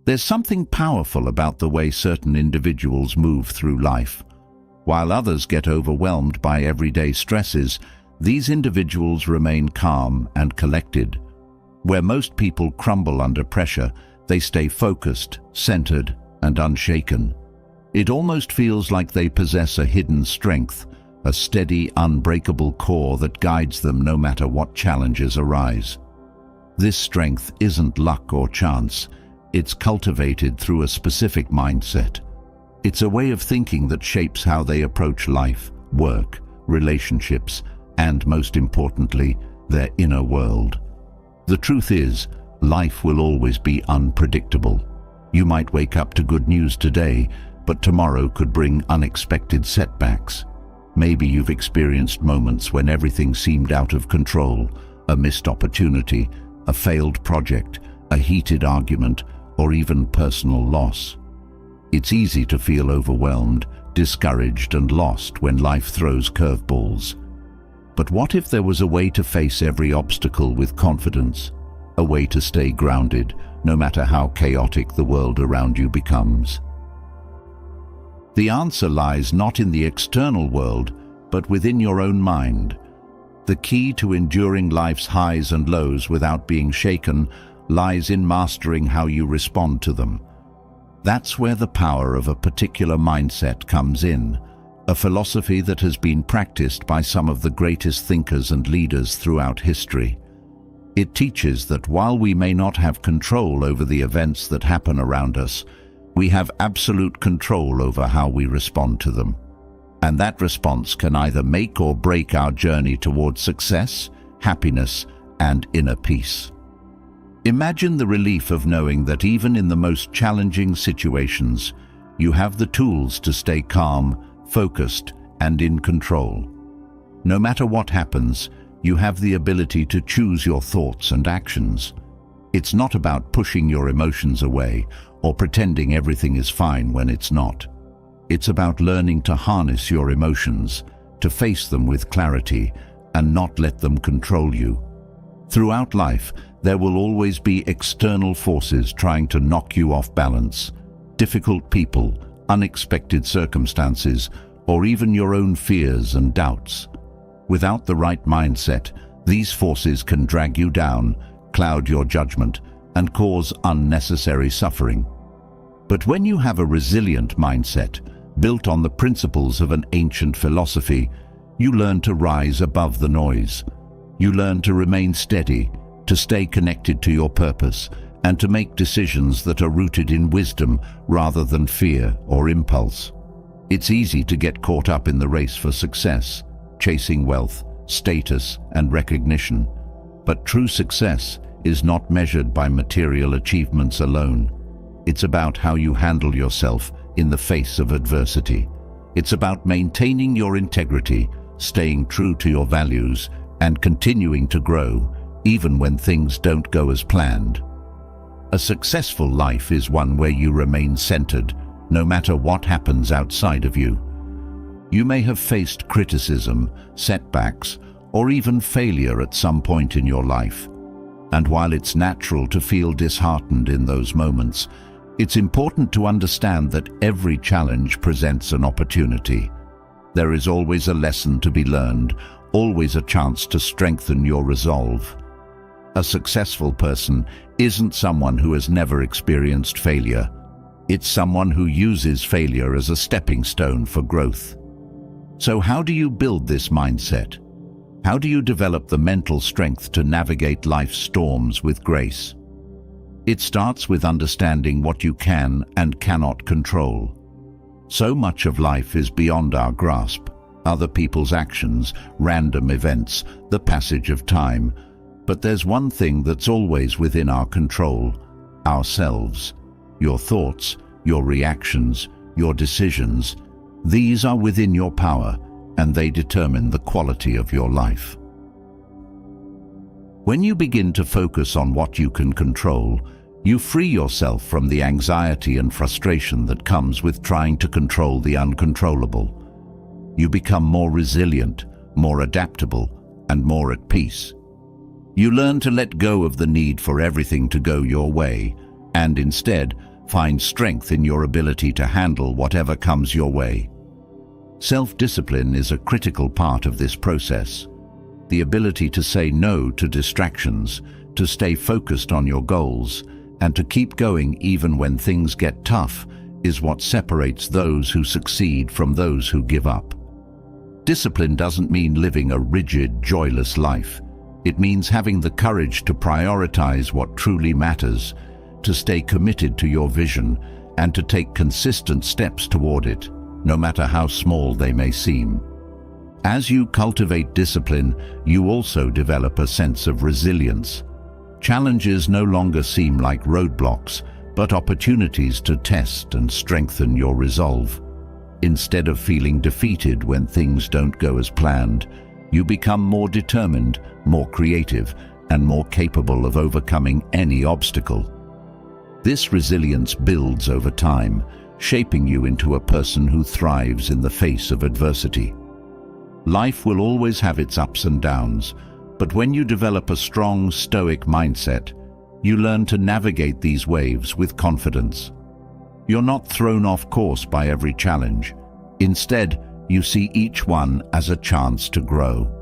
There's something powerful about the way certain individuals move through life. While others get overwhelmed by everyday stresses, these individuals remain calm and collected. Where most people crumble under pressure, they stay focused, centered, and unshaken. It almost feels like they possess a hidden strength, a steady, unbreakable core that guides them no matter what challenges arise. This strength isn't luck or chance. It's cultivated through a specific mindset. It's a way of thinking that shapes how they approach life, work, relationships, and most importantly, their inner world. The truth is, life will always be unpredictable. You might wake up to good news today, but tomorrow could bring unexpected setbacks. Maybe you've experienced moments when everything seemed out of control, a missed opportunity, a failed project, a heated argument, or even personal loss. It's easy to feel overwhelmed, discouraged, and lost when life throws curveballs. But what if there was a way to face every obstacle with confidence, a way to stay grounded, no matter how chaotic the world around you becomes? The answer lies not in the external world, but within your own mind. The key to enduring life's highs and lows without being shaken lies in mastering how you respond to them. That's where the power of a particular mindset comes in, a philosophy that has been practiced by some of the greatest thinkers and leaders throughout history. It teaches that while we may not have control over the events that happen around us, we have absolute control over how we respond to them. And that response can either make or break our journey towards success, happiness, and inner peace. Imagine the relief of knowing that even in the most challenging situations, you have the tools to stay calm, focused, and in control. No matter what happens, you have the ability to choose your thoughts and actions. It's not about pushing your emotions away or pretending everything is fine when it's not. It's about learning to harness your emotions, to face them with clarity, and not let them control you. Throughout life, there will always be external forces trying to knock you off balance. Difficult people, unexpected circumstances, or even your own fears and doubts. Without the right mindset, these forces can drag you down, cloud your judgment, and cause unnecessary suffering. But when you have a resilient mindset, built on the principles of an ancient philosophy, you learn to rise above the noise. You learn to remain steady, to stay connected to your purpose, and to make decisions that are rooted in wisdom rather than fear or impulse. It's easy to get caught up in the race for success, chasing wealth, status, and recognition. But true success is not measured by material achievements alone. It's about how you handle yourself in the face of adversity. It's about maintaining your integrity, staying true to your values, and continuing to grow, even when things don't go as planned. A successful life is one where you remain centered, no matter what happens outside of you. You may have faced criticism, setbacks, or even failure at some point in your life. And while it's natural to feel disheartened in those moments, it's important to understand that every challenge presents an opportunity. There is always a lesson to be learned, always a chance to strengthen your resolve. A successful person isn't someone who has never experienced failure. It's someone who uses failure as a stepping stone for growth. So how do you build this mindset? How do you develop the mental strength to navigate life's storms with grace? It starts with understanding what you can and cannot control. So much of life is beyond our grasp: other people's actions, random events, the passage of time. But there's one thing that's always within our control: ourselves. Your thoughts, your reactions, your decisions, these are within your power, and they determine the quality of your life. When you begin to focus on what you can control, you free yourself from the anxiety and frustration that comes with trying to control the uncontrollable. You become more resilient, more adaptable, and more at peace. You learn to let go of the need for everything to go your way, and instead Find strength in your ability to handle whatever comes your way. Self-discipline is a critical part of this process. The ability to say no to distractions, to stay focused on your goals, and to keep going even when things get tough is what separates those who succeed from those who give up. Discipline doesn't mean living a rigid, joyless life. It means having the courage to prioritize what truly matters, to stay committed to your vision, and to take consistent steps toward it, no matter how small they may seem. As you cultivate discipline, you also develop a sense of resilience. Challenges no longer seem like roadblocks, but opportunities to test and strengthen your resolve. Instead of feeling defeated when things don't go as planned, you become more determined, more creative, and more capable of overcoming any obstacle. This resilience builds over time, shaping you into a person who thrives in the face of adversity. Life will always have its ups and downs, but when you develop a strong Stoic mindset, you learn to navigate these waves with confidence. You're not thrown off course by every challenge. Instead, you see each one as a chance to grow.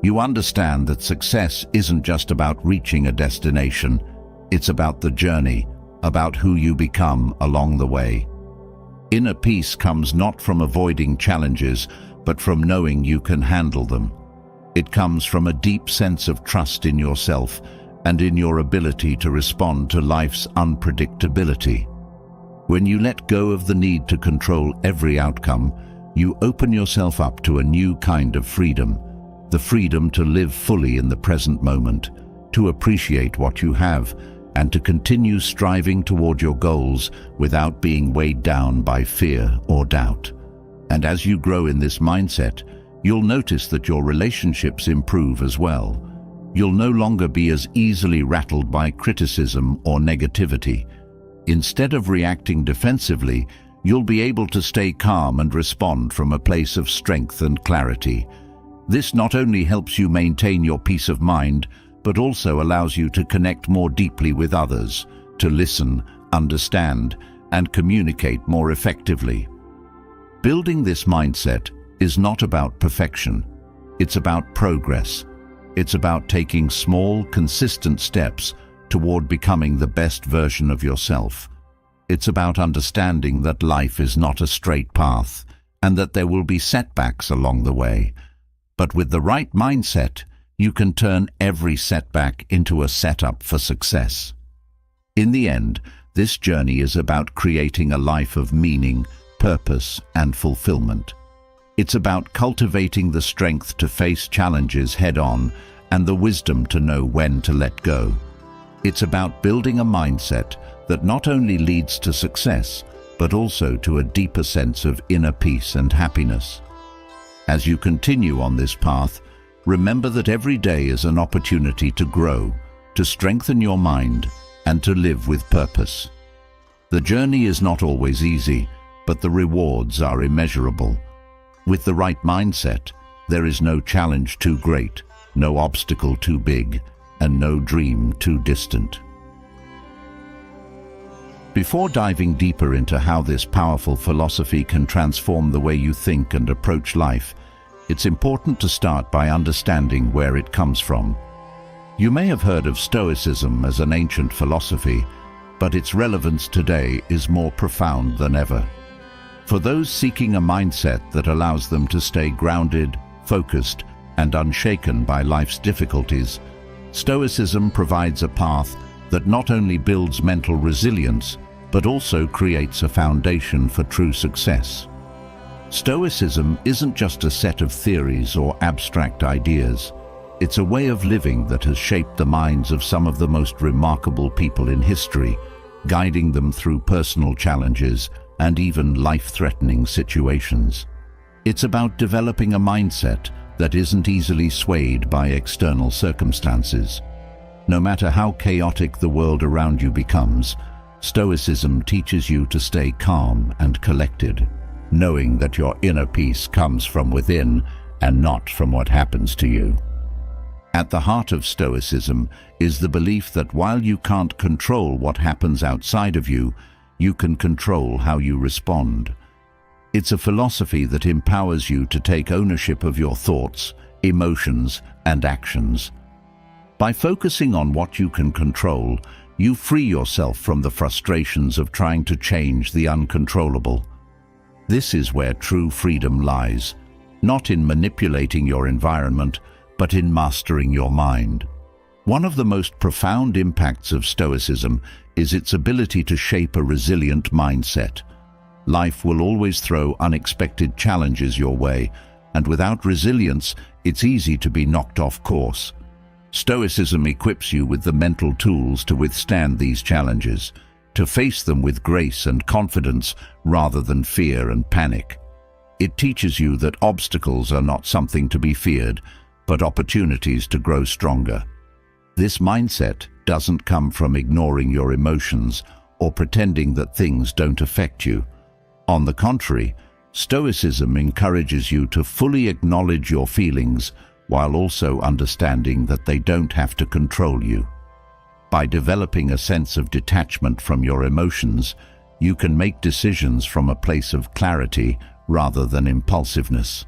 You understand that success isn't just about reaching a destination, it's about the journey, about who you become along the way. Inner peace comes not from avoiding challenges, but from knowing you can handle them. It comes from a deep sense of trust in yourself and in your ability to respond to life's unpredictability. When you let go of the need to control every outcome, you open yourself up to a new kind of freedom, the freedom to live fully in the present moment, to appreciate what you have, and to continue striving toward your goals without being weighed down by fear or doubt. And as you grow in this mindset, you'll notice that your relationships improve as well. You'll no longer be as easily rattled by criticism or negativity. Instead of reacting defensively, you'll be able to stay calm and respond from a place of strength and clarity. This not only helps you maintain your peace of mind, but also allows you to connect more deeply with others, to listen, understand, and communicate more effectively. Building this mindset is not about perfection. It's about progress. It's about taking small, consistent steps toward becoming the best version of yourself. It's about understanding that life is not a straight path and that there will be setbacks along the way. But with the right mindset, you can turn every setback into a setup for success. In the end, this journey is about creating a life of meaning, purpose, and fulfillment. It's about cultivating the strength to face challenges head-on and the wisdom to know when to let go. It's about building a mindset that not only leads to success, but also to a deeper sense of inner peace and happiness. As you continue on this path, remember that every day is an opportunity to grow, to strengthen your mind, and to live with purpose. The journey is not always easy, but the rewards are immeasurable. With the right mindset, there is no challenge too great, no obstacle too big, and no dream too distant. Before diving deeper into how this powerful philosophy can transform the way you think and approach life, it's important to start by understanding where it comes from. You may have heard of Stoicism as an ancient philosophy, but its relevance today is more profound than ever. For those seeking a mindset that allows them to stay grounded, focused, and unshaken by life's difficulties, Stoicism provides a path that not only builds mental resilience, but also creates a foundation for true success. Stoicism isn't just a set of theories or abstract ideas. It's a way of living that has shaped the minds of some of the most remarkable people in history, guiding them through personal challenges and even life-threatening situations. It's about developing a mindset that isn't easily swayed by external circumstances. No matter how chaotic the world around you becomes, Stoicism teaches you to stay calm and collected, knowing that your inner peace comes from within and not from what happens to you. At the heart of Stoicism is the belief that while you can't control what happens outside of you, you can control how you respond. It's a philosophy that empowers you to take ownership of your thoughts, emotions, and actions. By focusing on what you can control, you free yourself from the frustrations of trying to change the uncontrollable. This is where true freedom lies, not in manipulating your environment, but in mastering your mind. One of the most profound impacts of Stoicism is its ability to shape a resilient mindset. Life will always throw unexpected challenges your way, and without resilience, it's easy to be knocked off course. Stoicism equips you with the mental tools to withstand these challenges, to face them with grace and confidence rather than fear and panic. It teaches you that obstacles are not something to be feared, but opportunities to grow stronger. This mindset doesn't come from ignoring your emotions or pretending that things don't affect you. On the contrary, Stoicism encourages you to fully acknowledge your feelings while also understanding that they don't have to control you. By developing a sense of detachment from your emotions, you can make decisions from a place of clarity rather than impulsiveness.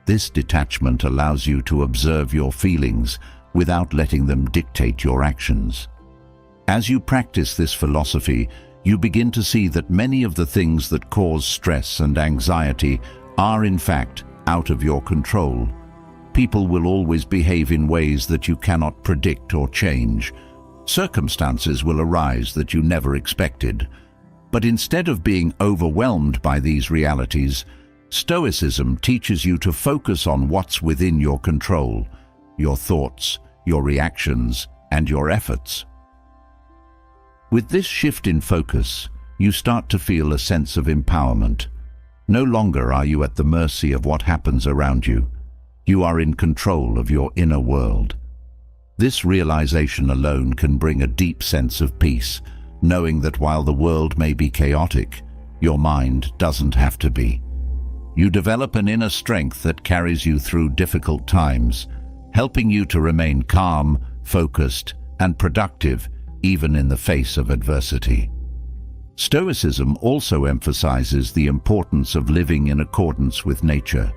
This detachment allows you to observe your feelings without letting them dictate your actions. As you practice this philosophy, you begin to see that many of the things that cause stress and anxiety are in fact out of your control. People will always behave in ways that you cannot predict or change. Circumstances will arise that you never expected. But instead of being overwhelmed by these realities, Stoicism teaches you to focus on what's within your control, your thoughts, your reactions, and your efforts. With this shift in focus, you start to feel a sense of empowerment. No longer are you at the mercy of what happens around you. You are in control of your inner world. This realization alone can bring a deep sense of peace, knowing that while the world may be chaotic, your mind doesn't have to be. You develop an inner strength that carries you through difficult times, helping you to remain calm, focused, and productive even in the face of adversity. Stoicism also emphasizes the importance of living in accordance with nature.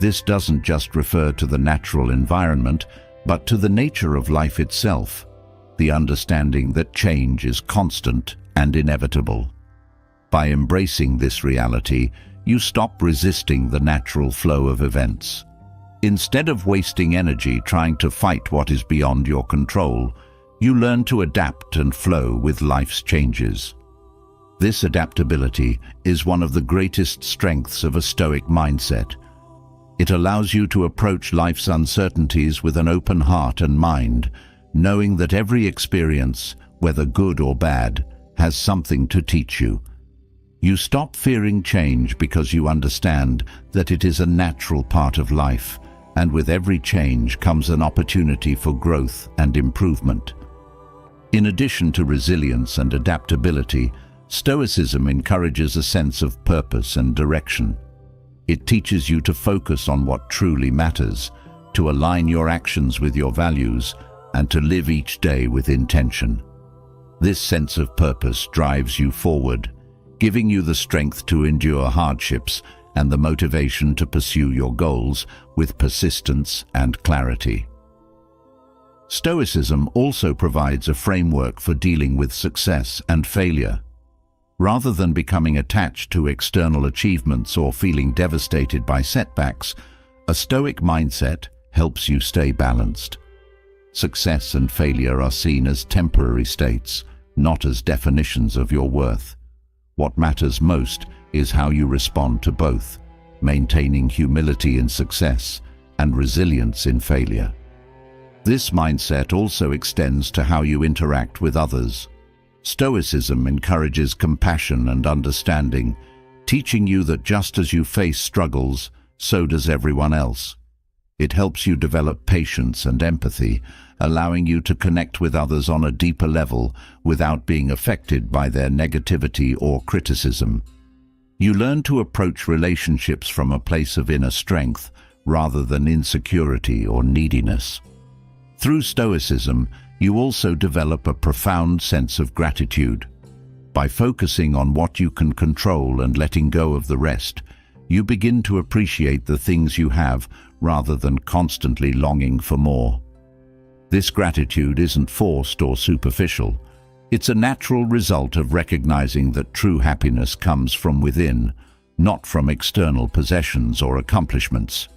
This doesn't just refer to the natural environment, but to the nature of life itself, the understanding that change is constant and inevitable. By embracing this reality, you stop resisting the natural flow of events. Instead of wasting energy trying to fight what is beyond your control, you learn to adapt and flow with life's changes. This adaptability is one of the greatest strengths of a Stoic mindset. It allows you to approach life's uncertainties with an open heart and mind, knowing that every experience, whether good or bad, has something to teach you. You stop fearing change because you understand that it is a natural part of life, and with every change comes an opportunity for growth and improvement. In addition to resilience and adaptability, Stoicism encourages a sense of purpose and direction. It teaches you to focus on what truly matters, to align your actions with your values, and to live each day with intention. This sense of purpose drives you forward, giving you the strength to endure hardships and the motivation to pursue your goals with persistence and clarity. Stoicism also provides a framework for dealing with success and failure. Rather than becoming attached to external achievements or feeling devastated by setbacks, a Stoic mindset helps you stay balanced. Success and failure are seen as temporary states, not as definitions of your worth. What matters most is how you respond to both, maintaining humility in success and resilience in failure. This mindset also extends to how you interact with others. Stoicism encourages compassion and understanding, teaching you that just as you face struggles, so does everyone else. It helps you develop patience and empathy, allowing you to connect with others on a deeper level without being affected by their negativity or criticism. You learn to approach relationships from a place of inner strength rather than insecurity or neediness. Through Stoicism, you also develop a profound sense of gratitude. By focusing on what you can control and letting go of the rest, you begin to appreciate the things you have rather than constantly longing for more. This gratitude isn't forced or superficial. It's a natural result of recognizing that true happiness comes from within, not from external possessions or accomplishments.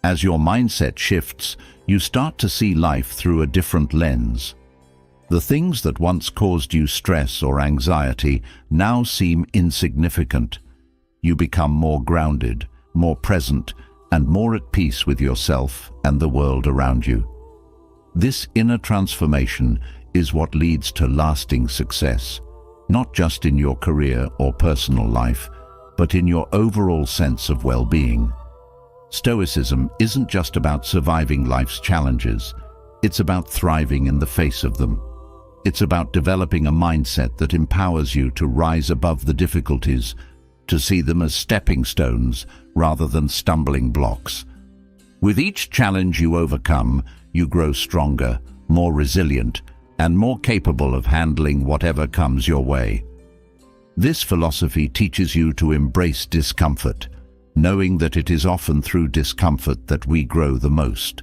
As your mindset shifts, you start to see life through a different lens. The things that once caused you stress or anxiety now seem insignificant. You become more grounded, more present, and more at peace with yourself and the world around you. This inner transformation is what leads to lasting success, not just in your career or personal life, but in your overall sense of well-being. Stoicism isn't just about surviving life's challenges, it's about thriving in the face of them. It's about developing a mindset that empowers you to rise above the difficulties, to see them as stepping stones rather than stumbling blocks. With each challenge you overcome, you grow stronger, more resilient, and more capable of handling whatever comes your way. This philosophy teaches you to embrace discomfort, knowing that it is often through discomfort that we grow the most.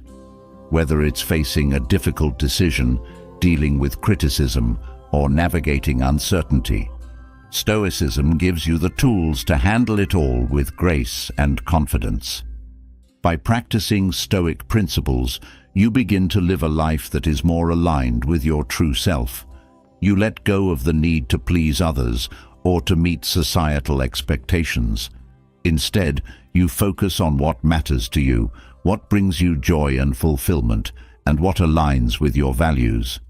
Whether it's facing a difficult decision, dealing with criticism, or navigating uncertainty, Stoicism gives you the tools to handle it all with grace and confidence. By practicing Stoic principles, you begin to live a life that is more aligned with your true self. You let go of the need to please others or to meet societal expectations. Instead, you focus on what matters to you, what brings you joy and fulfillment, and what aligns with your values.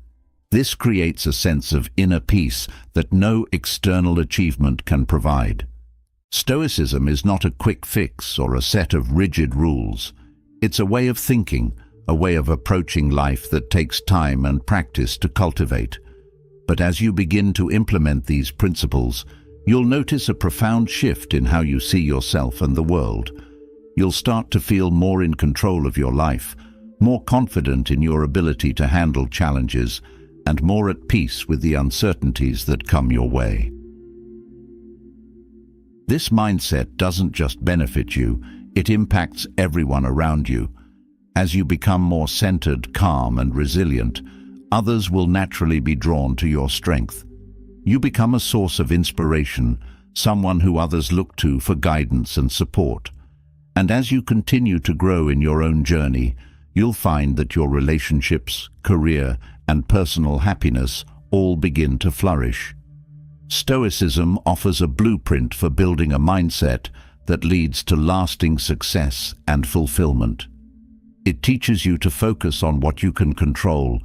This creates a sense of inner peace that no external achievement can provide. Stoicism is not a quick fix or a set of rigid rules. It's a way of thinking, a way of approaching life that takes time and practice to cultivate. But as you begin to implement these principles, you'll notice a profound shift in how you see yourself and the world. You'll start to feel more in control of your life, more confident in your ability to handle challenges, and more at peace with the uncertainties that come your way. This mindset doesn't just benefit you, it impacts everyone around you. As you become more centered, calm, and resilient, others will naturally be drawn to your strength. You become a source of inspiration, someone who others look to for guidance and support. And as you continue to grow in your own journey, you'll find that your relationships, career, and personal happiness all begin to flourish. Stoicism offers a blueprint for building a mindset that leads to lasting success and fulfillment. It teaches you to focus on what you can control,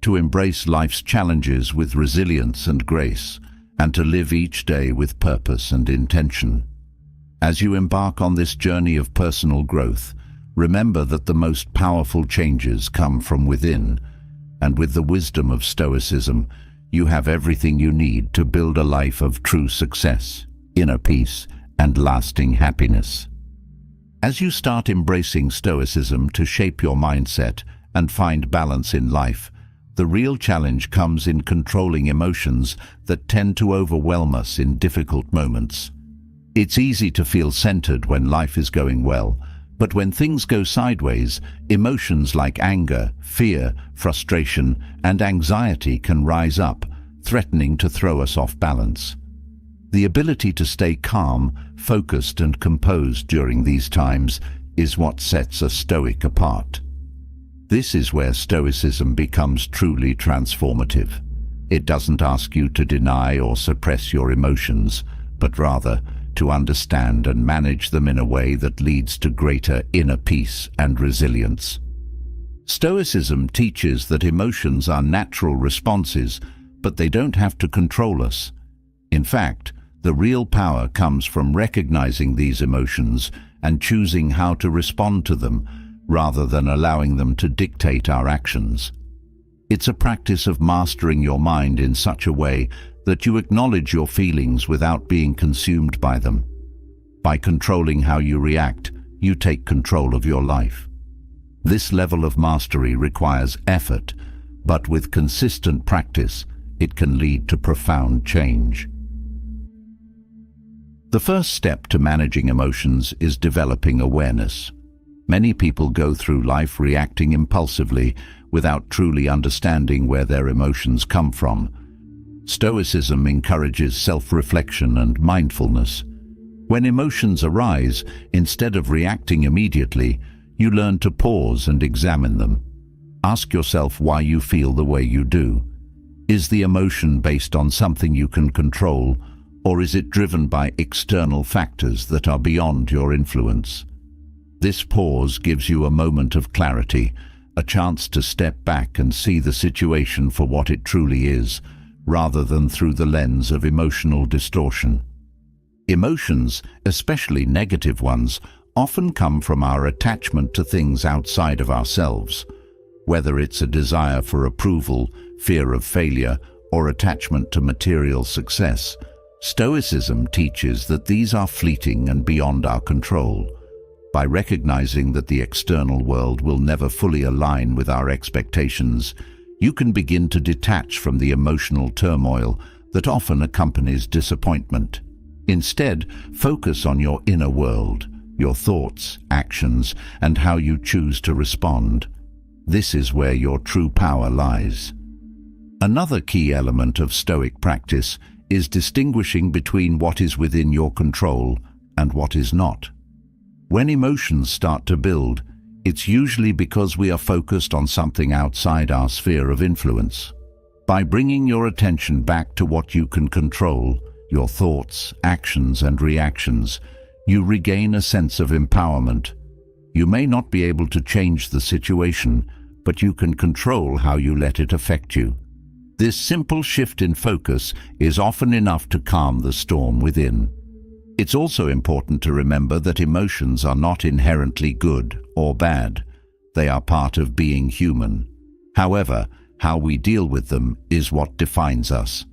to embrace life's challenges with resilience and grace, and to live each day with purpose and intention. As you embark on this journey of personal growth, remember that the most powerful changes come from within, and with the wisdom of Stoicism, you have everything you need to build a life of true success, inner peace, and lasting happiness. As you start embracing Stoicism to shape your mindset and find balance in life, the real challenge comes in controlling emotions that tend to overwhelm us in difficult moments. It's easy to feel centered when life is going well, but when things go sideways, emotions like anger, fear, frustration, and anxiety can rise up, threatening to throw us off balance. The ability to stay calm, focused, and composed during these times is what sets a Stoic apart. This is where Stoicism becomes truly transformative. It doesn't ask you to deny or suppress your emotions, but rather to understand and manage them in a way that leads to greater inner peace and resilience. Stoicism teaches that emotions are natural responses, but they don't have to control us. In fact, the real power comes from recognizing these emotions and choosing how to respond to them, rather than allowing them to dictate our actions. It's a practice of mastering your mind in such a way that you acknowledge your feelings without being consumed by them. By controlling how you react, you take control of your life. This level of mastery requires effort, but with consistent practice, it can lead to profound change. The first step to managing emotions is developing awareness. Many people go through life reacting impulsively without truly understanding where their emotions come from. Stoicism encourages self-reflection and mindfulness. When emotions arise, instead of reacting immediately, you learn to pause and examine them. Ask yourself why you feel the way you do. Is the emotion based on something you can control, or is it driven by external factors that are beyond your influence? This pause gives you a moment of clarity, a chance to step back and see the situation for what it truly is, rather than through the lens of emotional distortion. Emotions, especially negative ones, often come from our attachment to things outside of ourselves. Whether it's a desire for approval, fear of failure, or attachment to material success, Stoicism teaches that these are fleeting and beyond our control. By recognizing that the external world will never fully align with our expectations, you can begin to detach from the emotional turmoil that often accompanies disappointment. Instead, focus on your inner world, your thoughts, actions, and how you choose to respond. This is where your true power lies. Another key element of Stoic practice is distinguishing between what is within your control and what is not. When emotions start to build, it's usually because we are focused on something outside our sphere of influence. By bringing your attention back to what you can control, your thoughts, actions, and reactions, you regain a sense of empowerment. You may not be able to change the situation, but you can control how you let it affect you. This simple shift in focus is often enough to calm the storm within. It's also important to remember that emotions are not inherently good or bad. They are part of being human. However, how we deal with them is what defines us.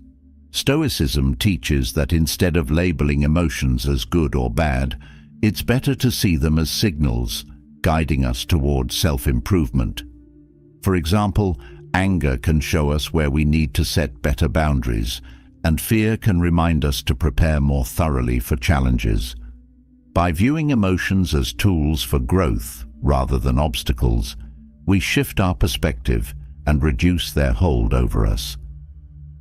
Stoicism teaches that instead of labeling emotions as good or bad, it's better to see them as signals, guiding us towards self-improvement. For example, anger can show us where we need to set better boundaries, and fear can remind us to prepare more thoroughly for challenges. By viewing emotions as tools for growth rather than obstacles, we shift our perspective and reduce their hold over us.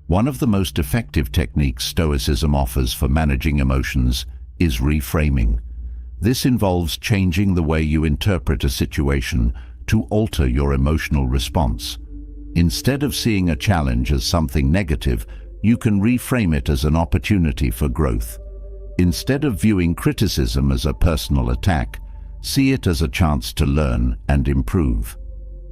One of the most effective techniques Stoicism offers for managing emotions is reframing. This involves changing the way you interpret a situation to alter your emotional response. Instead of seeing a challenge as something negative, you can reframe it as an opportunity for growth. Instead of viewing criticism as a personal attack, see it as a chance to learn and improve.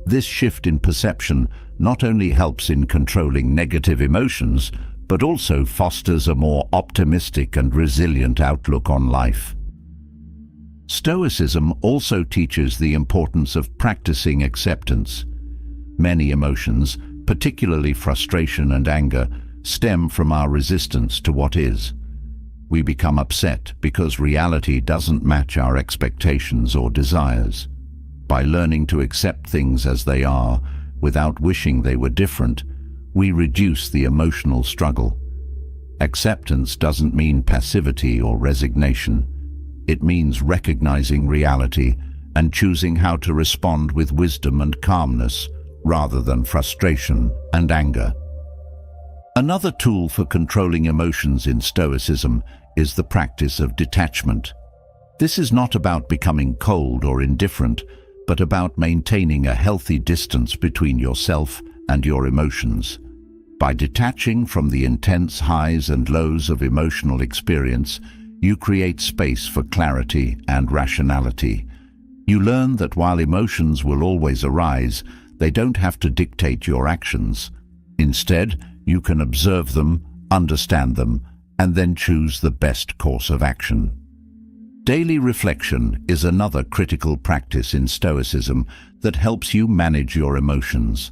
This shift in perception not only helps in controlling negative emotions, but also fosters a more optimistic and resilient outlook on life. Stoicism also teaches the importance of practicing acceptance. Many emotions, particularly frustration and anger, stem from our resistance to what is. We become upset because reality doesn't match our expectations or desires. By learning to accept things as they are, without wishing they were different, we reduce the emotional struggle. Acceptance doesn't mean passivity or resignation. It means recognizing reality and choosing how to respond with wisdom and calmness, rather than frustration and anger. Another tool for controlling emotions in Stoicism is the practice of detachment. This is not about becoming cold or indifferent, but about maintaining a healthy distance between yourself and your emotions. By detaching from the intense highs and lows of emotional experience, you create space for clarity and rationality. You learn that while emotions will always arise, they don't have to dictate your actions. Instead, you can observe them, understand them, and then choose the best course of action. Daily reflection is another critical practice in Stoicism that helps you manage your emotions.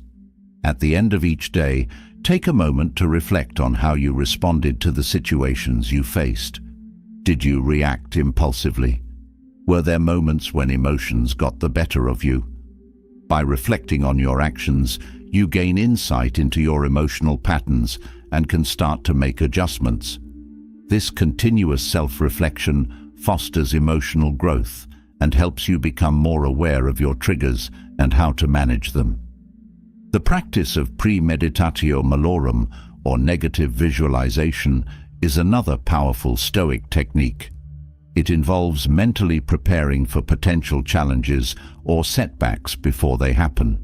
At the end of each day, take a moment to reflect on how you responded to the situations you faced. Did you react impulsively? Were there moments when emotions got the better of you? By reflecting on your actions, you gain insight into your emotional patterns and can start to make adjustments. This continuous self-reflection fosters emotional growth and helps you become more aware of your triggers and how to manage them. The practice of premeditatio malorum, or negative visualization, is another powerful Stoic technique. It involves mentally preparing for potential challenges or setbacks before they happen.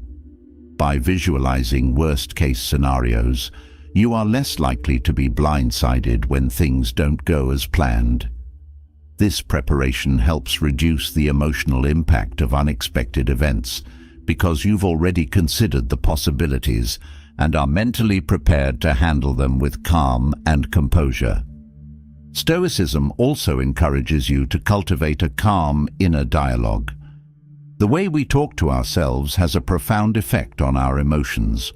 By visualizing worst-case scenarios, you are less likely to be blindsided when things don't go as planned. This preparation helps reduce the emotional impact of unexpected events because you've already considered the possibilities and are mentally prepared to handle them with calm and composure. Stoicism also encourages you to cultivate a calm inner dialogue. The way we talk to ourselves has a profound effect on our emotions.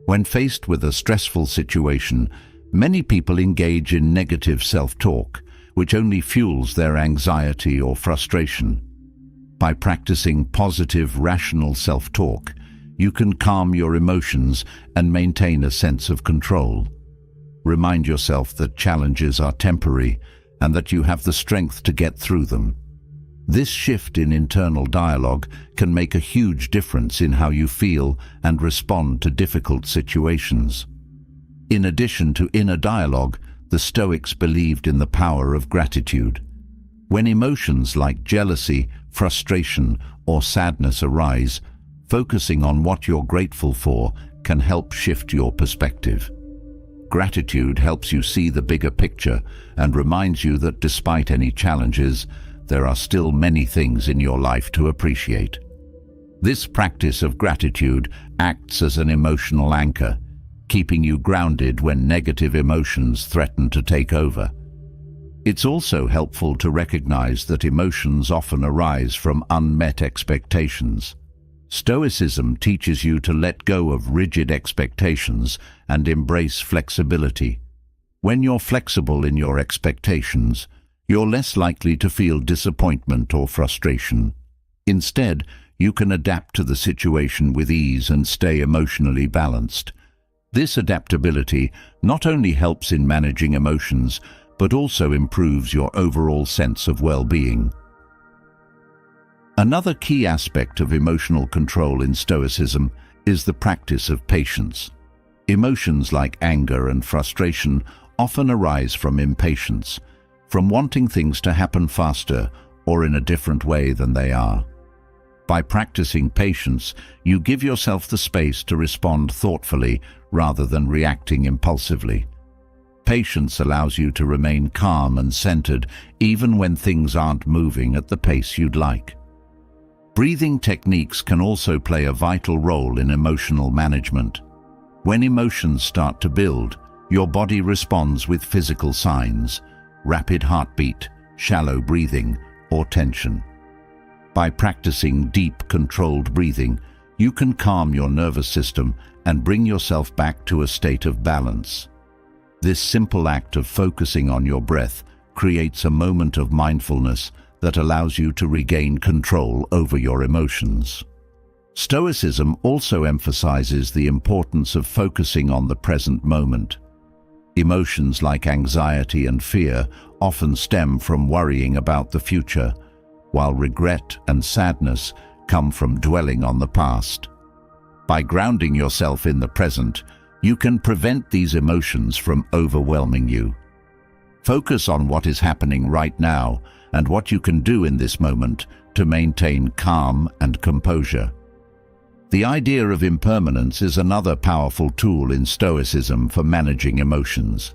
When faced with a stressful situation, many people engage in negative self-talk, which only fuels their anxiety or frustration. By practicing positive, rational self-talk, you can calm your emotions and maintain a sense of control. Remind yourself that challenges are temporary and that you have the strength to get through them. This shift in internal dialogue can make a huge difference in how you feel and respond to difficult situations. In addition to inner dialogue, the Stoics believed in the power of gratitude. When emotions like jealousy, frustration, or sadness arise, focusing on what you're grateful for can help shift your perspective. Gratitude helps you see the bigger picture and reminds you that despite any challenges, there are still many things in your life to appreciate. This practice of gratitude acts as an emotional anchor, keeping you grounded when negative emotions threaten to take over. It's also helpful to recognize that emotions often arise from unmet expectations. Stoicism teaches you to let go of rigid expectations and embrace flexibility. When you're flexible in your expectations, you're less likely to feel disappointment or frustration. Instead, you can adapt to the situation with ease and stay emotionally balanced. This adaptability not only helps in managing emotions, but also improves your overall sense of well-being. Another key aspect of emotional control in Stoicism is the practice of patience. Emotions like anger and frustration often arise from impatience, from wanting things to happen faster or in a different way than they are. By practicing patience, you give yourself the space to respond thoughtfully rather than reacting impulsively. Patience allows you to remain calm and centered even when things aren't moving at the pace you'd like. Breathing techniques can also play a vital role in emotional management. When emotions start to build, your body responds with physical signs: rapid heartbeat, shallow breathing, or tension. By practicing deep, controlled breathing, you can calm your nervous system and bring yourself back to a state of balance. This simple act of focusing on your breath creates a moment of mindfulness that allows you to regain control over your emotions. Stoicism also emphasizes the importance of focusing on the present moment. Emotions like anxiety and fear often stem from worrying about the future, while regret and sadness come from dwelling on the past. By grounding yourself in the present, you can prevent these emotions from overwhelming you. Focus on what is happening right now and what you can do in this moment to maintain calm and composure. The idea of impermanence is another powerful tool in Stoicism for managing emotions.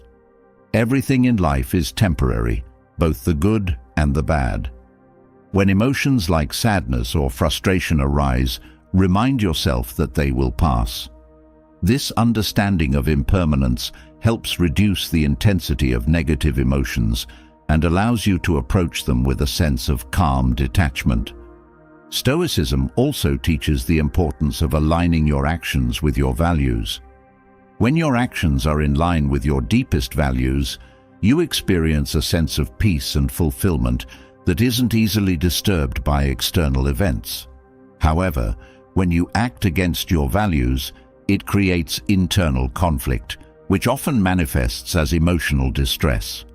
Everything in life is temporary, both the good and the bad. When emotions like sadness or frustration arise, remind yourself that they will pass. This understanding of impermanence helps reduce the intensity of negative emotions and allows you to approach them with a sense of calm detachment. Stoicism also teaches the importance of aligning your actions with your values. When your actions are in line with your deepest values, you experience a sense of peace and fulfillment that isn't easily disturbed by external events. However, When you act against your values, it creates internal conflict, which often manifests as emotional distress.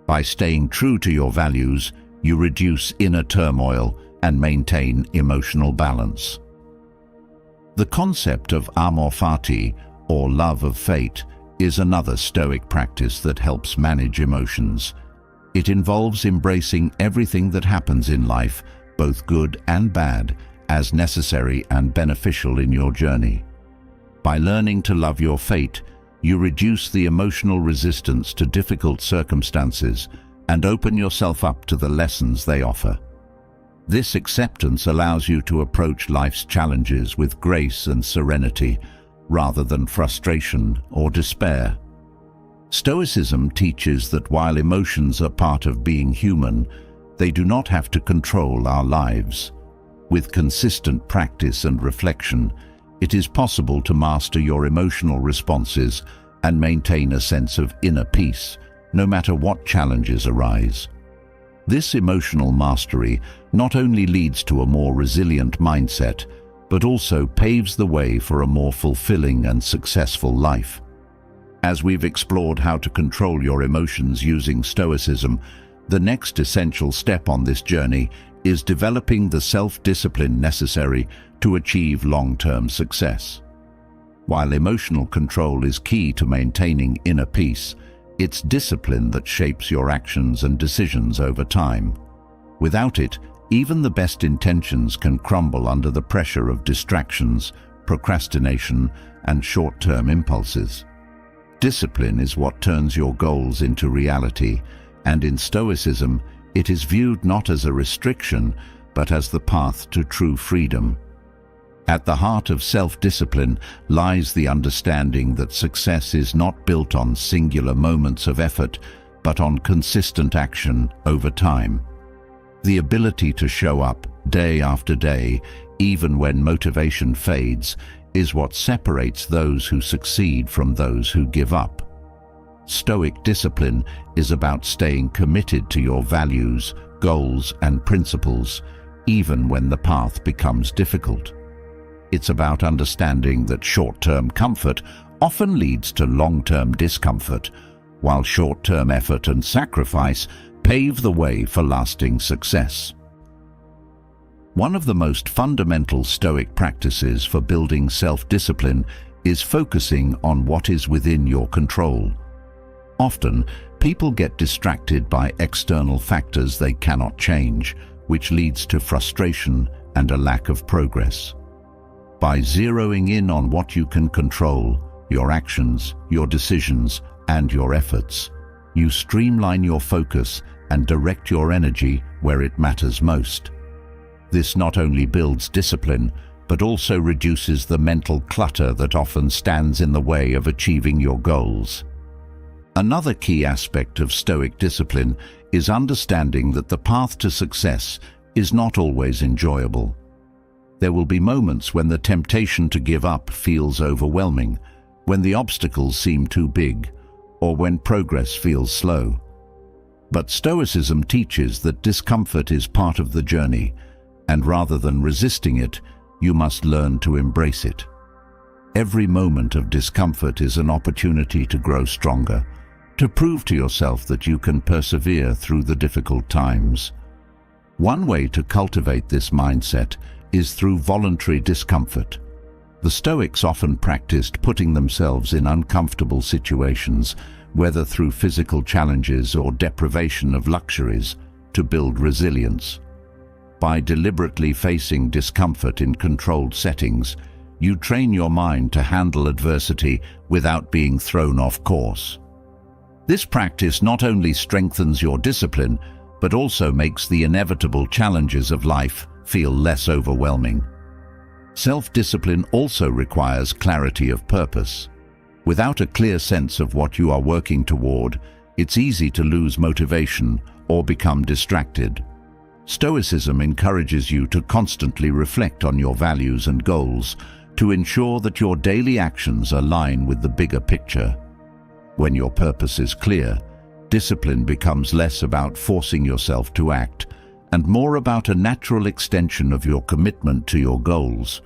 By staying true to your values, you reduce inner turmoil and maintain emotional balance. The concept of amor fati, or love of fate, is another Stoic practice that helps manage emotions. It involves embracing everything that happens in life, both good and bad, as necessary and beneficial in your journey. By learning to love your fate, you reduce the emotional resistance to difficult circumstances and open yourself up to the lessons they offer. This acceptance allows you to approach life's challenges with grace and serenity, rather than frustration or despair. Stoicism teaches that while emotions are part of being human, they do not have to control our lives. With consistent practice and reflection, it is possible to master your emotional responses and maintain a sense of inner peace, no matter what challenges arise. This emotional mastery not only leads to a more resilient mindset, but also paves the way for a more fulfilling and successful life. As we've explored how to control your emotions using Stoicism, the next essential step on this journey is developing the self-discipline necessary to achieve long-term success. While emotional control is key to maintaining inner peace, it's discipline that shapes your actions and decisions over time. Without it, even the best intentions can crumble under the pressure of distractions, procrastination, and short-term impulses. Discipline is what turns your goals into reality, and in Stoicism, it is viewed not as a restriction, but as the path to true freedom. At the heart of self-discipline lies the understanding that success is not built on singular moments of effort, but on consistent action over time. The ability to show up day after day, even when motivation fades, is what separates those who succeed from those who give up. Stoic discipline is about staying committed to your values, goals, and principles, even when the path becomes difficult. It's about understanding that short-term comfort often leads to long-term discomfort, while short-term effort and sacrifice pave the way for lasting success. One of the most fundamental Stoic practices for building self-discipline is focusing on what is within your control. Often, people get distracted by external factors they cannot change, which leads to frustration and a lack of progress. By zeroing in on what you can control, your actions, your decisions, and your efforts, you streamline your focus and direct your energy where it matters most. This not only builds discipline, but also reduces the mental clutter that often stands in the way of achieving your goals. Another key aspect of Stoic discipline is understanding that the path to success is not always enjoyable. There will be moments when the temptation to give up feels overwhelming, when the obstacles seem too big, or when progress feels slow. But Stoicism teaches that discomfort is part of the journey, and rather than resisting it, you must learn to embrace it. Every moment of discomfort is an opportunity to grow stronger, to prove to yourself that you can persevere through the difficult times. One way to cultivate this mindset is through voluntary discomfort. The Stoics often practiced putting themselves in uncomfortable situations, whether through physical challenges or deprivation of luxuries, to build resilience. By deliberately facing discomfort in controlled settings, you train your mind to handle adversity without being thrown off course. This practice not only strengthens your discipline, but also makes the inevitable challenges of life feel less overwhelming. Self-discipline also requires clarity of purpose. Without a clear sense of what you are working toward, it's easy to lose motivation or become distracted. Stoicism encourages you to constantly reflect on your values and goals to ensure that your daily actions align with the bigger picture. When your purpose is clear, discipline becomes less about forcing yourself to act and more about a natural extension of your commitment to your goals,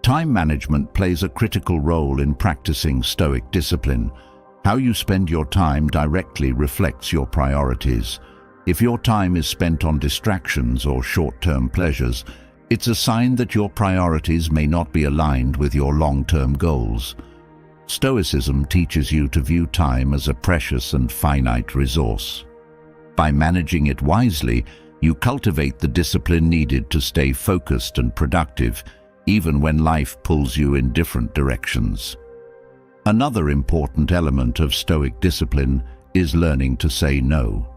Time management plays a critical role in practicing Stoic discipline. How you spend your time directly reflects your priorities. If your time is spent on distractions or short-term pleasures, it's a sign that your priorities may not be aligned with your long-term goals. Stoicism teaches you to view time as a precious and finite resource. By managing it wisely, you cultivate the discipline needed to stay focused and productive, even when life pulls you in different directions. Another important element of Stoic discipline is learning to say no.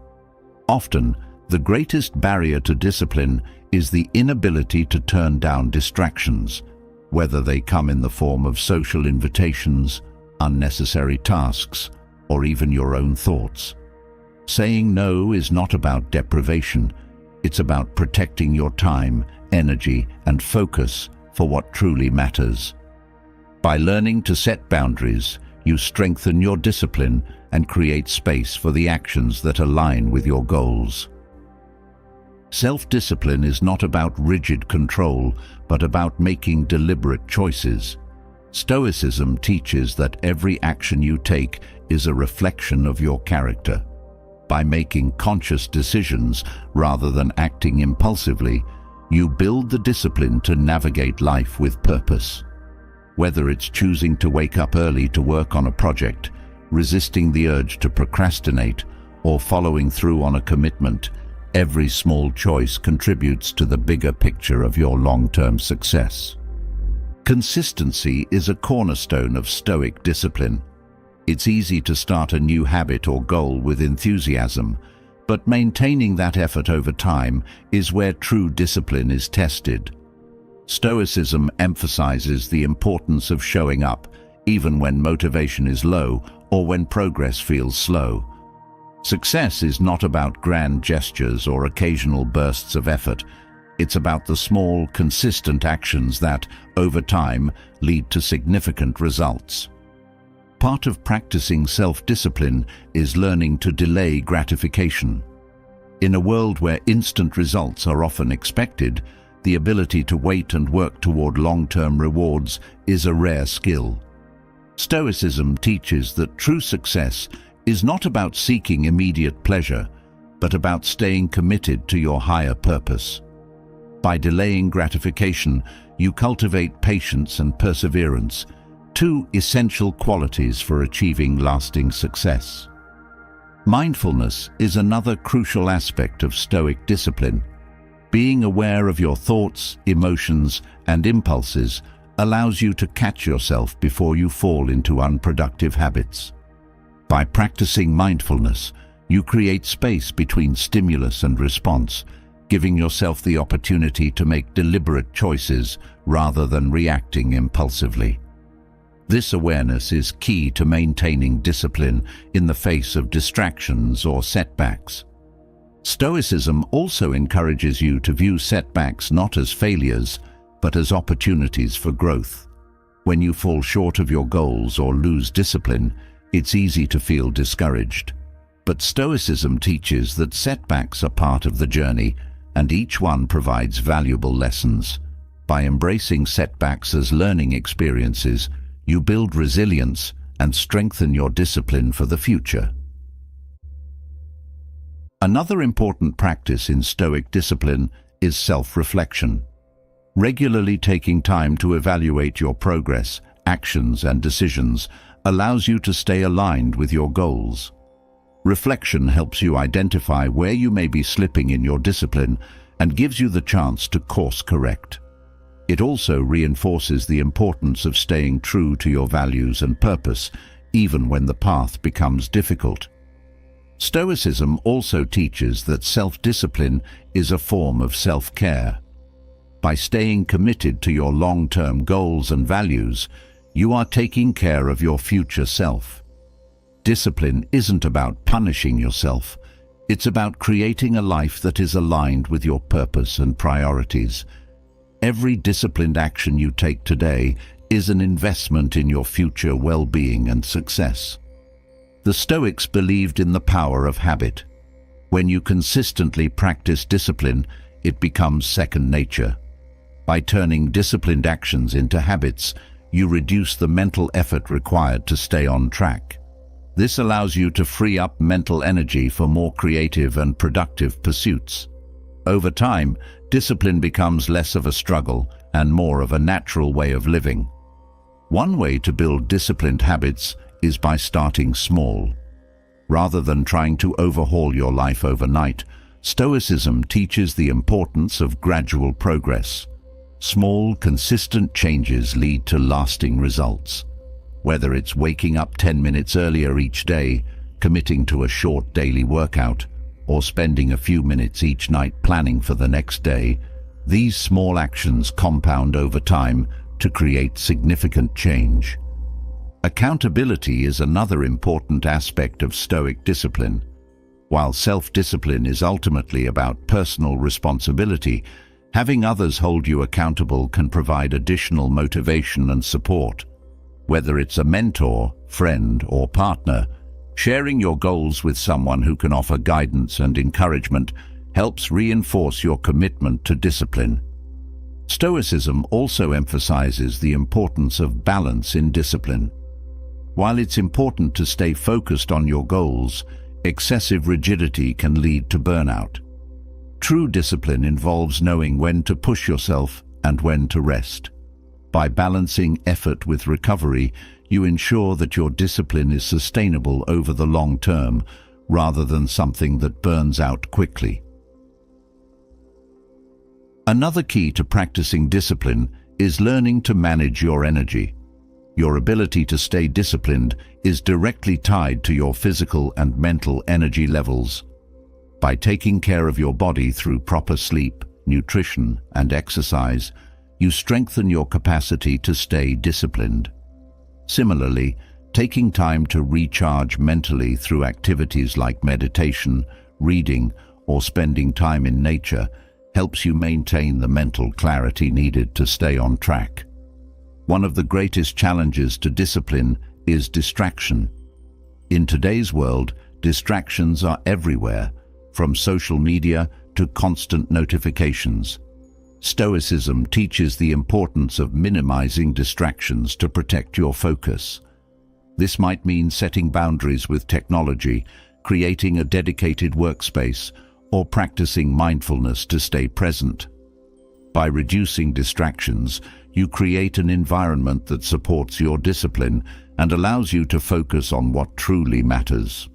Often, the greatest barrier to discipline is the inability to turn down distractions, whether they come in the form of social invitations, unnecessary tasks, or even your own thoughts. Saying no is not about deprivation, it's about protecting your time, energy, and focus for what truly matters. By learning to set boundaries, you strengthen your discipline and create space for the actions that align with your goals. Self-discipline is not about rigid control, but about making deliberate choices. Stoicism teaches that every action you take is a reflection of your character. By making conscious decisions rather than acting impulsively, you build the discipline to navigate life with purpose. Whether it's choosing to wake up early to work on a project, resisting the urge to procrastinate, or following through on a commitment, every small choice contributes to the bigger picture of your long-term success. Consistency is a cornerstone of Stoic discipline. It's easy to start a new habit or goal with enthusiasm, but maintaining that effort over time is where true discipline is tested. Stoicism emphasizes the importance of showing up, even when motivation is low or when progress feels slow. Success is not about grand gestures or occasional bursts of effort. It's about the small, consistent actions that, over time, lead to significant results. Part of practicing self-discipline is learning to delay gratification. In a world where instant results are often expected, the ability to wait and work toward long-term rewards is a rare skill. Stoicism teaches that true success is not about seeking immediate pleasure, but about staying committed to your higher purpose. By delaying gratification, you cultivate patience and perseverance, two essential qualities for achieving lasting success. Mindfulness is another crucial aspect of Stoic discipline. Being aware of your thoughts, emotions, and impulses allows you to catch yourself before you fall into unproductive habits. By practicing mindfulness, you create space between stimulus and response, giving yourself the opportunity to make deliberate choices rather than reacting impulsively. This awareness is key to maintaining discipline in the face of distractions or setbacks. Stoicism also encourages you to view setbacks not as failures, but as opportunities for growth. When you fall short of your goals or lose discipline, it's easy to feel discouraged. But Stoicism teaches that setbacks are part of the journey, and each one provides valuable lessons. By embracing setbacks as learning experiences, you build resilience and strengthen your discipline for the future. Another important practice in Stoic discipline is self-reflection. Regularly taking time to evaluate your progress, actions, and decisions allows you to stay aligned with your goals. Reflection helps you identify where you may be slipping in your discipline and gives you the chance to course correct. It also reinforces the importance of staying true to your values and purpose, even when the path becomes difficult. Stoicism also teaches that self-discipline is a form of self-care. By staying committed to your long-term goals and values, you are taking care of your future self. Discipline isn't about punishing yourself. It's about creating a life that is aligned with your purpose and priorities. Every disciplined action you take today is an investment in your future well-being and success. The Stoics believed in the power of habit. When you consistently practice discipline, it becomes second nature. By turning disciplined actions into habits, you reduce the mental effort required to stay on track. This allows you to free up mental energy for more creative and productive pursuits. Over time, discipline becomes less of a struggle and more of a natural way of living. One way to build disciplined habits is by starting small. Rather than trying to overhaul your life overnight, Stoicism teaches the importance of gradual progress. Small, consistent changes lead to lasting results. Whether it's waking up 10 minutes earlier each day, committing to a short daily workout, or spending a few minutes each night planning for the next day, these small actions compound over time to create significant change. Accountability is another important aspect of Stoic discipline. While self-discipline is ultimately about personal responsibility, having others hold you accountable can provide additional motivation and support. Whether it's a mentor, friend, or partner, sharing your goals with someone who can offer guidance and encouragement helps reinforce your commitment to discipline. Stoicism also emphasizes the importance of balance in discipline. While it's important to stay focused on your goals, excessive rigidity can lead to burnout. True discipline involves knowing when to push yourself and when to rest. By balancing effort with recovery, you ensure that your discipline is sustainable over the long term, rather than something that burns out quickly. Another key to practicing discipline is learning to manage your energy. Your ability to stay disciplined is directly tied to your physical and mental energy levels. By taking care of your body through proper sleep, nutrition, and exercise, you strengthen your capacity to stay disciplined. Similarly, taking time to recharge mentally through activities like meditation, reading, or spending time in nature helps you maintain the mental clarity needed to stay on track. One of the greatest challenges to discipline is distraction. In today's world, distractions are everywhere, from social media to constant notifications. Stoicism teaches the importance of minimizing distractions to protect your focus. This might mean setting boundaries with technology, creating a dedicated workspace, or practicing mindfulness to stay present. By reducing distractions, you create an environment that supports your discipline and allows you to focus on what truly matters.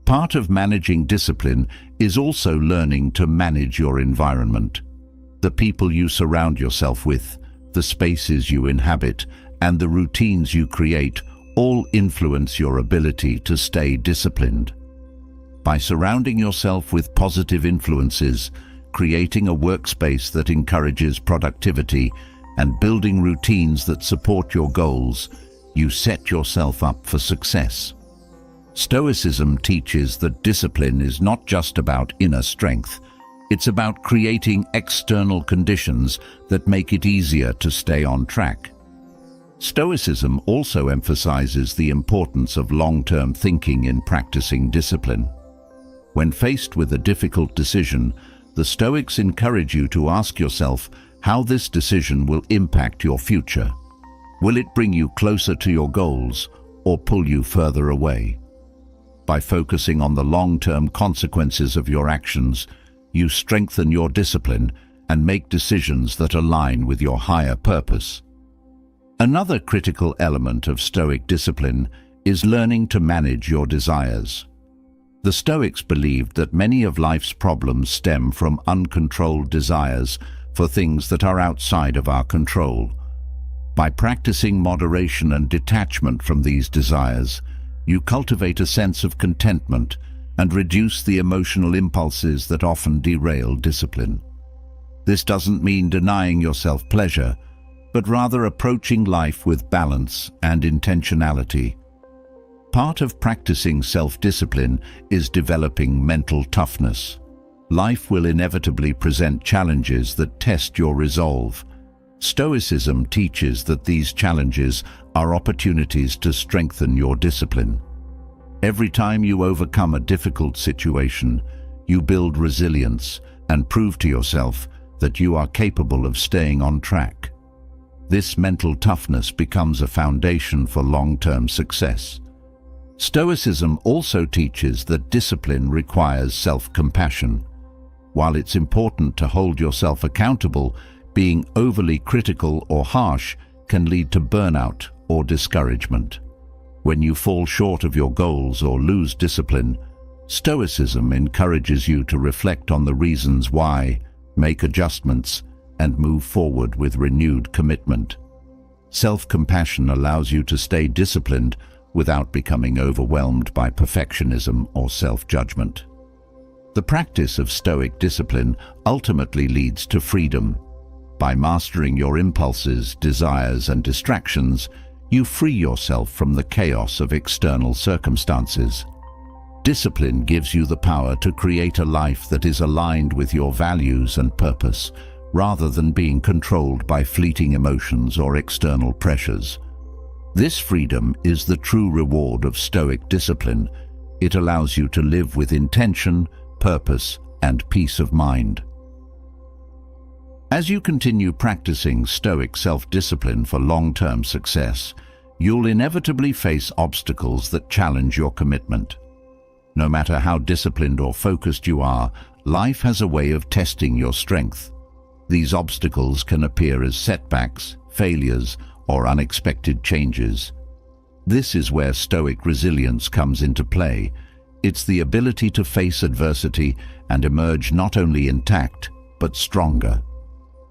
Part of managing discipline is also learning to manage your environment. The people you surround yourself with, the spaces you inhabit, and the routines you create all influence your ability to stay disciplined. By surrounding yourself with positive influences, creating a workspace that encourages productivity, and building routines that support your goals, you set yourself up for success. Stoicism teaches that discipline is not just about inner strength. It's about creating external conditions that make it easier to stay on track. Stoicism also emphasizes the importance of long-term thinking in practicing discipline. When faced with a difficult decision, the Stoics encourage you to ask yourself how this decision will impact your future. Will it bring you closer to your goals or pull you further away? By focusing on the long-term consequences of your actions, you strengthen your discipline and make decisions that align with your higher purpose. Another critical element of Stoic discipline is learning to manage your desires. The Stoics believed that many of life's problems stem from uncontrolled desires for things that are outside of our control. By practicing moderation and detachment from these desires, you cultivate a sense of contentment and reduce the emotional impulses that often derail discipline. This doesn't mean denying yourself pleasure, but rather approaching life with balance and intentionality. Part of practicing self-discipline is developing mental toughness. Life will inevitably present challenges that test your resolve. Stoicism teaches that these challenges are opportunities to strengthen your discipline. Every time you overcome a difficult situation, you build resilience and prove to yourself that you are capable of staying on track. This mental toughness becomes a foundation for long-term success. Stoicism also teaches that discipline requires self-compassion. While it's important to hold yourself accountable, being overly critical or harsh can lead to burnout or discouragement. When you fall short of your goals or lose discipline, Stoicism encourages you to reflect on the reasons why, make adjustments, and move forward with renewed commitment. Self-compassion allows you to stay disciplined without becoming overwhelmed by perfectionism or self-judgment. The practice of Stoic discipline ultimately leads to freedom. By mastering your impulses, desires, and distractions, you free yourself from the chaos of external circumstances. Discipline gives you the power to create a life that is aligned with your values and purpose, rather than being controlled by fleeting emotions or external pressures. This freedom is the true reward of Stoic discipline. It allows you to live with intention, purpose, and peace of mind. As you continue practicing Stoic self-discipline for long-term success, you'll inevitably face obstacles that challenge your commitment. No matter how disciplined or focused you are, life has a way of testing your strength. These obstacles can appear as setbacks, failures, or unexpected changes. This is where Stoic resilience comes into play. It's the ability to face adversity and emerge not only intact, but stronger.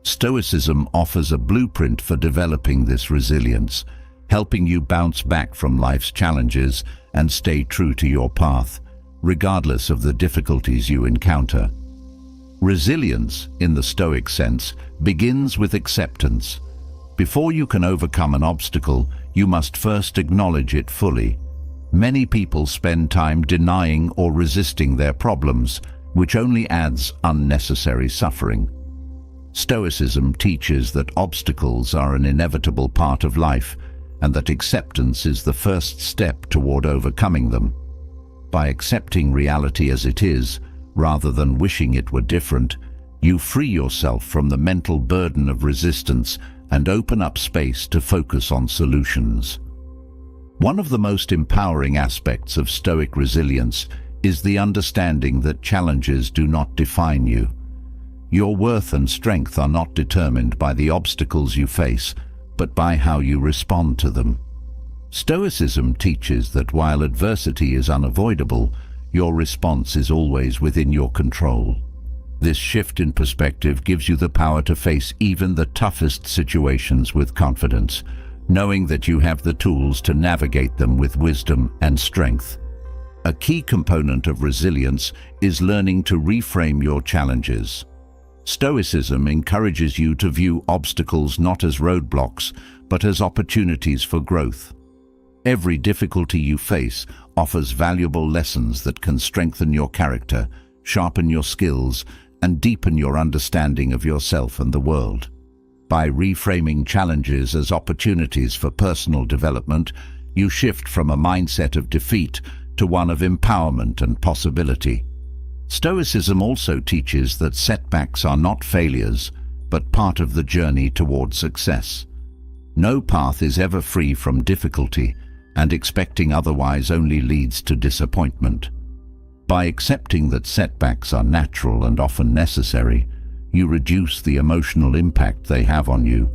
Stoicism offers a blueprint for developing this resilience, helping you bounce back from life's challenges and stay true to your path, regardless of the difficulties you encounter. Resilience, in the Stoic sense, begins with acceptance. Before you can overcome an obstacle, you must first acknowledge it fully. Many people spend time denying or resisting their problems, which only adds unnecessary suffering. Stoicism teaches that obstacles are an inevitable part of life, and that acceptance is the first step toward overcoming them. By accepting reality as it is, rather than wishing it were different, you free yourself from the mental burden of resistance and open up space to focus on solutions. One of the most empowering aspects of Stoic resilience is the understanding that challenges do not define you. Your worth and strength are not determined by the obstacles you face, but by how you respond to them. Stoicism teaches that while adversity is unavoidable, your response is always within your control. This shift in perspective gives you the power to face even the toughest situations with confidence, knowing that you have the tools to navigate them with wisdom and strength. A key component of resilience is learning to reframe your challenges. Stoicism encourages you to view obstacles not as roadblocks, but as opportunities for growth. Every difficulty you face offers valuable lessons that can strengthen your character, sharpen your skills, and deepen your understanding of yourself and the world. By reframing challenges as opportunities for personal development, you shift from a mindset of defeat to one of empowerment and possibility. Stoicism also teaches that setbacks are not failures, but part of the journey toward success. No path is ever free from difficulty, and expecting otherwise only leads to disappointment. By accepting that setbacks are natural and often necessary, you reduce the emotional impact they have on you.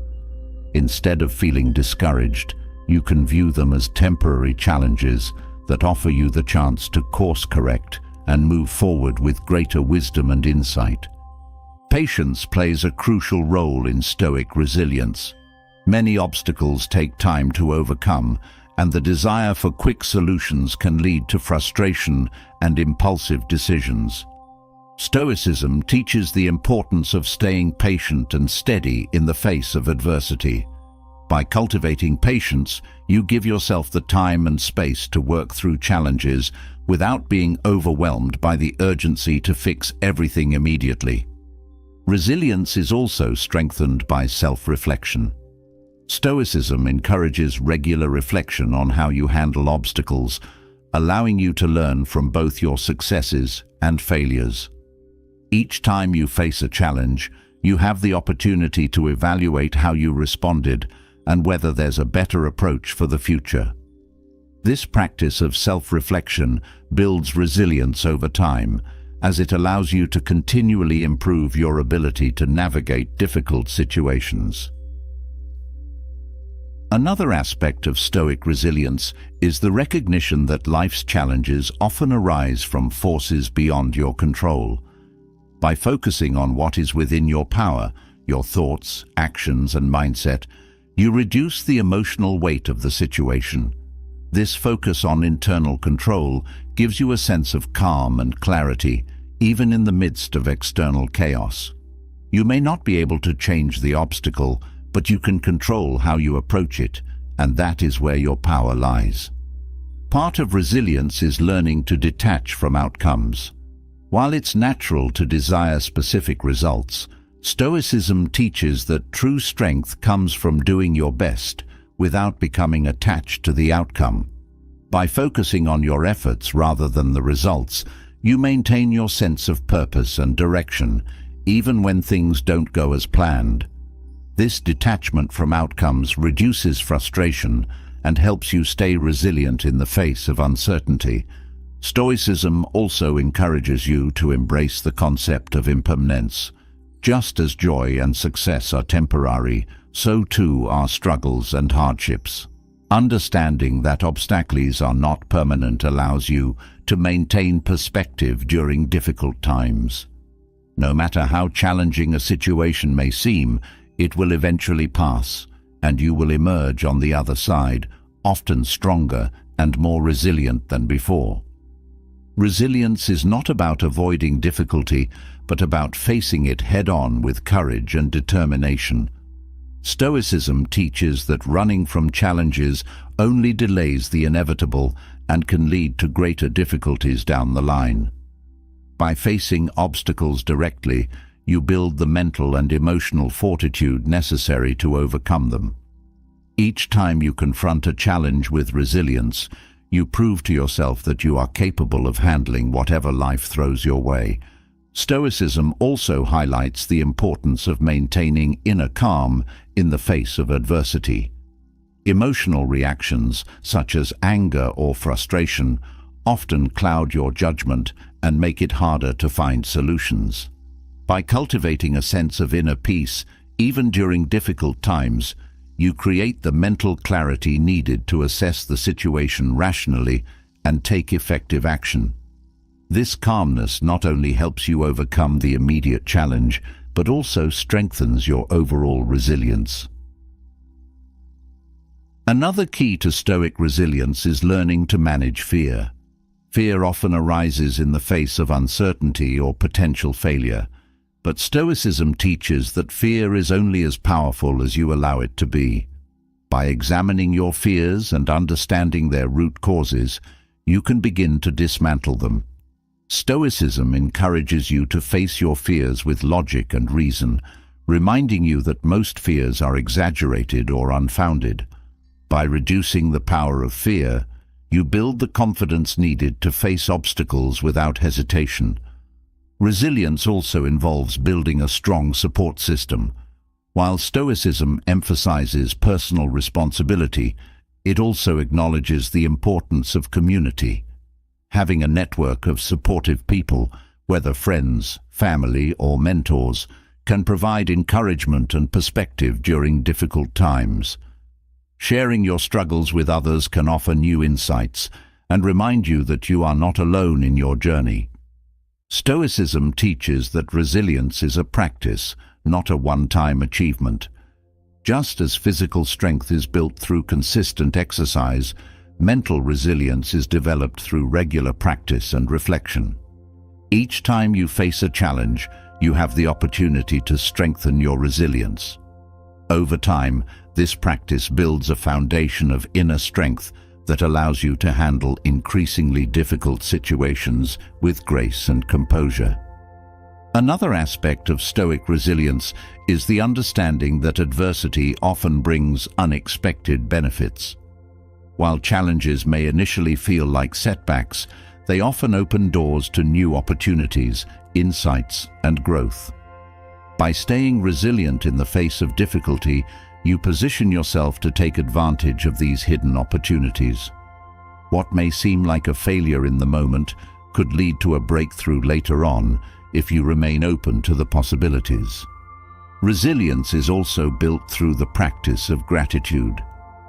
Instead of feeling discouraged, you can view them as temporary challenges that offer you the chance to course correct and move forward with greater wisdom and insight. Patience plays a crucial role in Stoic resilience. Many obstacles take time to overcome, and the desire for quick solutions can lead to frustration and impulsive decisions. Stoicism teaches the importance of staying patient and steady in the face of adversity. By cultivating patience, you give yourself the time and space to work through challenges without being overwhelmed by the urgency to fix everything immediately. Resilience is also strengthened by self-reflection. Stoicism encourages regular reflection on how you handle obstacles, allowing you to learn from both your successes and failures. Each time you face a challenge, You have the opportunity to evaluate how you responded and whether there's a better approach for the future. This practice of self-reflection builds resilience over time, as it allows you to continually improve your ability to navigate difficult situations. Another aspect of Stoic resilience is the recognition that life's challenges often arise from forces beyond your control. By focusing on what is within your power, your thoughts, actions, and mindset, you reduce the emotional weight of the situation. This focus on internal control gives you a sense of calm and clarity, even in the midst of external chaos. You may not be able to change the obstacle, but you can control how you approach it, and that is where your power lies. Part of resilience is learning to detach from outcomes. While it's natural to desire specific results, Stoicism teaches that true strength comes from doing your best without becoming attached to the outcome. By focusing on your efforts rather than the results, you maintain your sense of purpose and direction, even when things don't go as planned. This detachment from outcomes reduces frustration and helps you stay resilient in the face of uncertainty. Stoicism also encourages you to embrace the concept of impermanence. Just as joy and success are temporary, so too are struggles and hardships. Understanding that obstacles are not permanent allows you to maintain perspective during difficult times. No matter how challenging a situation may seem, it will eventually pass, and you will emerge on the other side, often stronger and more resilient than before. Resilience is not about avoiding difficulty, but about facing it head-on with courage and determination. Stoicism teaches that running from challenges only delays the inevitable and can lead to greater difficulties down the line. By facing obstacles directly, you build the mental and emotional fortitude necessary to overcome them. Each time you confront a challenge with resilience, you prove to yourself that you are capable of handling whatever life throws your way. Stoicism also highlights the importance of maintaining inner calm in the face of adversity. Emotional reactions, such as anger or frustration, often cloud your judgment and make it harder to find solutions. By cultivating a sense of inner peace, even during difficult times, you create the mental clarity needed to assess the situation rationally and take effective action. This calmness not only helps you overcome the immediate challenge, but also strengthens your overall resilience. Another key to Stoic resilience is learning to manage fear. Fear often arises in the face of uncertainty or potential failure, but Stoicism teaches that fear is only as powerful as you allow it to be. By examining your fears and understanding their root causes, you can begin to dismantle them. Stoicism encourages you to face your fears with logic and reason, reminding you that most fears are exaggerated or unfounded. By reducing the power of fear, you build the confidence needed to face obstacles without hesitation. Resilience also involves building a strong support system. While Stoicism emphasizes personal responsibility, it also acknowledges the importance of community. Having a network of supportive people, whether friends, family, or mentors, can provide encouragement and perspective during difficult times. Sharing your struggles with others can offer new insights and remind you that you are not alone in your journey. Stoicism teaches that resilience is a practice, not a one-time achievement. Just as physical strength is built through consistent exercise, mental resilience is developed through regular practice and reflection. Each time you face a challenge, you have the opportunity to strengthen your resilience. Over time, this practice builds a foundation of inner strength that allows you to handle increasingly difficult situations with grace and composure. Another aspect of Stoic resilience is the understanding that adversity often brings unexpected benefits. While challenges may initially feel like setbacks, they often open doors to new opportunities, insights, and growth. By staying resilient in the face of difficulty, you position yourself to take advantage of these hidden opportunities. What may seem like a failure in the moment could lead to a breakthrough later on if you remain open to the possibilities. Resilience is also built through the practice of gratitude.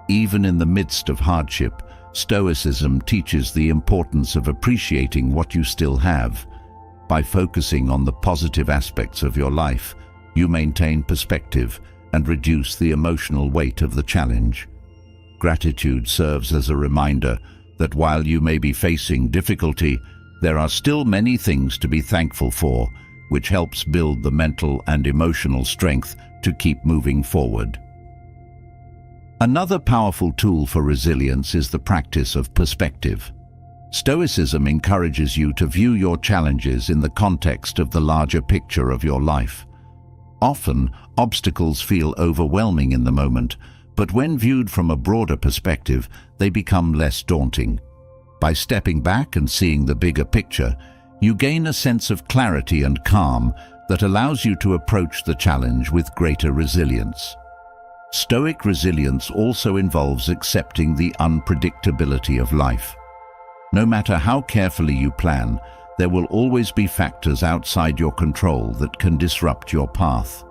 Even in the midst of hardship, Stoicism teaches the importance of appreciating what you still have. By focusing on the positive aspects of your life, you maintain perspective and reduce the emotional weight of the challenge. Gratitude serves as a reminder that while you may be facing difficulty, there are still many things to be thankful for, which helps build the mental and emotional strength to keep moving forward. Another powerful tool for resilience is the practice of perspective. Stoicism encourages you to view your challenges in the context of the larger picture of your life. Often, obstacles feel overwhelming in the moment, but when viewed from a broader perspective, they become less daunting. By stepping back and seeing the bigger picture, you gain a sense of clarity and calm that allows you to approach the challenge with greater resilience. Stoic resilience also involves accepting the unpredictability of life. No matter how carefully you plan, there will always be factors outside your control that can disrupt your path.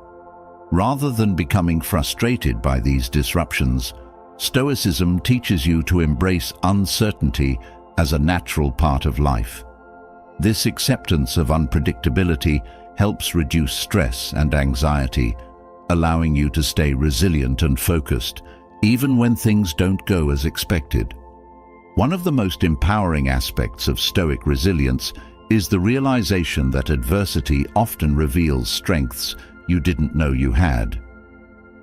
Rather than becoming frustrated by these disruptions, Stoicism teaches you to embrace uncertainty as a natural part of life. This acceptance of unpredictability helps reduce stress and anxiety, allowing you to stay resilient and focused, even when things don't go as expected. One of the most empowering aspects of Stoic resilience is the realization that adversity often reveals strengths you didn't know you had.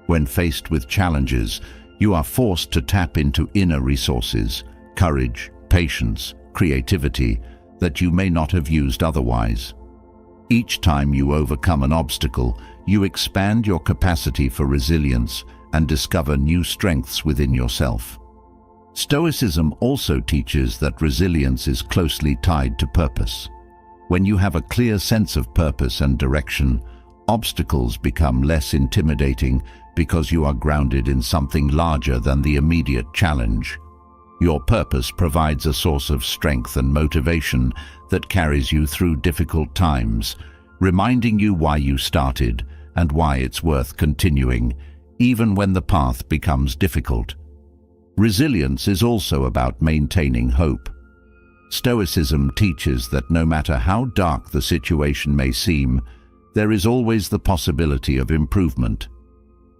When faced with challenges, you are forced to tap into inner resources, courage, patience, creativity, that you may not have used otherwise. Each time you overcome an obstacle, you expand your capacity for resilience and discover new strengths within yourself. Stoicism also teaches that resilience is closely tied to purpose. When you have a clear sense of purpose and direction, obstacles become less intimidating because you are grounded in something larger than the immediate challenge. Your purpose provides a source of strength and motivation that carries you through difficult times, reminding you why you started and why it's worth continuing, even when the path becomes difficult. Resilience is also about maintaining hope. Stoicism teaches that no matter how dark the situation may seem, there is always the possibility of improvement.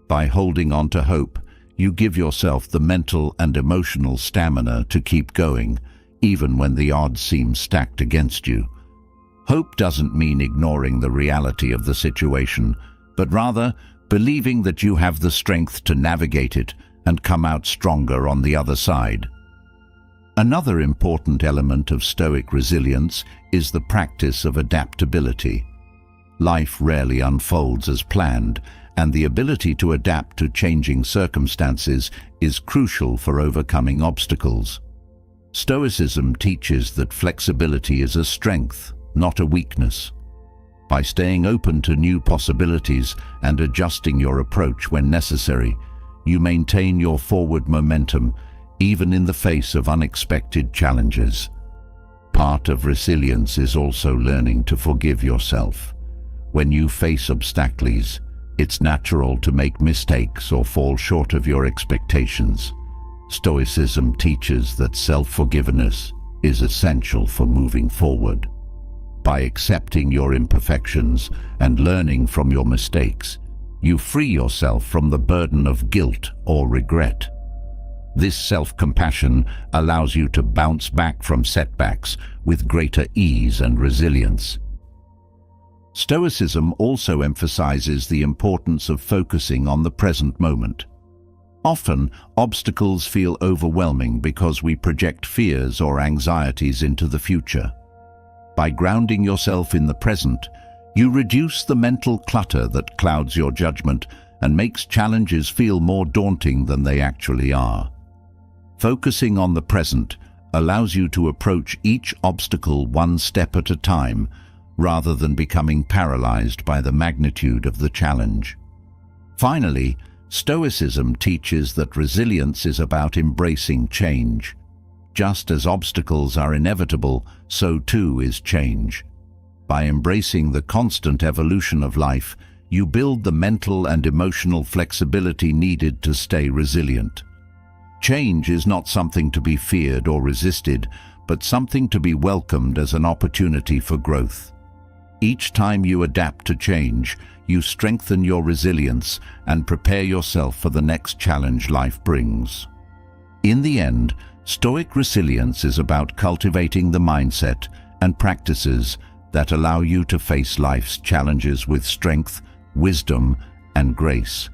By holding on to hope, you give yourself the mental and emotional stamina to keep going, even when the odds seem stacked against you. Hope doesn't mean ignoring the reality of the situation, but rather believing that you have the strength to navigate it and come out stronger on the other side. Another important element of Stoic resilience is the practice of adaptability. Life rarely unfolds as planned, and the ability to adapt to changing circumstances is crucial for overcoming obstacles. Stoicism teaches that flexibility is a strength, not a weakness. By staying open to new possibilities and adjusting your approach when necessary, you maintain your forward momentum, even in the face of unexpected challenges. Part of resilience is also learning to forgive yourself. When you face obstacles, it's natural to make mistakes or fall short of your expectations. Stoicism teaches that self-forgiveness is essential for moving forward. By accepting your imperfections and learning from your mistakes, you free yourself from the burden of guilt or regret. This self-compassion allows you to bounce back from setbacks with greater ease and resilience. Stoicism also emphasizes the importance of focusing on the present moment. Often, obstacles feel overwhelming because we project fears or anxieties into the future. By grounding yourself in the present, you reduce the mental clutter that clouds your judgment and makes challenges feel more daunting than they actually are. Focusing on the present allows you to approach each obstacle one step at a time, rather than becoming paralyzed by the magnitude of the challenge. Finally, Stoicism teaches that resilience is about embracing change. Just as obstacles are inevitable, so too is change. By embracing the constant evolution of life, you build the mental and emotional flexibility needed to stay resilient. Change is not something to be feared or resisted, but something to be welcomed as an opportunity for growth. Each time you adapt to change, you strengthen your resilience and prepare yourself for the next challenge life brings. In the end, Stoic resilience is about cultivating the mindset and practices that allow you to face life's challenges with strength, wisdom, and grace.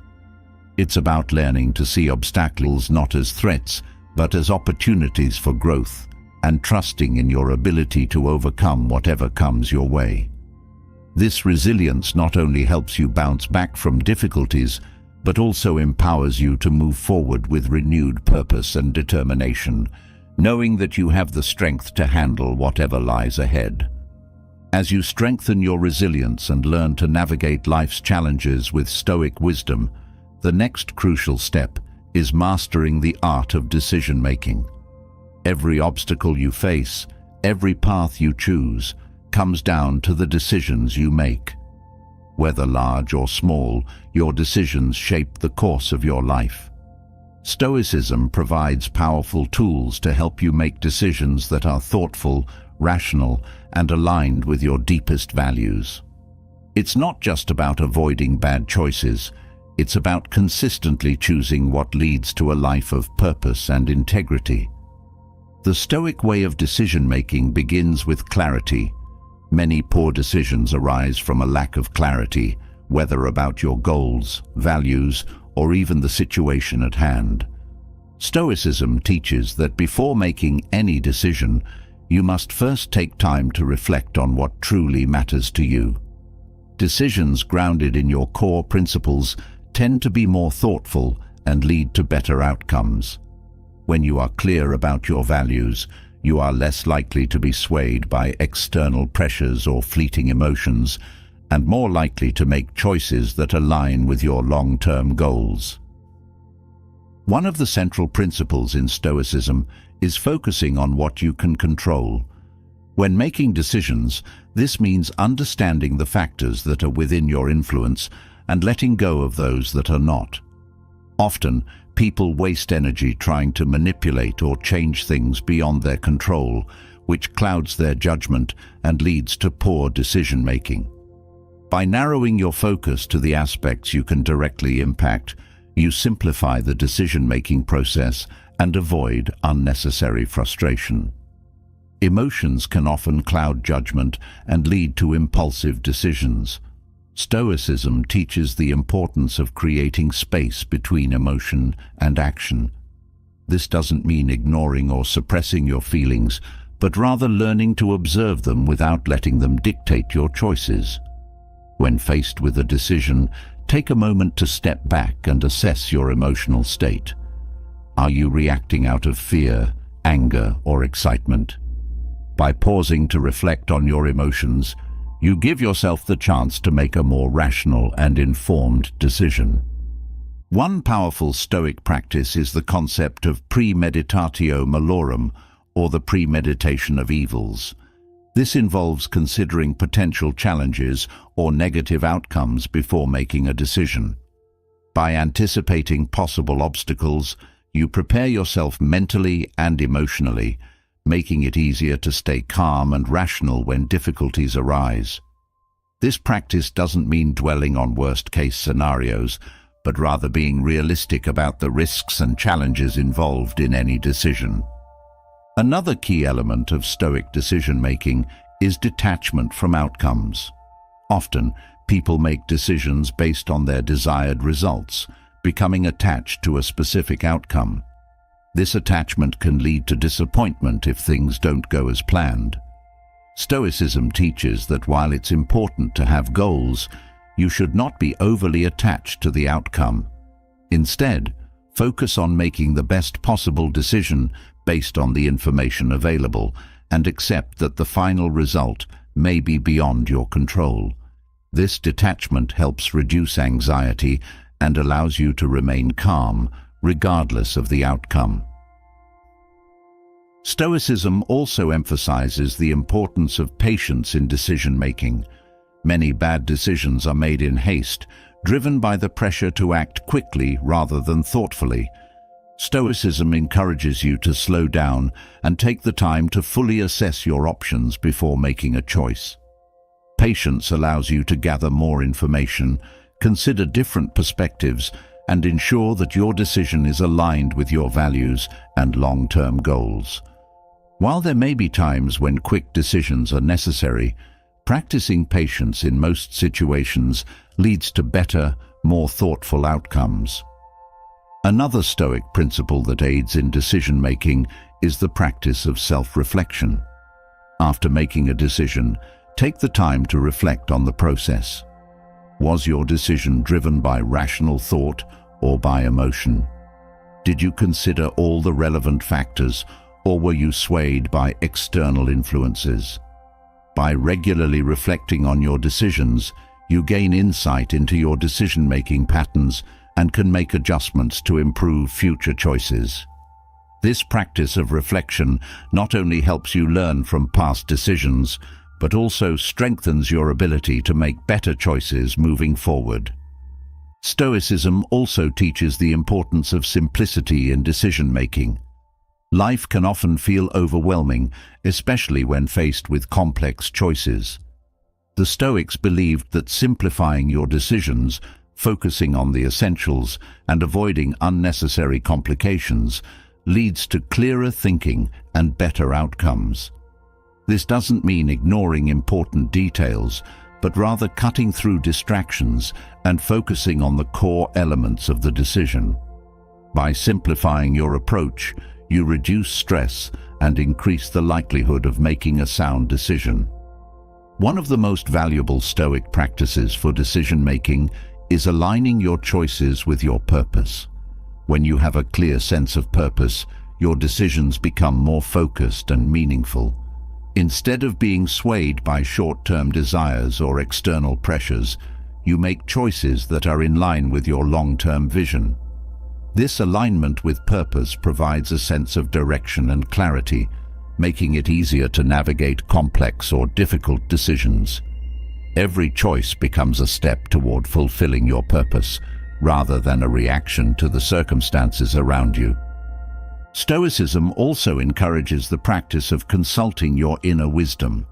It's about learning to see obstacles not as threats, but as opportunities for growth, and trusting in your ability to overcome whatever comes your way. This resilience not only helps you bounce back from difficulties, but also empowers you to move forward with renewed purpose and determination, knowing that you have the strength to handle whatever lies ahead. As you strengthen your resilience and learn to navigate life's challenges with Stoic wisdom, the next crucial step is mastering the art of decision-making. Every obstacle you face, every path you choose, comes down to the decisions you make. Whether large or small, your decisions shape the course of your life. Stoicism provides powerful tools to help you make decisions that are thoughtful, rational, and aligned with your deepest values. It's not just about avoiding bad choices, it's about consistently choosing what leads to a life of purpose and integrity. The Stoic way of decision-making begins with clarity. Many poor decisions arise from a lack of clarity, whether about your goals, values, or even the situation at hand. Stoicism teaches that before making any decision, you must first take time to reflect on what truly matters to you. Decisions grounded in your core principles tend to be more thoughtful and lead to better outcomes. When you are clear about your values, you are less likely to be swayed by external pressures or fleeting emotions, and more likely to make choices that align with your long-term goals. One of the central principles in Stoicism is focusing on what you can control. When making decisions, this means understanding the factors that are within your influence and letting go of those that are not. Often, people waste energy trying to manipulate or change things beyond their control, which clouds their judgment and leads to poor decision-making. By narrowing your focus to the aspects you can directly impact, you simplify the decision-making process and avoid unnecessary frustration. Emotions can often cloud judgment and lead to impulsive decisions. Stoicism teaches the importance of creating space between emotion and action. This doesn't mean ignoring or suppressing your feelings, but rather learning to observe them without letting them dictate your choices. When faced with a decision, take a moment to step back and assess your emotional state. Are you reacting out of fear, anger, or excitement? By pausing to reflect on your emotions, you give yourself the chance to make a more rational and informed decision. One powerful Stoic practice is the concept of premeditatio malorum, or the premeditation of evils. This involves considering potential challenges or negative outcomes before making a decision. By anticipating possible obstacles, you prepare yourself mentally and emotionally, making it easier to stay calm and rational when difficulties arise. This practice doesn't mean dwelling on worst-case scenarios, but rather being realistic about the risks and challenges involved in any decision. Another key element of Stoic decision-making is detachment from outcomes. Often, people make decisions based on their desired results, becoming attached to a specific outcome. This attachment can lead to disappointment if things don't go as planned. Stoicism teaches that while it's important to have goals, you should not be overly attached to the outcome. Instead, focus on making the best possible decision based on the information available, and accept that the final result may be beyond your control. This detachment helps reduce anxiety and allows you to remain calm, regardless of the outcome. Stoicism also emphasizes the importance of patience in decision-making. Many bad decisions are made in haste, driven by the pressure to act quickly rather than thoughtfully. Stoicism encourages you to slow down and take the time to fully assess your options before making a choice. Patience allows you to gather more information, consider different perspectives, and ensure that your decision is aligned with your values and long-term goals. While there may be times when quick decisions are necessary, practicing patience in most situations leads to better, more thoughtful outcomes. Another Stoic principle that aids in decision-making is the practice of self-reflection. After making a decision, take the time to reflect on the process. Was your decision driven by rational thought or by emotion? Did you consider all the relevant factors, or were you swayed by external influences? By regularly reflecting on your decisions, you gain insight into your decision-making patterns and can make adjustments to improve future choices. This practice of reflection not only helps you learn from past decisions, but also strengthens your ability to make better choices moving forward. Stoicism also teaches the importance of simplicity in decision-making. Life can often feel overwhelming, especially when faced with complex choices. The Stoics believed that simplifying your decisions, focusing on the essentials, and avoiding unnecessary complications leads to clearer thinking and better outcomes. This doesn't mean ignoring important details, but rather cutting through distractions and focusing on the core elements of the decision. By simplifying your approach, you reduce stress and increase the likelihood of making a sound decision. One of the most valuable Stoic practices for decision-making is aligning your choices with your purpose. When you have a clear sense of purpose, your decisions become more focused and meaningful. Instead of being swayed by short-term desires or external pressures, you make choices that are in line with your long-term vision. This alignment with purpose provides a sense of direction and clarity, making it easier to navigate complex or difficult decisions. Every choice becomes a step toward fulfilling your purpose, rather than a reaction to the circumstances around you. Stoicism also encourages the practice of consulting your inner wisdom.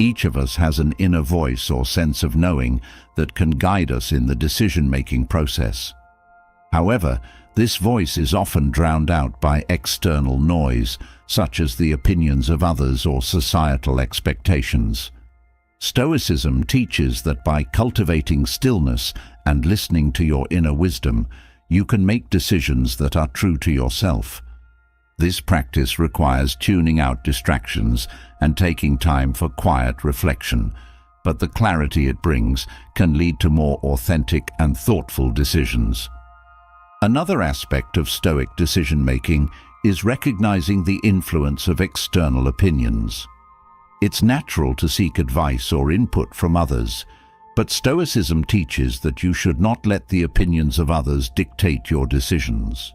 Each of us has an inner voice or sense of knowing that can guide us in the decision-making process. However, this voice is often drowned out by external noise, such as the opinions of others or societal expectations. Stoicism teaches that by cultivating stillness and listening to your inner wisdom, you can make decisions that are true to yourself. This practice requires tuning out distractions and taking time for quiet reflection, but the clarity it brings can lead to more authentic and thoughtful decisions. Another aspect of Stoic decision-making is recognizing the influence of external opinions. It's natural to seek advice or input from others, but Stoicism teaches that you should not let the opinions of others dictate your decisions.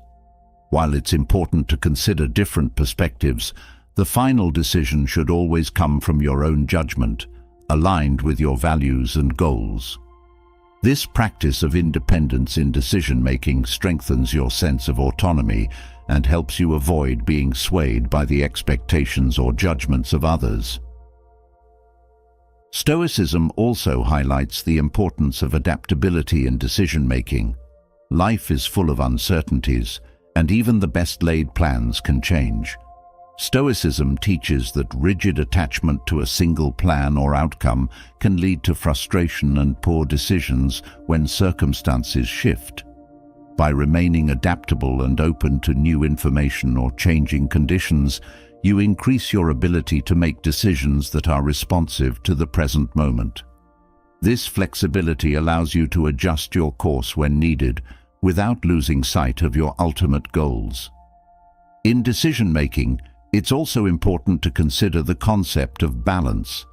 While it's important to consider different perspectives, the final decision should always come from your own judgment, aligned with your values and goals. This practice of independence in decision-making strengthens your sense of autonomy and helps you avoid being swayed by the expectations or judgments of others. Stoicism also highlights the importance of adaptability in decision-making. Life is full of uncertainties, and even the best-laid plans can change. Stoicism teaches that rigid attachment to a single plan or outcome can lead to frustration and poor decisions when circumstances shift. By remaining adaptable and open to new information or changing conditions, you increase your ability to make decisions that are responsive to the present moment. This flexibility allows you to adjust your course when needed, without losing sight of your ultimate goals. In decision-making, it's also important to consider the concept of balance.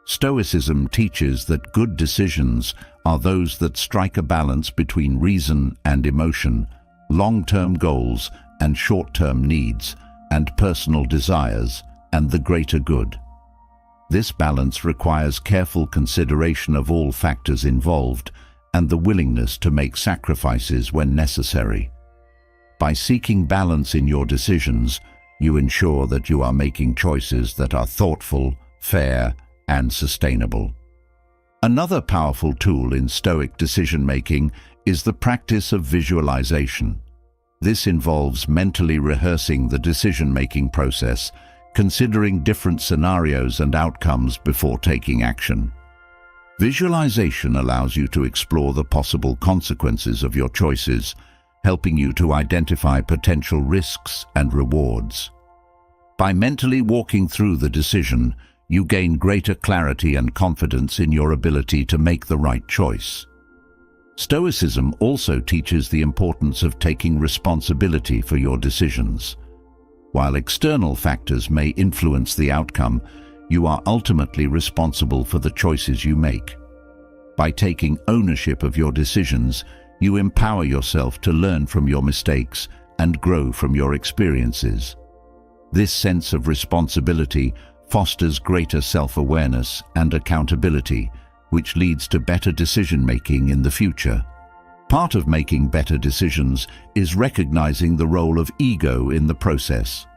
Stoicism teaches that good decisions are those that strike a balance between reason and emotion, long-term goals and short-term needs, and personal desires and the greater good. This balance requires careful consideration of all factors involved and the willingness to make sacrifices when necessary. By seeking balance in your decisions, you ensure that you are making choices that are thoughtful, fair, and sustainable. Another powerful tool in Stoic decision-making is the practice of visualization. This involves mentally rehearsing the decision-making process, considering different scenarios and outcomes before taking action. Visualization allows you to explore the possible consequences of your choices, helping you to identify potential risks and rewards. By mentally walking through the decision, you gain greater clarity and confidence in your ability to make the right choice. Stoicism also teaches the importance of taking responsibility for your decisions. While external factors may influence the outcome, you are ultimately responsible for the choices you make. By taking ownership of your decisions, you empower yourself to learn from your mistakes and grow from your experiences. This sense of responsibility fosters greater self-awareness and accountability, which leads to better decision-making in the future. Part of making better decisions is recognizing the role of ego in the process.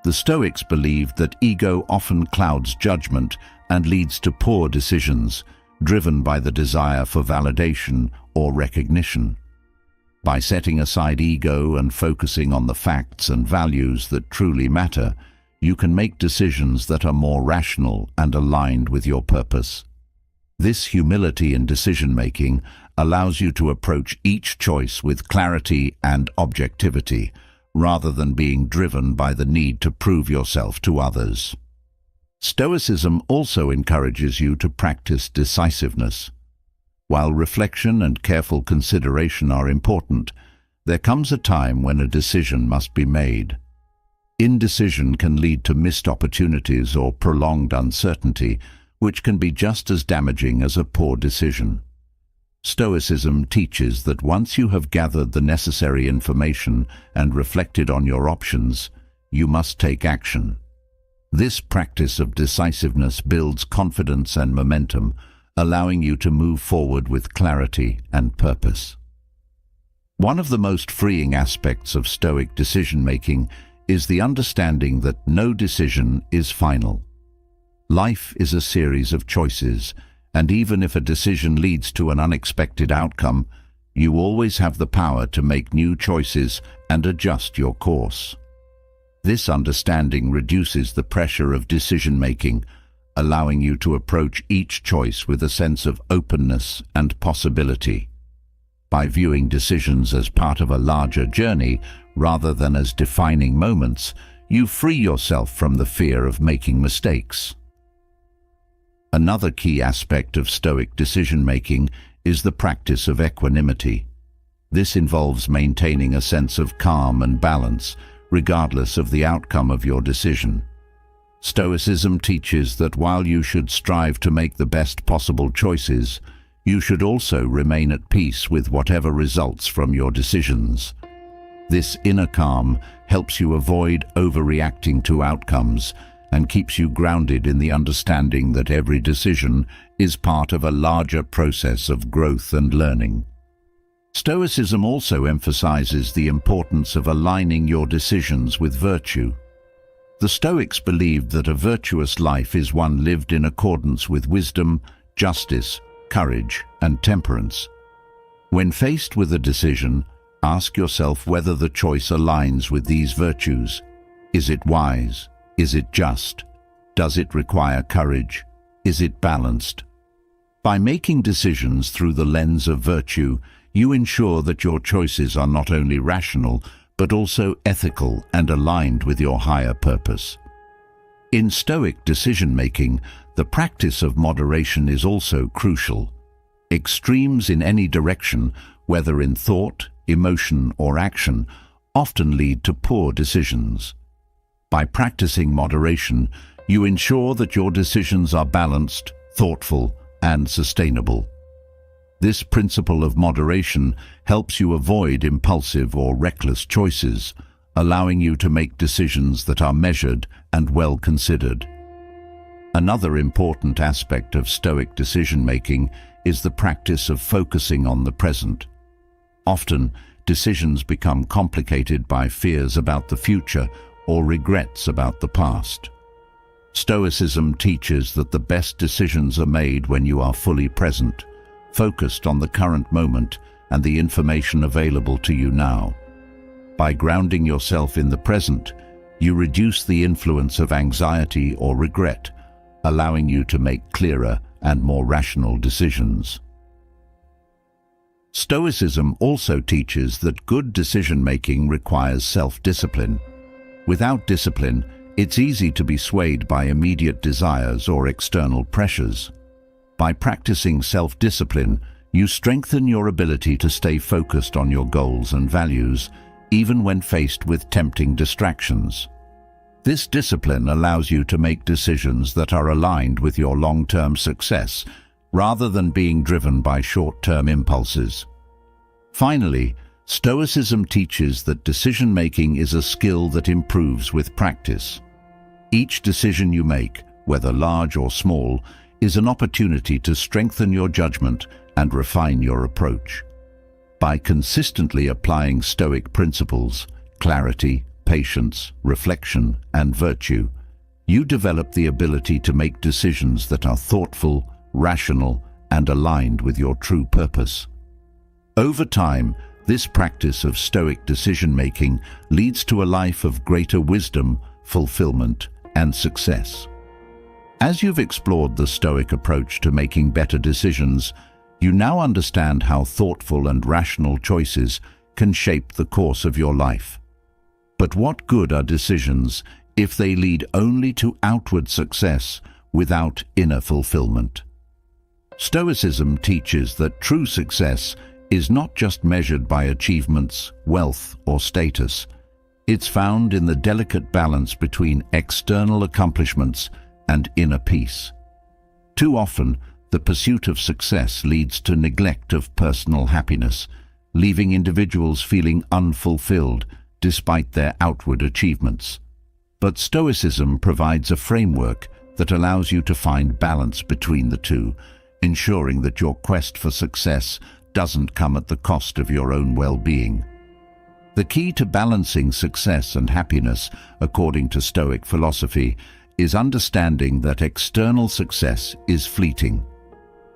The Stoics believed that ego often clouds judgment and leads to poor decisions, driven by the desire for validation or recognition. By setting aside ego and focusing on the facts and values that truly matter, you can make decisions that are more rational and aligned with your purpose. This humility in decision-making allows you to approach each choice with clarity and objectivity, rather than being driven by the need to prove yourself to others. Stoicism also encourages you to practice decisiveness. While reflection and careful consideration are important, there comes a time when a decision must be made. Indecision can lead to missed opportunities or prolonged uncertainty, which can be just as damaging as a poor decision. Stoicism teaches that once you have gathered the necessary information and reflected on your options, you must take action. This practice of decisiveness builds confidence and momentum, allowing you to move forward with clarity and purpose. One of the most freeing aspects of Stoic decision-making is the understanding that no decision is final. Life is a series of choices, and even if a decision leads to an unexpected outcome, you always have the power to make new choices and adjust your course. This understanding reduces the pressure of decision-making, allowing you to approach each choice with a sense of openness and possibility. By viewing decisions as part of a larger journey, rather than as defining moments, you free yourself from the fear of making mistakes. Another key aspect of Stoic decision-making is the practice of equanimity. This involves maintaining a sense of calm and balance, regardless of the outcome of your decision. Stoicism teaches that while you should strive to make the best possible choices, you should also remain at peace with whatever results from your decisions. This inner calm helps you avoid overreacting to outcomes and keeps you grounded in the understanding that every decision is part of a larger process of growth and learning. Stoicism also emphasizes the importance of aligning your decisions with virtue. The Stoics believed that a virtuous life is one lived in accordance with wisdom, justice, courage, and temperance. When faced with a decision, ask yourself whether the choice aligns with these virtues. Is it wise? Is it just? Does it require courage? Is it balanced? By making decisions through the lens of virtue, you ensure that your choices are not only rational, but also ethical and aligned with your higher purpose. In Stoic decision-making, the practice of moderation is also crucial. Extremes in any direction, whether in thought, emotion, or action, often lead to poor decisions. By practicing moderation, You ensure that your decisions are balanced, thoughtful, and sustainable. This principle of moderation helps you avoid impulsive or reckless choices, allowing you to make decisions that are measured and well considered. Another important aspect of Stoic decision-making is the practice of focusing on the present. Often, decisions become complicated by fears about the future or regrets about the past. Stoicism teaches that the best decisions are made when you are fully present, focused on the current moment and the information available to you now. By grounding yourself in the present, you reduce the influence of anxiety or regret, allowing you to make clearer and more rational decisions. Stoicism also teaches that good decision-making requires self-discipline. Without discipline, it's easy to be swayed by immediate desires or external pressures. By practicing self-discipline, you strengthen your ability to stay focused on your goals and values, even when faced with tempting distractions. This discipline allows you to make decisions that are aligned with your long-term success, rather than being driven by short-term impulses. Finally, Stoicism teaches that decision-making is a skill that improves with practice. Each decision you make, whether large or small, is an opportunity to strengthen your judgment and refine your approach. By consistently applying Stoic principles, clarity, patience, reflection, and virtue, you develop the ability to make decisions that are thoughtful, rational, and aligned with your true purpose. Over time, this practice of Stoic decision-making leads to a life of greater wisdom, fulfillment, and success. As you've explored the Stoic approach to making better decisions, you now understand how thoughtful and rational choices can shape the course of your life. But what good are decisions if they lead only to outward success without inner fulfillment? Stoicism teaches that true success is not just measured by achievements, wealth, or status. It's found in the delicate balance between external accomplishments and inner peace. Too often, the pursuit of success leads to neglect of personal happiness, leaving individuals feeling unfulfilled despite their outward achievements. But Stoicism provides a framework that allows you to find balance between the two, ensuring that your quest for success doesn't come at the cost of your own well-being. The key to balancing success and happiness, according to Stoic philosophy, is understanding that external success is fleeting.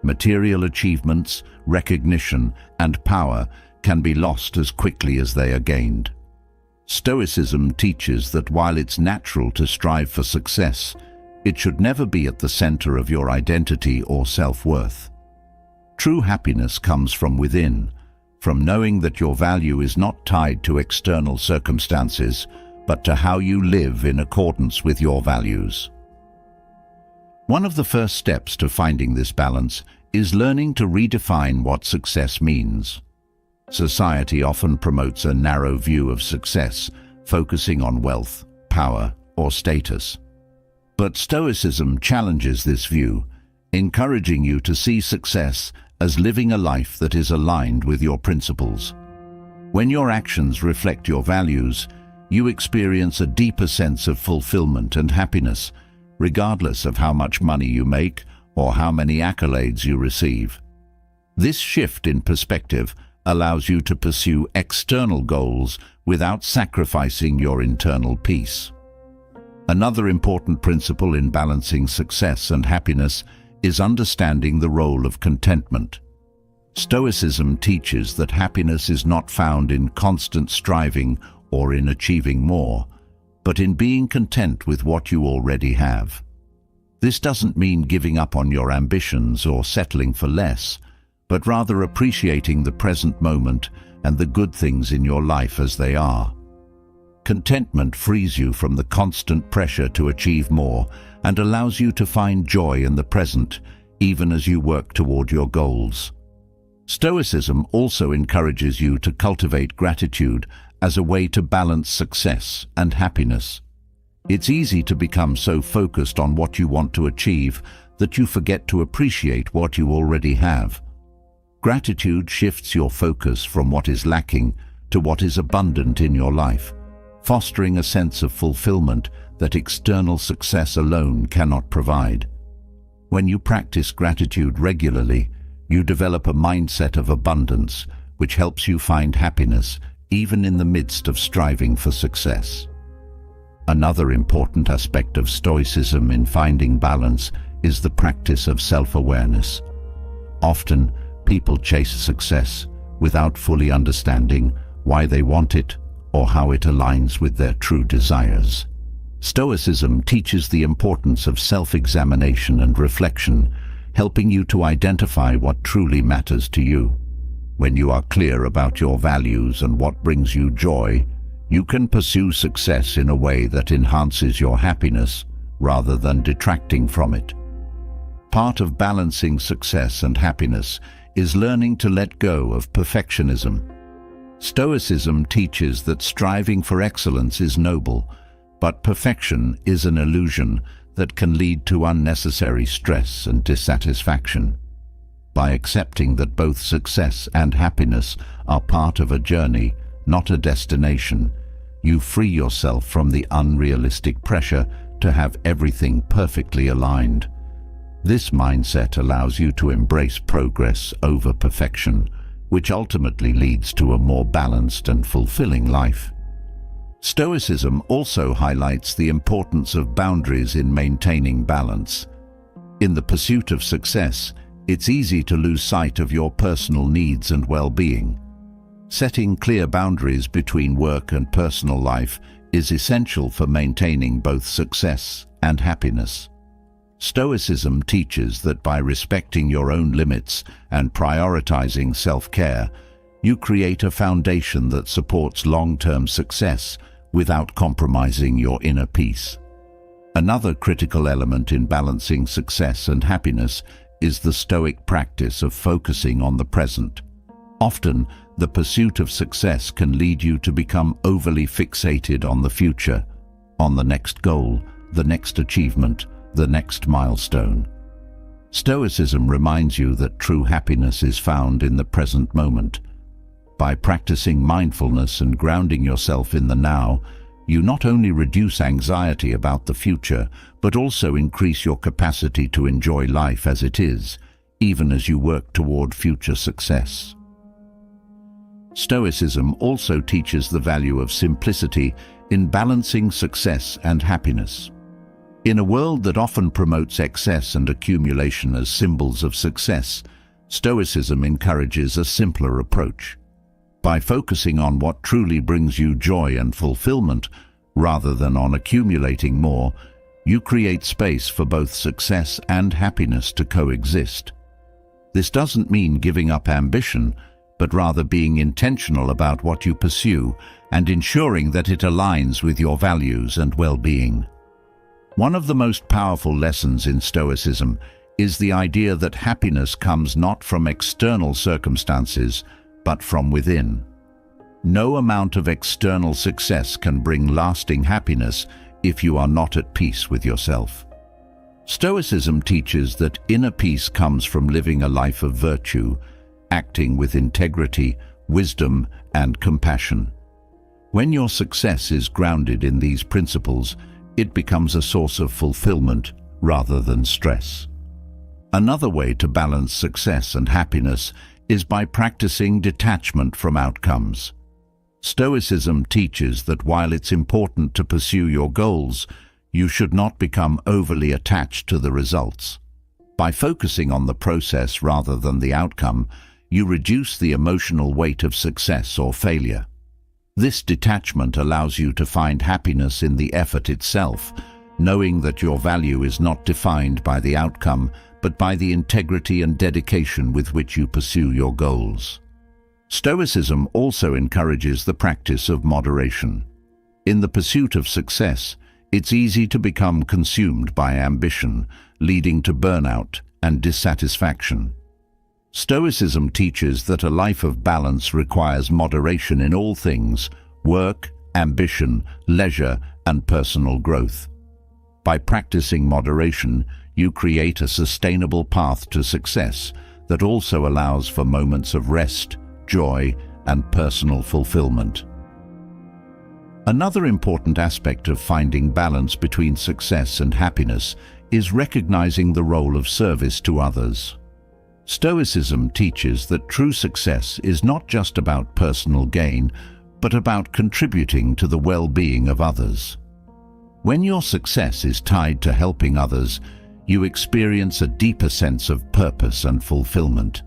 Material achievements, recognition, and power can be lost as quickly as they are gained. Stoicism teaches that while it's natural to strive for success, it should never be at the center of your identity or self-worth. True happiness comes from within, from knowing that your value is not tied to external circumstances, but to how you live in accordance with your values. One of the first steps to finding this balance is learning to redefine what success means. Society often promotes a narrow view of success, focusing on wealth, power, or status. But Stoicism challenges this view, encouraging you to see success as living a life that is aligned with your principles. When your actions reflect your values, you experience a deeper sense of fulfillment and happiness, regardless of how much money you make or how many accolades you receive. This shift in perspective allows you to pursue external goals without sacrificing your internal peace. Another important principle in balancing success and happiness is understanding the role of contentment. Stoicism teaches that happiness is not found in constant striving or in achieving more, but in being content with what you already have. This doesn't mean giving up on your ambitions or settling for less, but rather appreciating the present moment and the good things in your life as they are. Contentment frees you from the constant pressure to achieve more and allows you to find joy in the present, even as you work toward your goals. Stoicism also encourages you to cultivate gratitude as a way to balance success and happiness. It's easy to become so focused on what you want to achieve that you forget to appreciate what you already have. Gratitude shifts your focus from what is lacking to what is abundant in your life, fostering a sense of fulfillment that external success alone cannot provide. When you practice gratitude regularly, you develop a mindset of abundance, which helps you find happiness even in the midst of striving for success. Another important aspect of Stoicism in finding balance is the practice of self-awareness. Often, people chase success without fully understanding why they want it or how it aligns with their true desires. Stoicism teaches the importance of self-examination and reflection, helping you to identify what truly matters to you. When you are clear about your values and what brings you joy, you can pursue success in a way that enhances your happiness rather than detracting from it. Part of balancing success and happiness is learning to let go of perfectionism. Stoicism teaches that striving for excellence is noble, but perfection is an illusion that can lead to unnecessary stress and dissatisfaction. By accepting that both success and happiness are part of a journey, not a destination, you free yourself from the unrealistic pressure to have everything perfectly aligned. This mindset allows you to embrace progress over perfection, which ultimately leads to a more balanced and fulfilling life. Stoicism also highlights the importance of boundaries in maintaining balance. In the pursuit of success, it's easy to lose sight of your personal needs and well-being. Setting clear boundaries between work and personal life is essential for maintaining both success and happiness. Stoicism teaches that by respecting your own limits and prioritizing self-care, you create a foundation that supports long-term success without compromising your inner peace. Another critical element in balancing success and happiness is the Stoic practice of focusing on the present. Often, the pursuit of success can lead you to become overly fixated on the future, on the next goal, the next achievement, the next milestone. Stoicism reminds you that true happiness is found in the present moment. By practicing mindfulness and grounding yourself in the now, you not only reduce anxiety about the future, but also increase your capacity to enjoy life as it is, even as you work toward future success. Stoicism also teaches the value of simplicity in balancing success and happiness. In a world that often promotes excess and accumulation as symbols of success, Stoicism encourages a simpler approach. By focusing on what truly brings you joy and fulfillment, rather than on accumulating more, you create space for both success and happiness to coexist. This doesn't mean giving up ambition, but rather being intentional about what you pursue and ensuring that it aligns with your values and well-being. One of the most powerful lessons in Stoicism is the idea that happiness comes not from external circumstances, but from within. No amount of external success can bring lasting happiness if you are not at peace with yourself. Stoicism teaches that inner peace comes from living a life of virtue, acting with integrity, wisdom, and compassion. When your success is grounded in these principles, it becomes a source of fulfillment rather than stress. Another way to balance success and happiness is by practicing detachment from outcomes. Stoicism teaches that while it's important to pursue your goals, you should not become overly attached to the results. By focusing on the process rather than the outcome, you reduce the emotional weight of success or failure. This detachment allows you to find happiness in the effort itself, knowing that your value is not defined by the outcome, but by the integrity and dedication with which you pursue your goals. Stoicism also encourages the practice of moderation. In the pursuit of success, it's easy to become consumed by ambition, leading to burnout and dissatisfaction. Stoicism teaches that a life of balance requires moderation in all things: work, ambition, leisure, and personal growth. By practicing moderation, you create a sustainable path to success that also allows for moments of rest, joy, and personal fulfillment. Another important aspect of finding balance between success and happiness is recognizing the role of service to others. Stoicism teaches that true success is not just about personal gain, but about contributing to the well-being of others. When your success is tied to helping others, you experience a deeper sense of purpose and fulfillment.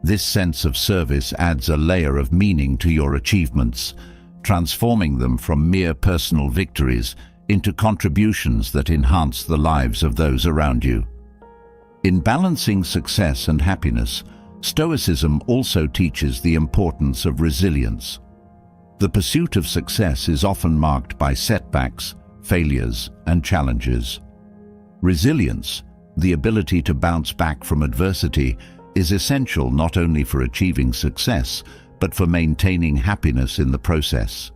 This sense of service adds a layer of meaning to your achievements, transforming them from mere personal victories into contributions that enhance the lives of those around you. In balancing success and happiness, Stoicism also teaches the importance of resilience. The pursuit of success is often marked by setbacks, failures, and challenges. Resilience, the ability to bounce back from adversity, is essential not only for achieving success, but for maintaining happiness in the process.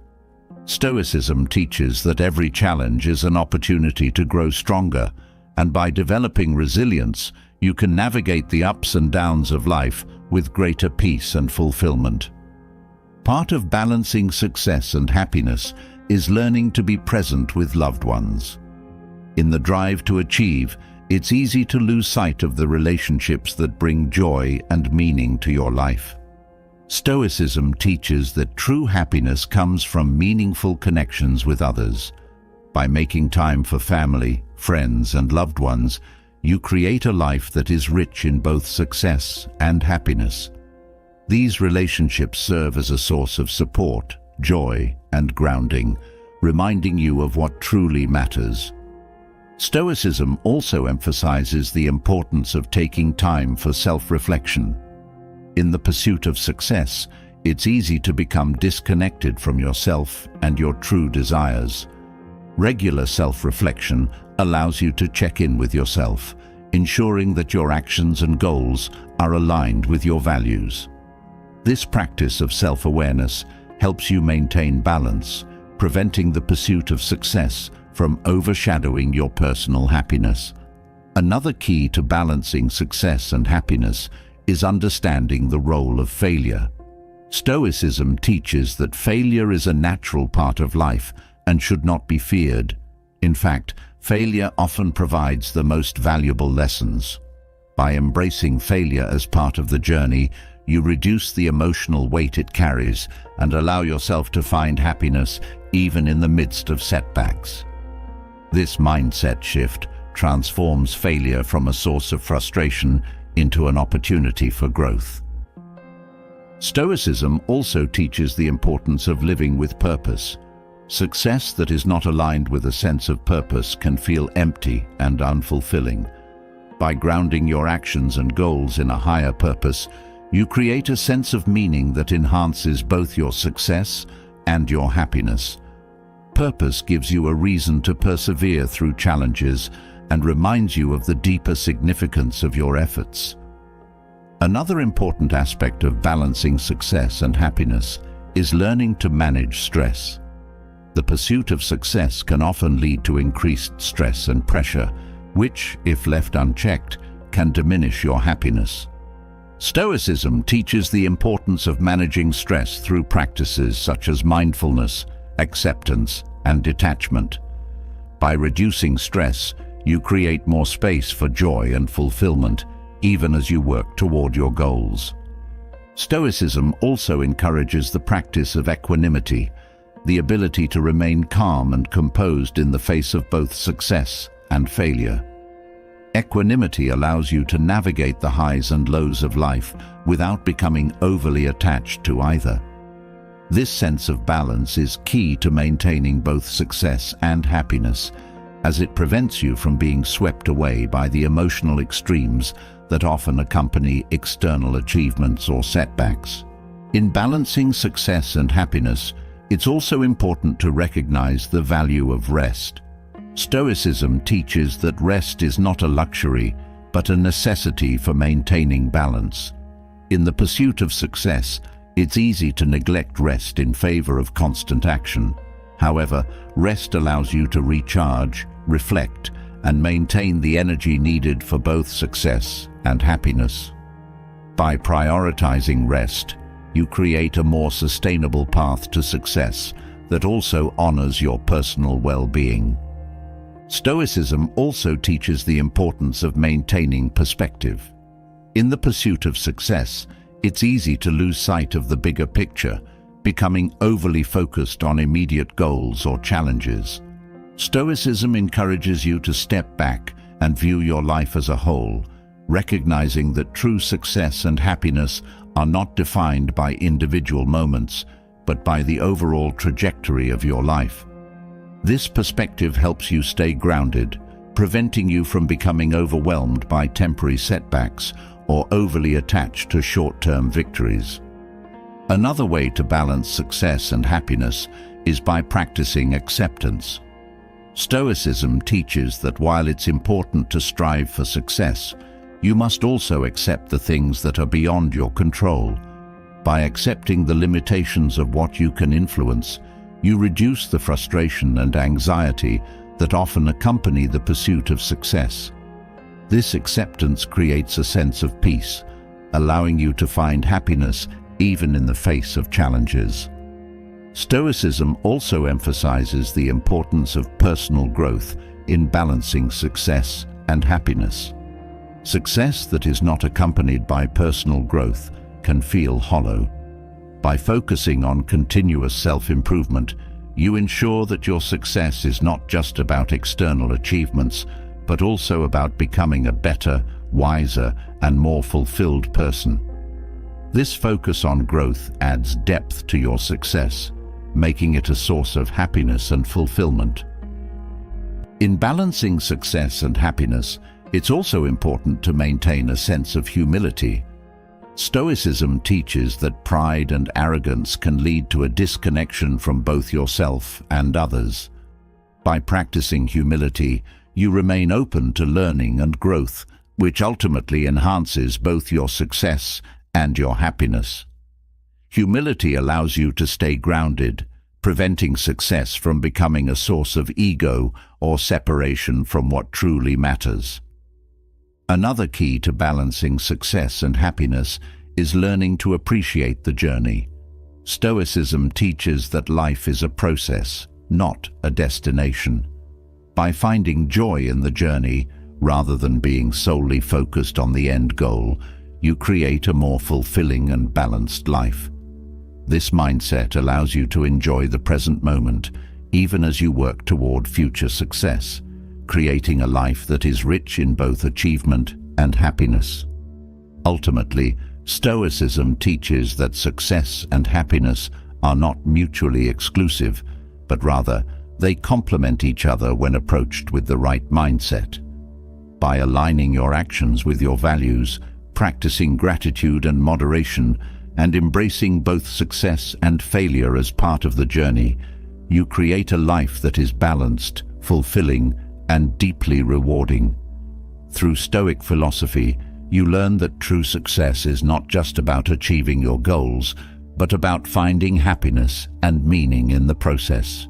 Stoicism teaches that every challenge is an opportunity to grow stronger, and by developing resilience, you can navigate the ups and downs of life with greater peace and fulfillment. Part of balancing success and happiness is learning to be present with loved ones. In the drive to achieve, it's easy to lose sight of the relationships that bring joy and meaning to your life. Stoicism teaches that true happiness comes from meaningful connections with others. By making time for family, friends, and loved ones, you create a life that is rich in both success and happiness. These relationships serve as a source of support, joy, and grounding, reminding you of what truly matters. Stoicism also emphasizes the importance of taking time for self-reflection. In the pursuit of success, it's easy to become disconnected from yourself and your true desires. Regular self-reflection allows you to check in with yourself, ensuring that your actions and goals are aligned with your values. This practice of self-awareness helps you maintain balance, preventing the pursuit of success from overshadowing your personal happiness. Another key to balancing success and happiness is understanding the role of failure. Stoicism teaches that failure is a natural part of life and should not be feared. In fact, failure often provides the most valuable lessons. By embracing failure as part of the journey, you reduce the emotional weight it carries and allow yourself to find happiness even in the midst of setbacks. This mindset shift transforms failure from a source of frustration into an opportunity for growth. Stoicism also teaches the importance of living with purpose. Success that is not aligned with a sense of purpose can feel empty and unfulfilling. By grounding your actions and goals in a higher purpose, you create a sense of meaning that enhances both your success and your happiness. Purpose gives you a reason to persevere through challenges and reminds you of the deeper significance of your efforts. Another important aspect of balancing success and happiness is learning to manage stress. The pursuit of success can often lead to increased stress and pressure, which, if left unchecked, can diminish your happiness. Stoicism teaches the importance of managing stress through practices such as mindfulness, acceptance, and detachment. By reducing stress, you create more space for joy and fulfillment, even as you work toward your goals. Stoicism also encourages the practice of equanimity, the ability to remain calm and composed in the face of both success and failure. Equanimity allows you to navigate the highs and lows of life without becoming overly attached to either. This sense of balance is key to maintaining both success and happiness, as it prevents you from being swept away by the emotional extremes that often accompany external achievements or setbacks. In balancing success and happiness, it's also important to recognize the value of rest. Stoicism teaches that rest is not a luxury, but a necessity for maintaining balance. In the pursuit of success, It's easy to neglect rest in favor of constant action. However, rest allows you to recharge, reflect, and maintain the energy needed for both success and happiness. By prioritizing rest, you create a more sustainable path to success that also honors your personal well-being. Stoicism also teaches the importance of maintaining perspective. In the pursuit of success, it's easy to lose sight of the bigger picture, becoming overly focused on immediate goals or challenges. Stoicism encourages you to step back and view your life as a whole, recognizing that true success and happiness are not defined by individual moments, but by the overall trajectory of your life. This perspective helps you stay grounded, preventing you from becoming overwhelmed by temporary setbacks or overly attached to short-term victories. Another way to balance success and happiness is by practicing acceptance. Stoicism teaches that while it's important to strive for success, you must also accept the things that are beyond your control. By accepting the limitations of what you can influence, you reduce the frustration and anxiety that often accompany the pursuit of success. This acceptance creates a sense of peace, allowing you to find happiness even in the face of challenges. Stoicism also emphasizes the importance of personal growth in balancing success and happiness. Success that is not accompanied by personal growth can feel hollow. By focusing on continuous self-improvement, you ensure that your success is not just about external achievements, but also about becoming a better, wiser, and more fulfilled person. This focus on growth adds depth to your success, making it a source of happiness and fulfillment. In balancing success and happiness, it's also important to maintain a sense of humility. Stoicism teaches that pride and arrogance can lead to a disconnection from both yourself and others. By practicing humility, you remain open to learning and growth, which ultimately enhances both your success and your happiness. Humility allows you to stay grounded, preventing success from becoming a source of ego or separation from what truly matters. Another key to balancing success and happiness is learning to appreciate the journey. Stoicism teaches that life is a process, not a destination. By finding joy in the journey, rather than being solely focused on the end goal, you create a more fulfilling and balanced life. This mindset allows you to enjoy the present moment, even as you work toward future success, creating a life that is rich in both achievement and happiness. Ultimately, Stoicism teaches that success and happiness are not mutually exclusive, but rather they complement each other when approached with the right mindset. By aligning your actions with your values, practicing gratitude and moderation, and embracing both success and failure as part of the journey, you create a life that is balanced, fulfilling, and deeply rewarding. Through Stoic philosophy, you learn that true success is not just about achieving your goals, but about finding happiness and meaning in the process.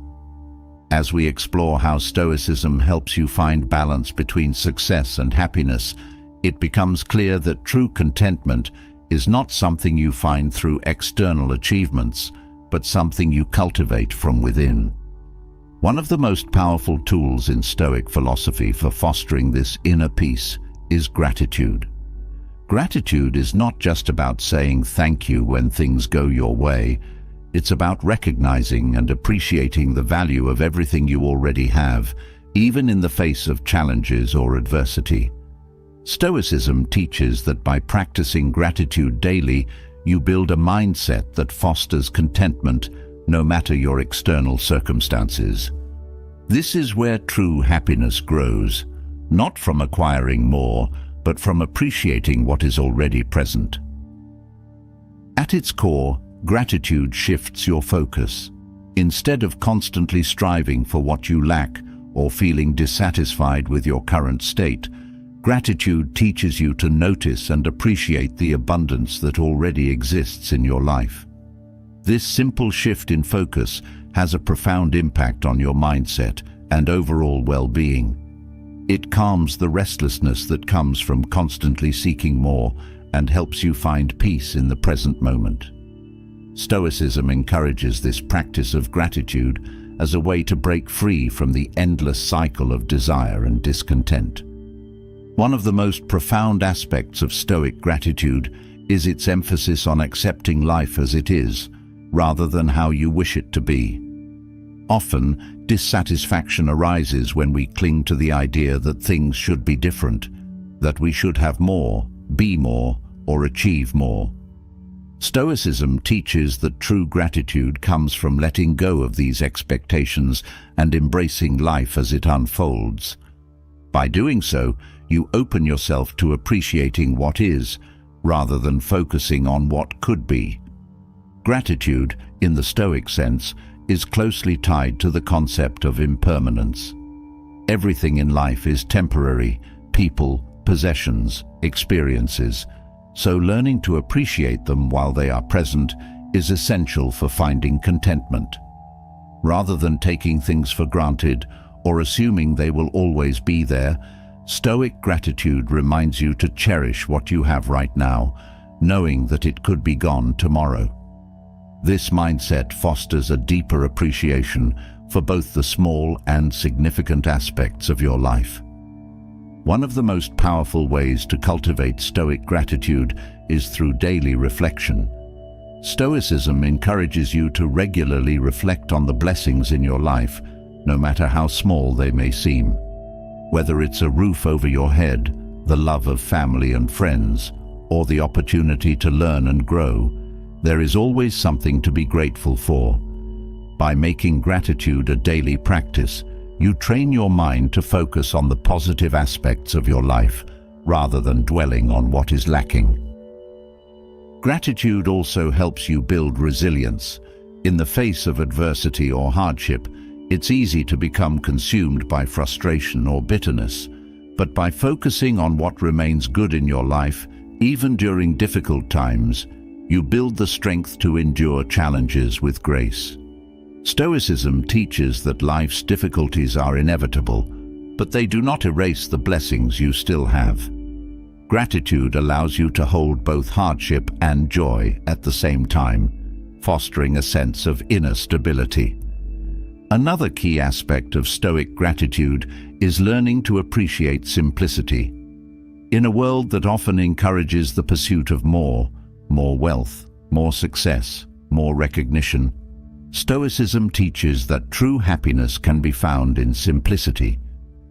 As we explore how Stoicism helps you find balance between success and happiness, it becomes clear that true contentment is not something you find through external achievements, but something you cultivate from within. One of the most powerful tools in Stoic philosophy for fostering this inner peace is gratitude. Gratitude is not just about saying thank you when things go your way. It's about recognizing and appreciating the value of everything you already have, even in the face of challenges or adversity. Stoicism teaches that by practicing gratitude daily, you build a mindset that fosters contentment no matter your external circumstances. This is where true happiness grows, not from acquiring more, but from appreciating what is already present. At its core, gratitude shifts your focus. Instead of constantly striving for what you lack or feeling dissatisfied with your current state, gratitude teaches you to notice and appreciate the abundance that already exists in your life. This simple shift in focus has a profound impact on your mindset and overall well-being. It calms the restlessness that comes from constantly seeking more and helps you find peace in the present moment. Stoicism encourages this practice of gratitude as a way to break free from the endless cycle of desire and discontent. One of the most profound aspects of Stoic gratitude is its emphasis on accepting life as it is, rather than how you wish it to be. Often, dissatisfaction arises when we cling to the idea that things should be different, that we should have more, be more, or achieve more. Stoicism teaches that true gratitude comes from letting go of these expectations and embracing life as it unfolds. By doing so, you open yourself to appreciating what is, rather than focusing on what could be. Gratitude, in the Stoic sense, is closely tied to the concept of impermanence. Everything in life is temporary: people, possessions, experiences. So learning to appreciate them while they are present is essential for finding contentment. Rather than taking things for granted or assuming they will always be there, Stoic gratitude reminds you to cherish what you have right now, knowing that it could be gone tomorrow. This mindset fosters a deeper appreciation for both the small and significant aspects of your life. One of the most powerful ways to cultivate Stoic gratitude is through daily reflection. Stoicism encourages you to regularly reflect on the blessings in your life, no matter how small they may seem. Whether it's a roof over your head, the love of family and friends, or the opportunity to learn and grow, there is always something to be grateful for. By making gratitude a daily practice, you train your mind to focus on the positive aspects of your life, rather than dwelling on what is lacking. Gratitude also helps you build resilience. In the face of adversity or hardship, it's easy to become consumed by frustration or bitterness. But by focusing on what remains good in your life, even during difficult times, you build the strength to endure challenges with grace. Stoicism teaches that life's difficulties are inevitable, but they do not erase the blessings you still have. Gratitude allows you to hold both hardship and joy at the same time, fostering a sense of inner stability. Another key aspect of Stoic gratitude is learning to appreciate simplicity. In a world that often encourages the pursuit of more wealth, more success, more recognition, Stoicism teaches that true happiness can be found in simplicity.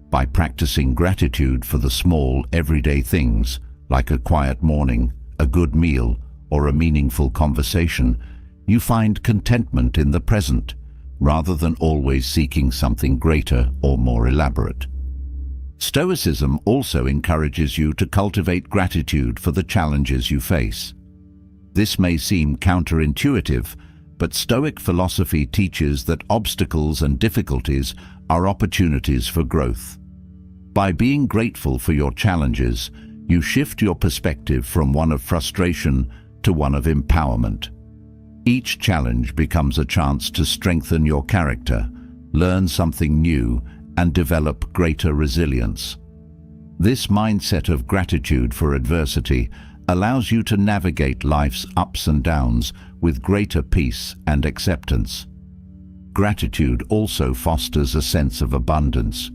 By practicing gratitude for the small, everyday things, like a quiet morning, a good meal, or a meaningful conversation, you find contentment in the present, rather than always seeking something greater or more elaborate. Stoicism also encourages you to cultivate gratitude for the challenges you face. This may seem counterintuitive, but Stoic philosophy teaches that obstacles and difficulties are opportunities for growth. By being grateful for your challenges, you shift your perspective from one of frustration to one of empowerment. Each challenge becomes a chance to strengthen your character, learn something new, and develop greater resilience. This mindset of gratitude for adversity allows you to navigate life's ups and downs with greater peace and acceptance. Gratitude also fosters a sense of abundance.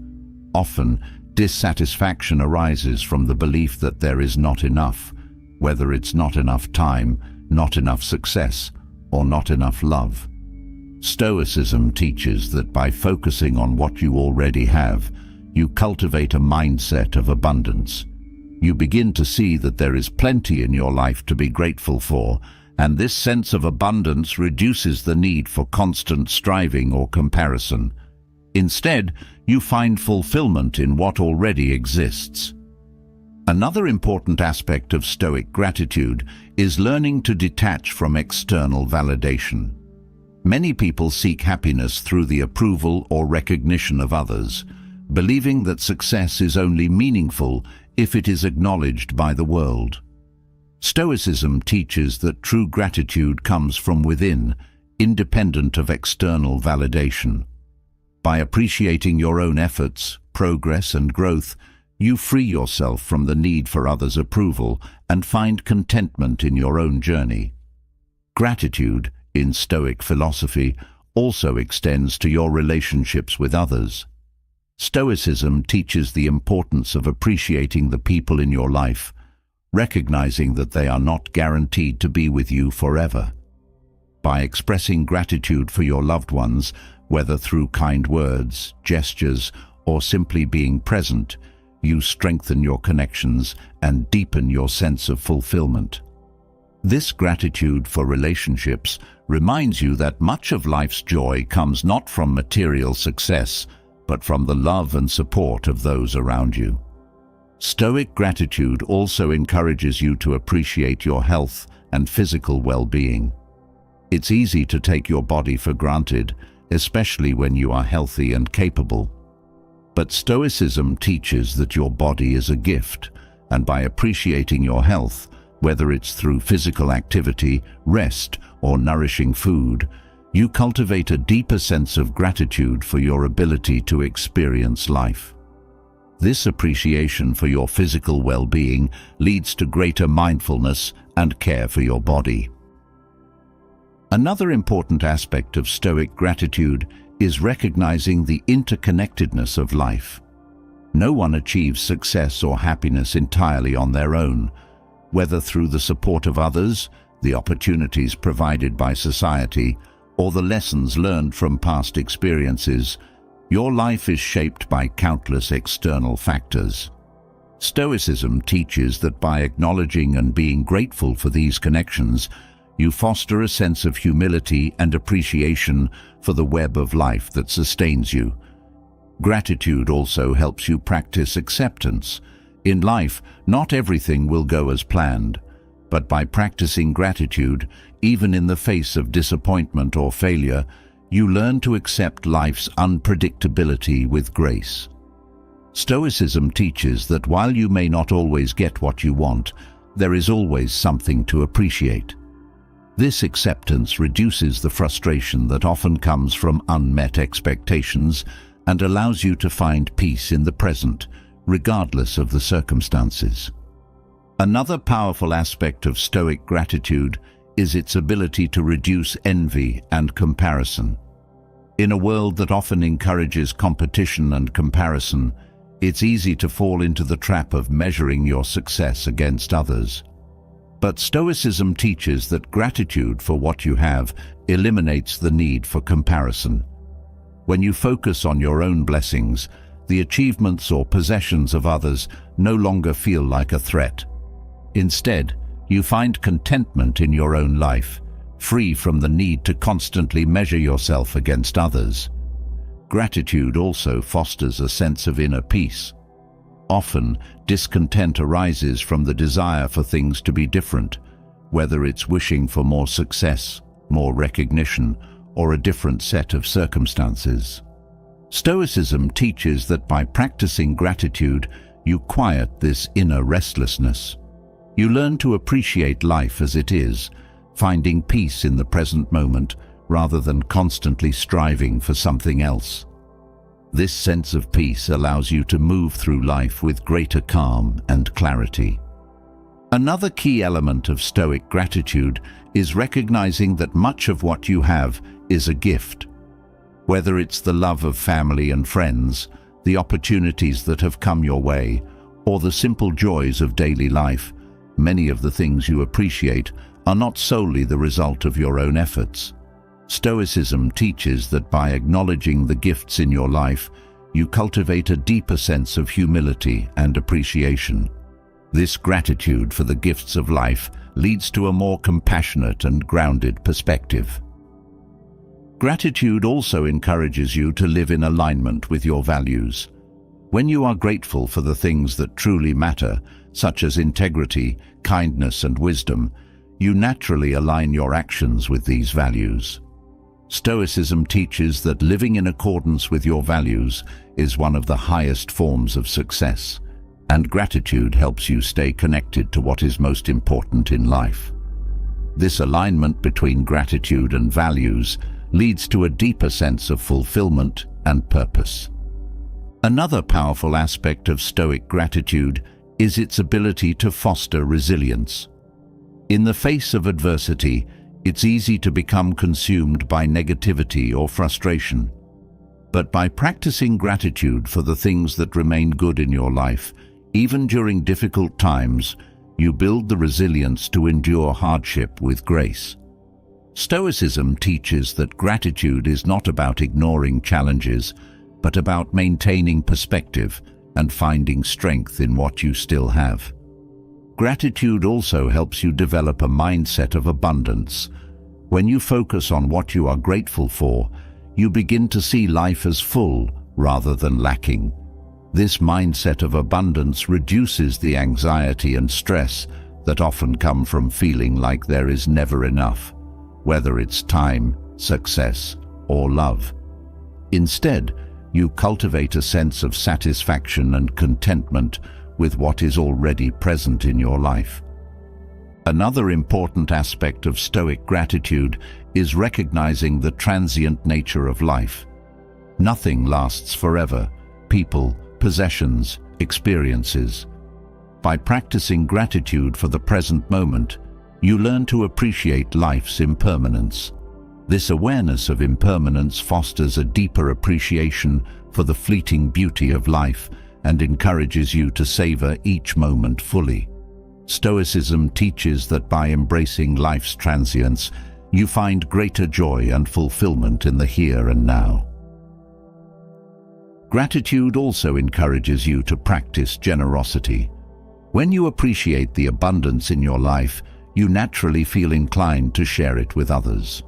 Often, dissatisfaction arises from the belief that there is not enough, whether it's not enough time, not enough success, or not enough love. Stoicism teaches that by focusing on what you already have, you cultivate a mindset of abundance. You begin to see that there is plenty in your life to be grateful for, and this sense of abundance reduces the need for constant striving or comparison. Instead, you find fulfillment in what already exists. Another important aspect of Stoic gratitude is learning to detach from external validation. Many people seek happiness through the approval or recognition of others, believing that success is only meaningful if it is acknowledged by the world. Stoicism teaches that true gratitude comes from within independent of external validation. By appreciating your own efforts, progress, and growth, you free yourself from the need for others' approval and find contentment in your own journey. Gratitude, in Stoic philosophy, also extends to your relationships with others. Stoicism teaches the importance of appreciating the people in your life, recognizing that they are not guaranteed to be with you forever. By expressing gratitude for your loved ones, whether through kind words, gestures, or simply being present, you strengthen your connections and deepen your sense of fulfillment. This gratitude for relationships reminds you that much of life's joy comes not from material success, but from the love and support of those around you. Stoic gratitude also encourages you to appreciate your health and physical well-being. It's easy to take your body for granted, especially when you are healthy and capable. But Stoicism teaches that your body is a gift, and by appreciating your health, whether it's through physical activity, rest, or nourishing food, you cultivate a deeper sense of gratitude for your ability to experience life. This appreciation for your physical well-being leads to greater mindfulness and care for your body. Another important aspect of Stoic gratitude is recognizing the interconnectedness of life. No one achieves success or happiness entirely on their own. Whether through the support of others, the opportunities provided by society, or the lessons learned from past experiences, your life is shaped by countless external factors. Stoicism teaches that by acknowledging and being grateful for these connections, you foster a sense of humility and appreciation for the web of life that sustains you. Gratitude also helps you practice acceptance. In life, not everything will go as planned, but by practicing gratitude, even in the face of disappointment or failure, you learn to accept life's unpredictability with grace. Stoicism teaches that while you may not always get what you want, there is always something to appreciate. This acceptance reduces the frustration that often comes from unmet expectations and allows you to find peace in the present, regardless of the circumstances. Another powerful aspect of Stoic gratitude is its ability to reduce envy and comparison. In a world that often encourages competition and comparison, it's easy to fall into the trap of measuring your success against others. But Stoicism teaches that gratitude for what you have eliminates the need for comparison. When you focus on your own blessings, the achievements or possessions of others no longer feel like a threat. Instead, you find contentment in your own life, free from the need to constantly measure yourself against others. Gratitude also fosters a sense of inner peace. Often, discontent arises from the desire for things to be different, whether it's wishing for more success, more recognition, or a different set of circumstances. Stoicism teaches that by practicing gratitude, you quiet this inner restlessness. You learn to appreciate life as it is, finding peace in the present moment rather than constantly striving for something else. This sense of peace allows you to move through life with greater calm and clarity. Another key element of Stoic gratitude is recognizing that much of what you have is a gift. Whether it's the love of family and friends, the opportunities that have come your way, or the simple joys of daily life, many of the things you appreciate are not solely the result of your own efforts. Stoicism teaches that by acknowledging the gifts in your life, you cultivate a deeper sense of humility and appreciation. This gratitude for the gifts of life leads to a more compassionate and grounded perspective. Gratitude also encourages you to live in alignment with your values. When you are grateful for the things that truly matter, such as integrity, kindness, and wisdom, you naturally align your actions with these values. Stoicism teaches that living in accordance with your values is one of the highest forms of success, and gratitude helps you stay connected to what is most important in life. This alignment between gratitude and values leads to a deeper sense of fulfillment and purpose. Another powerful aspect of Stoic gratitude is its ability to foster resilience. In the face of adversity, it's easy to become consumed by negativity or frustration. But by practicing gratitude for the things that remain good in your life, even during difficult times, you build the resilience to endure hardship with grace. Stoicism teaches that gratitude is not about ignoring challenges, but about maintaining perspective and finding strength in what you still have. Gratitude also helps you develop a mindset of abundance. When you focus on what you are grateful for, you begin to see life as full rather than lacking. This mindset of abundance reduces the anxiety and stress that often come from feeling like there is never enough, whether it's time, success, or love. Instead, you cultivate a sense of satisfaction and contentment with what is already present in your life. Another important aspect of Stoic gratitude is recognizing the transient nature of life. Nothing lasts forever: people, possessions, experiences. By practicing gratitude for the present moment, you learn to appreciate life's impermanence. This awareness of impermanence fosters a deeper appreciation for the fleeting beauty of life and encourages you to savor each moment fully. Stoicism teaches that by embracing life's transience, you find greater joy and fulfillment in the here and now. Gratitude also encourages you to practice generosity. When you appreciate the abundance in your life, you naturally feel inclined to share it with others.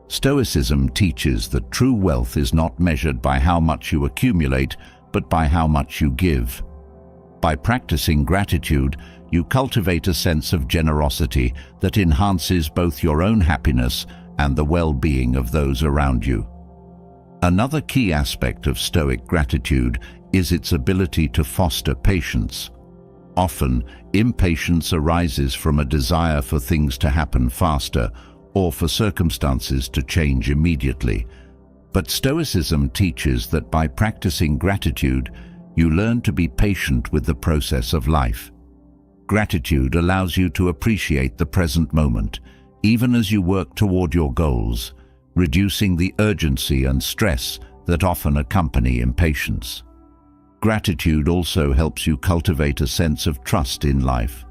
Stoicism teaches that true wealth is not measured by how much you accumulate, but by how much you give. By practicing gratitude, you cultivate a sense of generosity that enhances both your own happiness and the well-being of those around you. Another key aspect of Stoic gratitude is its ability to foster patience. Often, impatience arises from a desire for things to happen faster or for circumstances to change immediately. But Stoicism teaches that by practicing gratitude, you learn to be patient with the process of life. Gratitude allows you to appreciate the present moment, even as you work toward your goals, reducing the urgency and stress that often accompany impatience. Gratitude also helps you cultivate a sense of trust in life.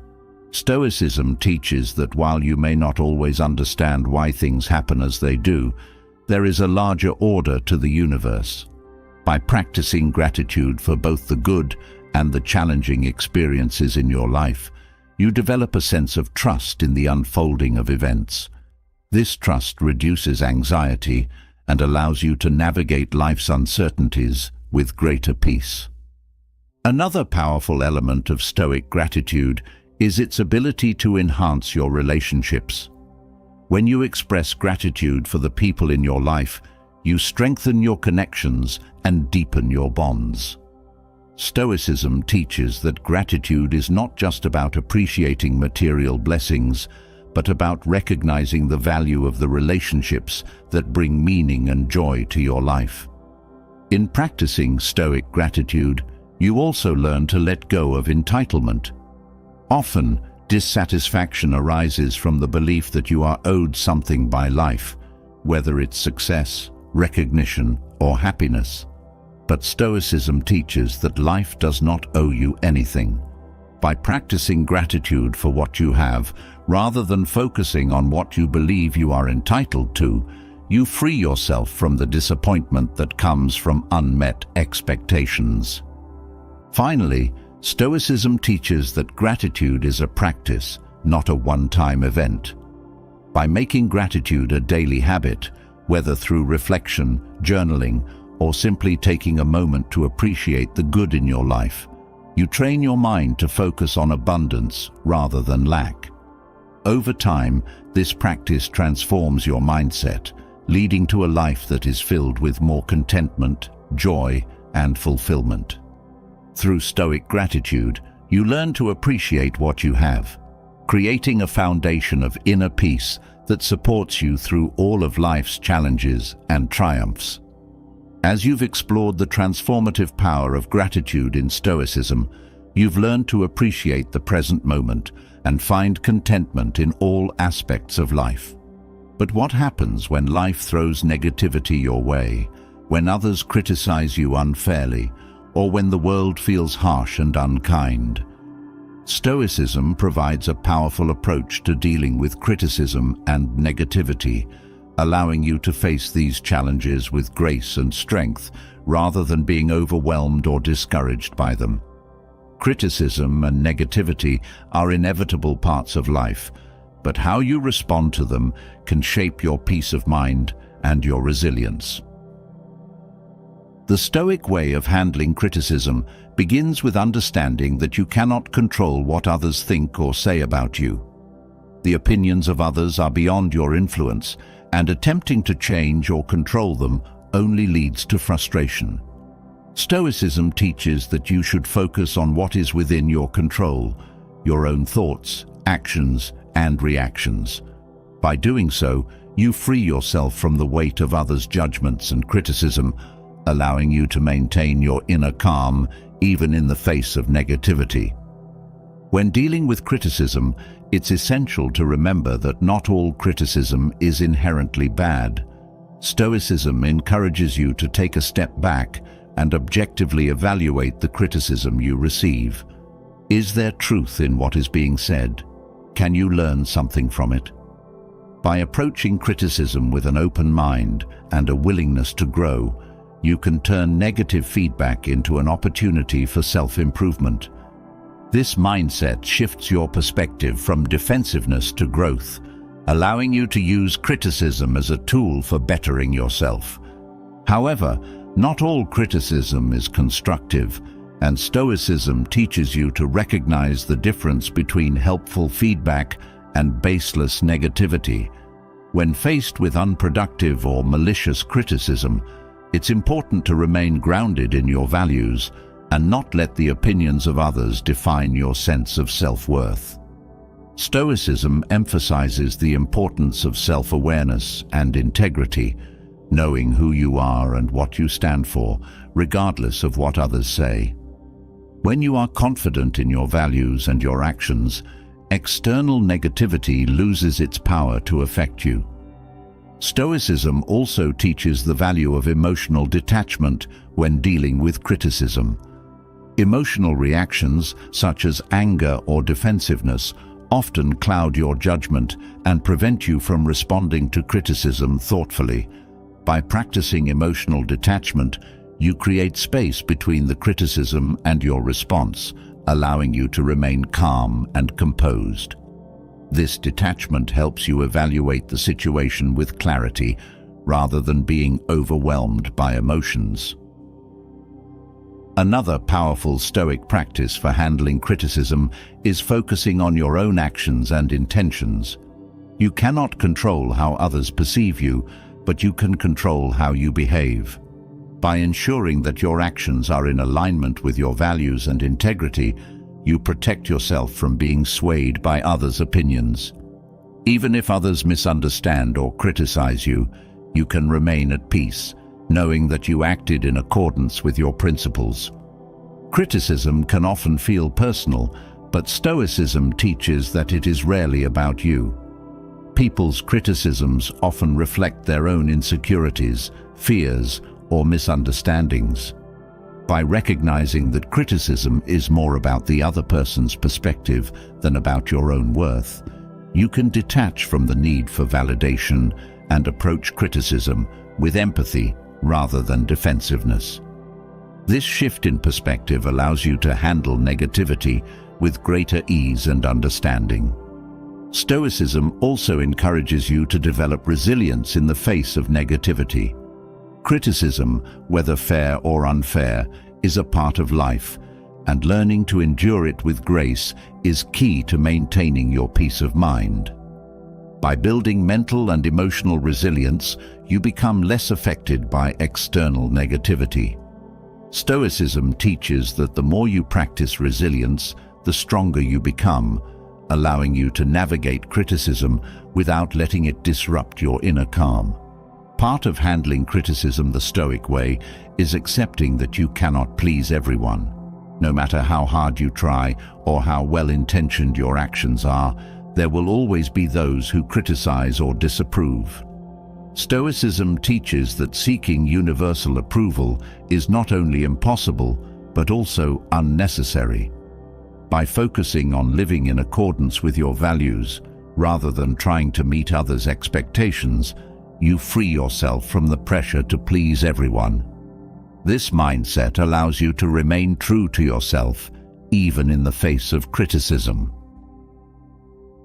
Stoicism teaches that while you may not always understand why things happen as they do, there is a larger order to the universe. By practicing gratitude for both the good and the challenging experiences in your life, you develop a sense of trust in the unfolding of events. This trust reduces anxiety and allows you to navigate life's uncertainties with greater peace. Another powerful element of Stoic gratitude is its ability to enhance your relationships. When you express gratitude for the people in your life, you strengthen your connections and deepen your bonds. Stoicism teaches that gratitude is not just about appreciating material blessings, but about recognizing the value of the relationships that bring meaning and joy to your life. In practicing Stoic gratitude, you also learn to let go of entitlement. Often, dissatisfaction arises from the belief that you are owed something by life, whether it's success, recognition, or happiness. But Stoicism teaches that life does not owe you anything. By practicing gratitude for what you have, rather than focusing on what you believe you are entitled to, you free yourself from the disappointment that comes from unmet expectations. Finally, Stoicism teaches that gratitude is a practice, not a one-time event. By making gratitude a daily habit, whether through reflection, journaling, or simply taking a moment to appreciate the good in your life, you train your mind to focus on abundance rather than lack. Over time, this practice transforms your mindset, leading to a life that is filled with more contentment, joy, and fulfillment. Through Stoic gratitude, you learn to appreciate what you have. creating a foundation of inner peace that supports you through all of life's challenges and triumphs. As you've explored the transformative power of gratitude in Stoicism, you've learned to appreciate the present moment and find contentment in all aspects of life. But what happens when life throws negativity your way, when others criticize you unfairly, or when the world feels harsh and unkind? Stoicism provides a powerful approach to dealing with criticism and negativity, allowing you to face these challenges with grace and strength rather than being overwhelmed or discouraged by them. Criticism and negativity are inevitable parts of life, but how you respond to them can shape your peace of mind and your resilience. The Stoic way of handling criticism begins with understanding that you cannot control what others think or say about you. The opinions of others are beyond your influence, and attempting to change or control them only leads to frustration. Stoicism teaches that you should focus on what is within your control, your own thoughts, actions, and reactions. By doing so, you free yourself from the weight of others' judgments and criticism, allowing you to maintain your inner calm even in the face of negativity. When dealing with criticism, it's essential to remember that not all criticism is inherently bad. Stoicism encourages you to take a step back and objectively evaluate the criticism you receive. Is there truth in what is being said? Can you learn something from it? By approaching criticism with an open mind and a willingness to grow, you can turn negative feedback into an opportunity for self-improvement. This mindset shifts your perspective from defensiveness to growth, allowing you to use criticism as a tool for bettering yourself. However, not all criticism is constructive, and Stoicism teaches you to recognize the difference between helpful feedback and baseless negativity. When faced with unproductive or malicious criticism, it's important to remain grounded in your values and not let the opinions of others define your sense of self-worth. Stoicism emphasizes the importance of self-awareness and integrity, knowing who you are and what you stand for, regardless of what others say. When you are confident in your values and your actions, external negativity loses its power to affect you. Stoicism also teaches the value of emotional detachment when dealing with criticism. Emotional reactions, such as anger or defensiveness, often cloud your judgment and prevent you from responding to criticism thoughtfully. By practicing emotional detachment, you create space between the criticism and your response, allowing you to remain calm and composed. This detachment helps you evaluate the situation with clarity, rather than being overwhelmed by emotions. Another powerful Stoic practice for handling criticism is focusing on your own actions and intentions. You cannot control how others perceive you, but you can control how you behave. By ensuring that your actions are in alignment with your values and integrity, you protect yourself from being swayed by others' opinions. Even if others misunderstand or criticize you, you can remain at peace, knowing that you acted in accordance with your principles. Criticism can often feel personal, but Stoicism teaches that it is rarely about you. People's criticisms often reflect their own insecurities, fears, or misunderstandings. By recognizing that criticism is more about the other person's perspective than about your own worth, you can detach from the need for validation and approach criticism with empathy rather than defensiveness. This shift in perspective allows you to handle negativity with greater ease and understanding. Stoicism also encourages you to develop resilience in the face of negativity. Criticism, whether fair or unfair, is a part of life, and learning to endure it with grace is key to maintaining your peace of mind. By building mental and emotional resilience, you become less affected by external negativity. Stoicism teaches that the more you practice resilience, the stronger you become, allowing you to navigate criticism without letting it disrupt your inner calm. Part of handling criticism the Stoic way is accepting that you cannot please everyone. No matter how hard you try or how well-intentioned your actions are, there will always be those who criticize or disapprove. Stoicism teaches that seeking universal approval is not only impossible, but also unnecessary. By focusing on living in accordance with your values, rather than trying to meet others' expectations, you free yourself from the pressure to please everyone. This mindset allows you to remain true to yourself, even in the face of criticism.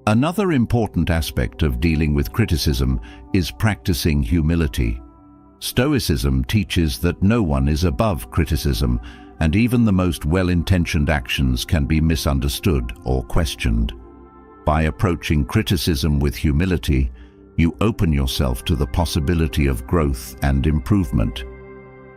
Another important aspect of dealing with criticism is practicing humility. Stoicism teaches that no one is above criticism, and even the most well-intentioned actions can be misunderstood or questioned. By approaching criticism with humility, you open yourself to the possibility of growth and improvement.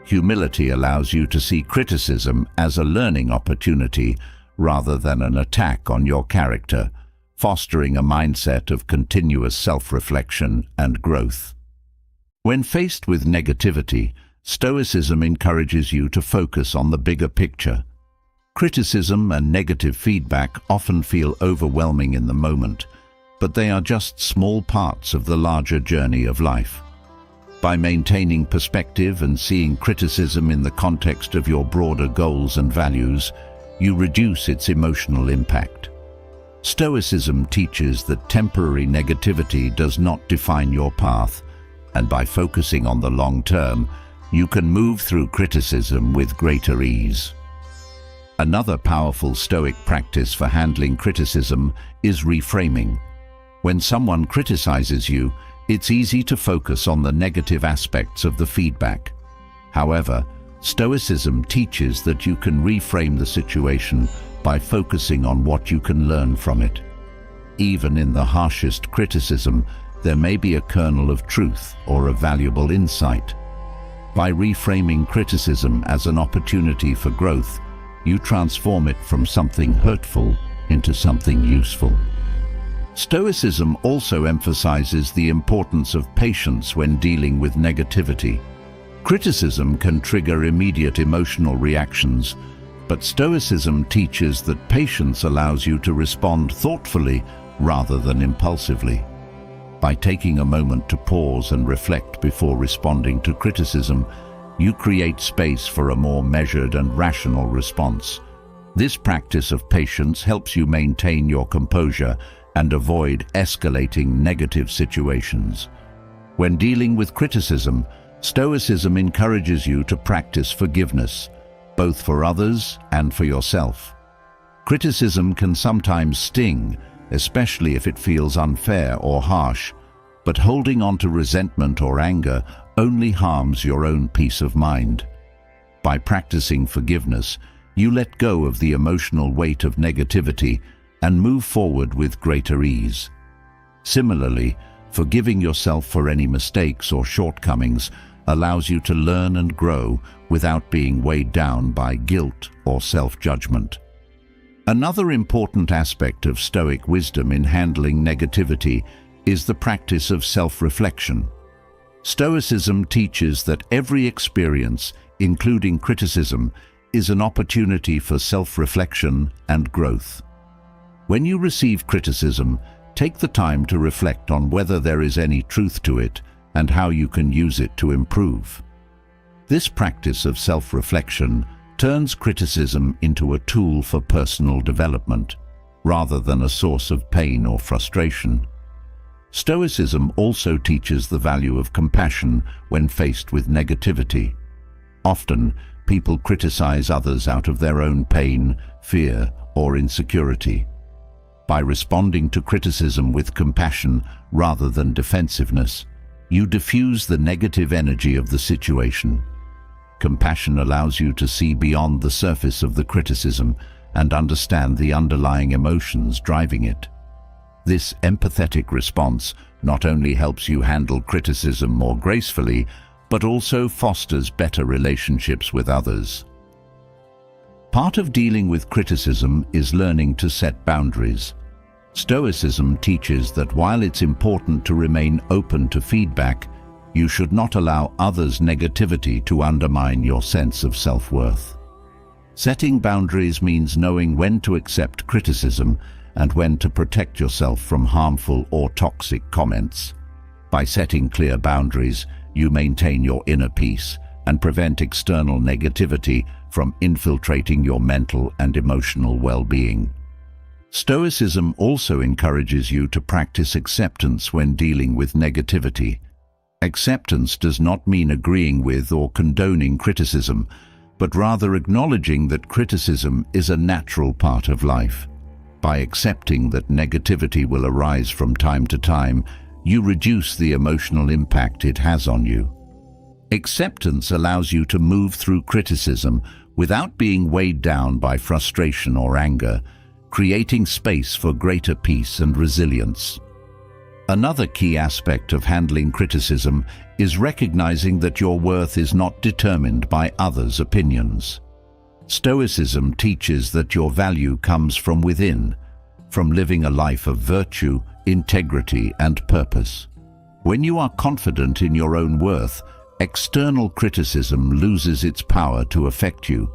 Humility allows you to see criticism as a learning opportunity rather than an attack on your character, fostering a mindset of continuous self-reflection and growth. When faced with negativity, Stoicism encourages you to focus on the bigger picture. Criticism and negative feedback often feel overwhelming in the moment, but they are just small parts of the larger journey of life. By maintaining perspective and seeing criticism in the context of your broader goals and values, you reduce its emotional impact. Stoicism teaches that temporary negativity does not define your path, and by focusing on the long term, you can move through criticism with greater ease. Another powerful Stoic practice for handling criticism is reframing. When someone criticizes you, it's easy to focus on the negative aspects of the feedback. However, Stoicism teaches that you can reframe the situation by focusing on what you can learn from it. Even in the harshest criticism, there may be a kernel of truth or a valuable insight. By reframing criticism as an opportunity for growth, you transform it from something hurtful into something useful. Stoicism also emphasizes the importance of patience when dealing with negativity. Criticism can trigger immediate emotional reactions, but Stoicism teaches that patience allows you to respond thoughtfully rather than impulsively. By taking a moment to pause and reflect before responding to criticism, you create space for a more measured and rational response. This practice of patience helps you maintain your composure and avoid escalating negative situations. When dealing with criticism, Stoicism encourages you to practice forgiveness, both for others and for yourself. Criticism can sometimes sting, especially if it feels unfair or harsh, but holding on to resentment or anger only harms your own peace of mind. By practicing forgiveness, you let go of the emotional weight of negativity and move forward with greater ease. Similarly, forgiving yourself for any mistakes or shortcomings allows you to learn and grow without being weighed down by guilt or self-judgment. Another important aspect of Stoic wisdom in handling negativity is the practice of self-reflection. Stoicism teaches that every experience, including criticism, is an opportunity for self-reflection and growth. When you receive criticism, take the time to reflect on whether there is any truth to it and how you can use it to improve. This practice of self-reflection turns criticism into a tool for personal development, rather than a source of pain or frustration. Stoicism also teaches the value of compassion when faced with negativity. Often, people criticize others out of their own pain, fear, or insecurity. By responding to criticism with compassion rather than defensiveness, you diffuse the negative energy of the situation. Compassion allows you to see beyond the surface of the criticism and understand the underlying emotions driving it. This empathetic response not only helps you handle criticism more gracefully, but also fosters better relationships with others. Part of dealing with criticism is learning to set boundaries. Stoicism teaches that while it's important to remain open to feedback, you should not allow others' negativity to undermine your sense of self-worth. Setting boundaries means knowing when to accept criticism and when to protect yourself from harmful or toxic comments. By setting clear boundaries, you maintain your inner peace and prevent external negativity from infiltrating your mental and emotional well-being. Stoicism also encourages you to practice acceptance when dealing with negativity. Acceptance does not mean agreeing with or condoning criticism, but rather acknowledging that criticism is a natural part of life. By accepting that negativity will arise from time to time, you reduce the emotional impact it has on you. Acceptance allows you to move through criticism without being weighed down by frustration or anger, creating space for greater peace and resilience. Another key aspect of handling criticism is recognizing that your worth is not determined by others' opinions. Stoicism teaches that your value comes from within, from living a life of virtue, integrity, and purpose. When you are confident in your own worth, external criticism loses its power to affect you.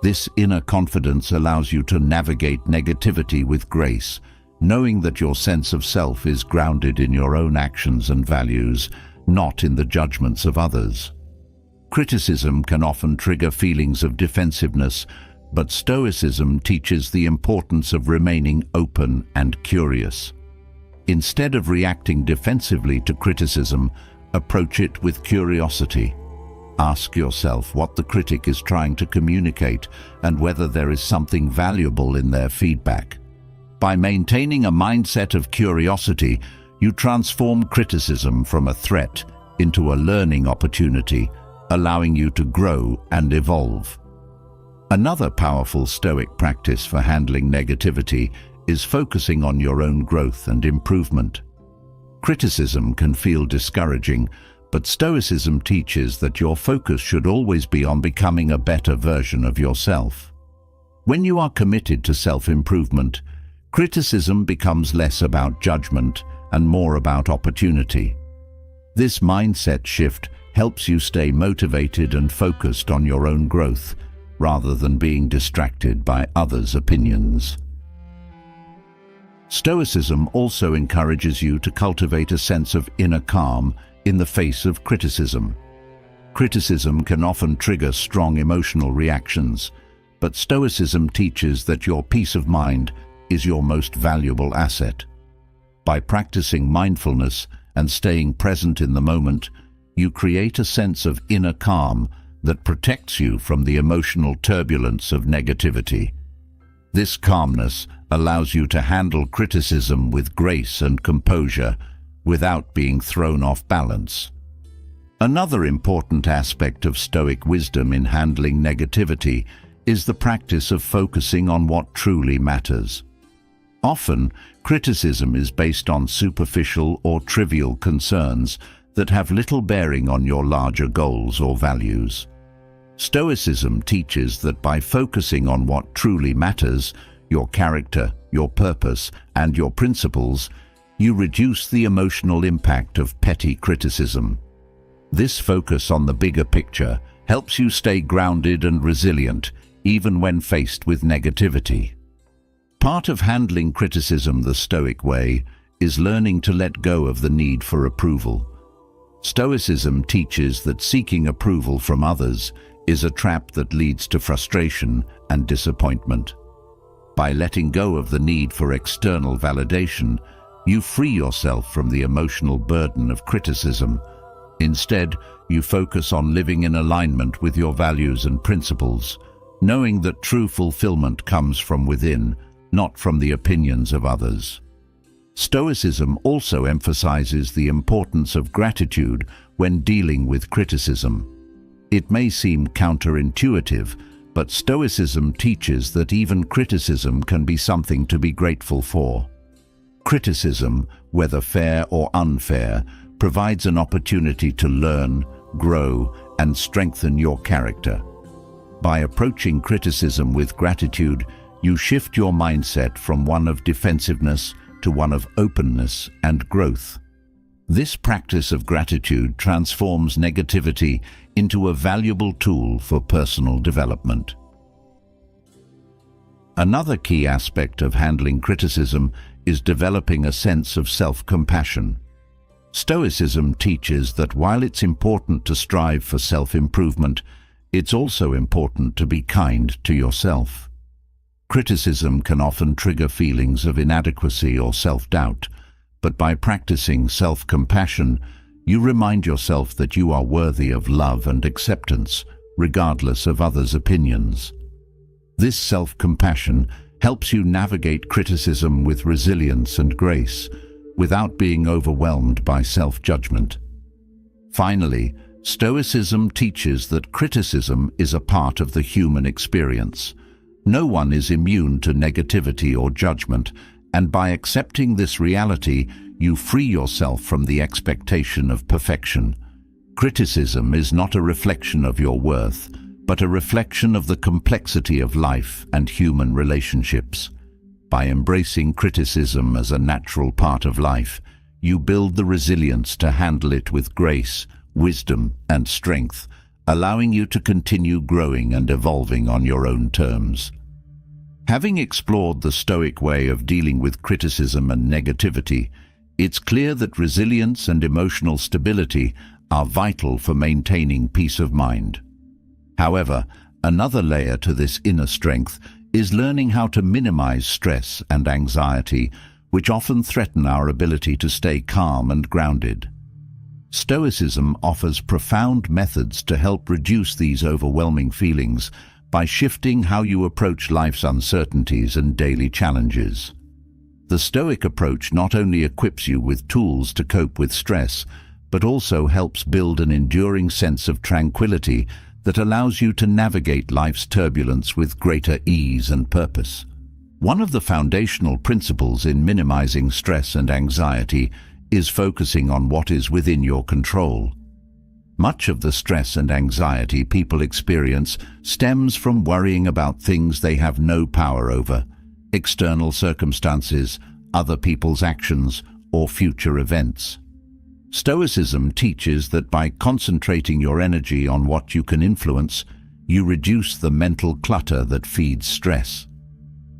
This inner confidence allows you to navigate negativity with grace, knowing that your sense of self is grounded in your own actions and values, not in the judgments of others. Criticism can often trigger feelings of defensiveness, but Stoicism teaches the importance of remaining open and curious. Instead of reacting defensively to criticism, approach it with curiosity. Ask yourself what the critic is trying to communicate and whether there is something valuable in their feedback. By maintaining a mindset of curiosity, you transform criticism from a threat into a learning opportunity, allowing you to grow and evolve. Another powerful Stoic practice for handling negativity is focusing on your own growth and improvement. Criticism can feel discouraging, but Stoicism teaches that your focus should always be on becoming a better version of yourself. When you are committed to self-improvement, criticism becomes less about judgment and more about opportunity. This mindset shift helps you stay motivated and focused on your own growth, rather than being distracted by others' opinions. Stoicism also encourages you to cultivate a sense of inner calm in the face of criticism. Criticism can often trigger strong emotional reactions, but Stoicism teaches that your peace of mind is your most valuable asset. By practicing mindfulness and staying present in the moment, you create a sense of inner calm that protects you from the emotional turbulence of negativity. This calmness allows you to handle criticism with grace and composure without being thrown off balance. Another important aspect of Stoic wisdom in handling negativity is the practice of focusing on what truly matters. Often, criticism is based on superficial or trivial concerns that have little bearing on your larger goals or values. Stoicism teaches that by focusing on what truly matters, your character, your purpose, and your principles, you reduce the emotional impact of petty criticism. This focus on the bigger picture helps you stay grounded and resilient, even when faced with negativity. Part of handling criticism the Stoic way is learning to let go of the need for approval. Stoicism teaches that seeking approval from others is a trap that leads to frustration and disappointment. By letting go of the need for external validation, you free yourself from the emotional burden of criticism. Instead, you focus on living in alignment with your values and principles, knowing that true fulfillment comes from within, not from the opinions of others. Stoicism also emphasizes the importance of gratitude when dealing with criticism. It may seem counterintuitive, but Stoicism teaches that even criticism can be something to be grateful for. Criticism, whether fair or unfair, provides an opportunity to learn, grow, and strengthen your character. By approaching criticism with gratitude, you shift your mindset from one of defensiveness to one of openness and growth. This practice of gratitude transforms negativity into a valuable tool for personal development. Another key aspect of handling criticism is developing a sense of self-compassion. Stoicism teaches that while it's important to strive for self-improvement, it's also important to be kind to yourself. Criticism can often trigger feelings of inadequacy or self-doubt, but by practicing self-compassion, you remind yourself that you are worthy of love and acceptance, regardless of others' opinions. This self-compassion helps you navigate criticism with resilience and grace, without being overwhelmed by self-judgment. Finally, Stoicism teaches that criticism is a part of the human experience. No one is immune to negativity or judgment, and by accepting this reality, you free yourself from the expectation of perfection. Criticism is not a reflection of your worth, but a reflection of the complexity of life and human relationships. By embracing criticism as a natural part of life, you build the resilience to handle it with grace, wisdom, and strength, allowing you to continue growing and evolving on your own terms. Having explored the Stoic way of dealing with criticism and negativity, it's clear that resilience and emotional stability are vital for maintaining peace of mind. However, another layer to this inner strength is learning how to minimize stress and anxiety, which often threaten our ability to stay calm and grounded. Stoicism offers profound methods to help reduce these overwhelming feelings by shifting how you approach life's uncertainties and daily challenges. The Stoic approach not only equips you with tools to cope with stress, but also helps build an enduring sense of tranquility that allows you to navigate life's turbulence with greater ease and purpose. One of the foundational principles in minimizing stress and anxiety is focusing on what is within your control. Much of the stress and anxiety people experience stems from worrying about things they have no power over, external circumstances, other people's actions, or future events. Stoicism teaches that by concentrating your energy on what you can influence, you reduce the mental clutter that feeds stress.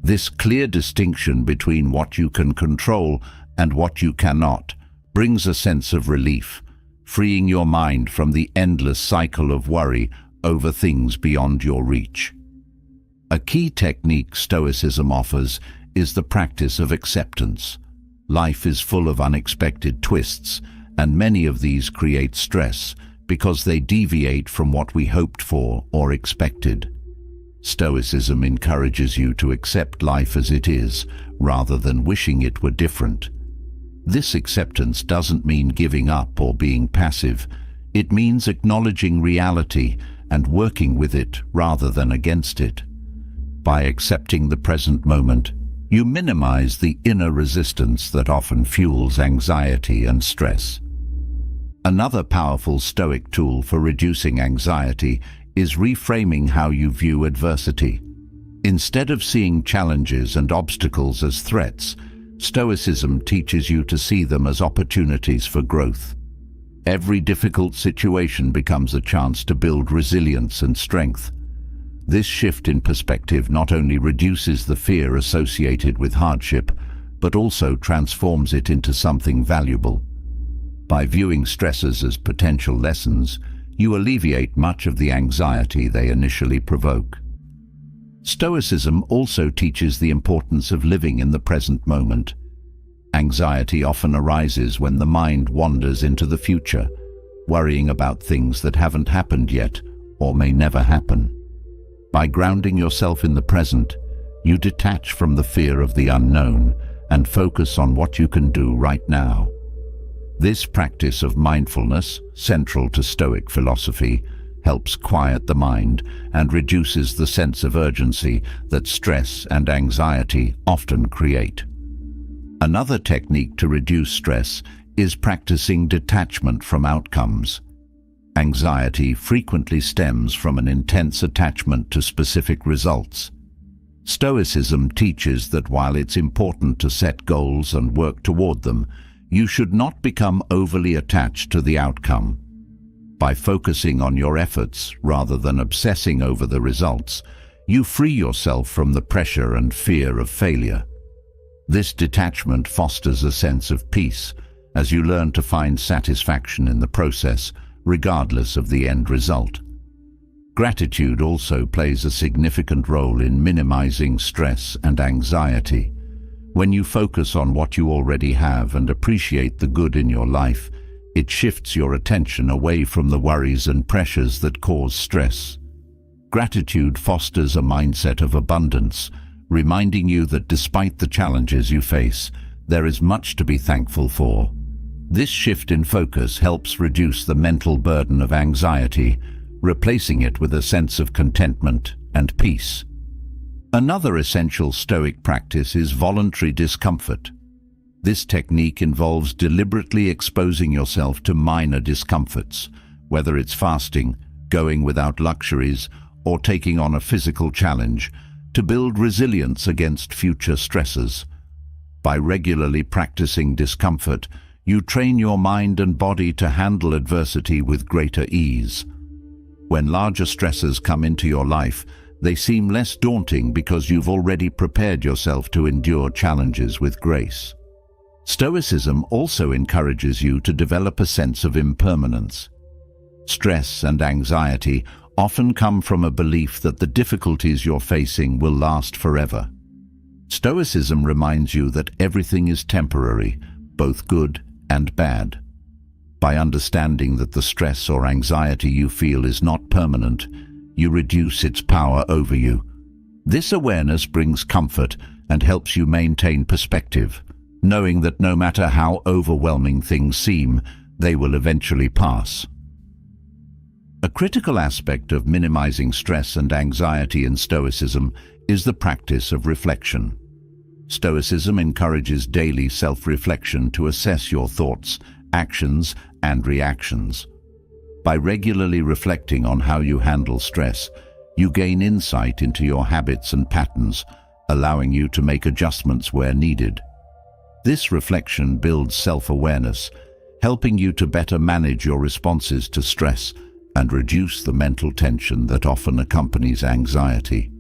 This clear distinction between what you can control and what you cannot brings a sense of relief, freeing your mind from the endless cycle of worry over things beyond your reach. A key technique Stoicism offers is the practice of acceptance. Life is full of unexpected twists, and many of these create stress because they deviate from what we hoped for or expected. Stoicism encourages you to accept life as it is, rather than wishing it were different. This acceptance doesn't mean giving up or being passive. It means acknowledging reality and working with it rather than against it. By accepting the present moment, you minimize the inner resistance that often fuels anxiety and stress. Another powerful Stoic tool for reducing anxiety is reframing how you view adversity. Instead of seeing challenges and obstacles as threats, Stoicism teaches you to see them as opportunities for growth. Every difficult situation becomes a chance to build resilience and strength. This shift in perspective not only reduces the fear associated with hardship, but also transforms it into something valuable. By viewing stresses as potential lessons, you alleviate much of the anxiety they initially provoke. Stoicism also teaches the importance of living in the present moment. Anxiety often arises when the mind wanders into the future, worrying about things that haven't happened yet or may never happen. By grounding yourself in the present, you detach from the fear of the unknown and focus on what you can do right now. This practice of mindfulness, central to Stoic philosophy, helps quiet the mind and reduces the sense of urgency that stress and anxiety often create. Another technique to reduce stress is practicing detachment from outcomes. Anxiety frequently stems from an intense attachment to specific results. Stoicism teaches that while it's important to set goals and work toward them, you should not become overly attached to the outcome. By focusing on your efforts rather than obsessing over the results, you free yourself from the pressure and fear of failure. This detachment fosters a sense of peace as you learn to find satisfaction in the process, regardless of the end result. Gratitude also plays a significant role in minimizing stress and anxiety. When you focus on what you already have and appreciate the good in your life, it shifts your attention away from the worries and pressures that cause stress. Gratitude fosters a mindset of abundance, reminding you that despite the challenges you face, there is much to be thankful for. This shift in focus helps reduce the mental burden of anxiety, replacing it with a sense of contentment and peace. Another essential Stoic practice is voluntary discomfort. This technique involves deliberately exposing yourself to minor discomforts, whether it's fasting, going without luxuries, or taking on a physical challenge, to build resilience against future stresses. By regularly practicing discomfort, you train your mind and body to handle adversity with greater ease. When larger stresses come into your life, they seem less daunting because you've already prepared yourself to endure challenges with grace. Stoicism also encourages you to develop a sense of impermanence. Stress and anxiety often come from a belief that the difficulties you're facing will last forever. Stoicism reminds you that everything is temporary, both good and bad. By understanding that the stress or anxiety you feel is not permanent, you reduce its power over you. This awareness brings comfort and helps you maintain perspective, knowing that no matter how overwhelming things seem, they will eventually pass. A critical aspect of minimizing stress and anxiety in Stoicism is the practice of reflection. Stoicism encourages daily self-reflection to assess your thoughts, actions, and reactions. By regularly reflecting on how you handle stress, you gain insight into your habits and patterns, allowing you to make adjustments where needed. This reflection builds self-awareness, helping you to better manage your responses to stress and reduce the mental tension that often accompanies anxiety.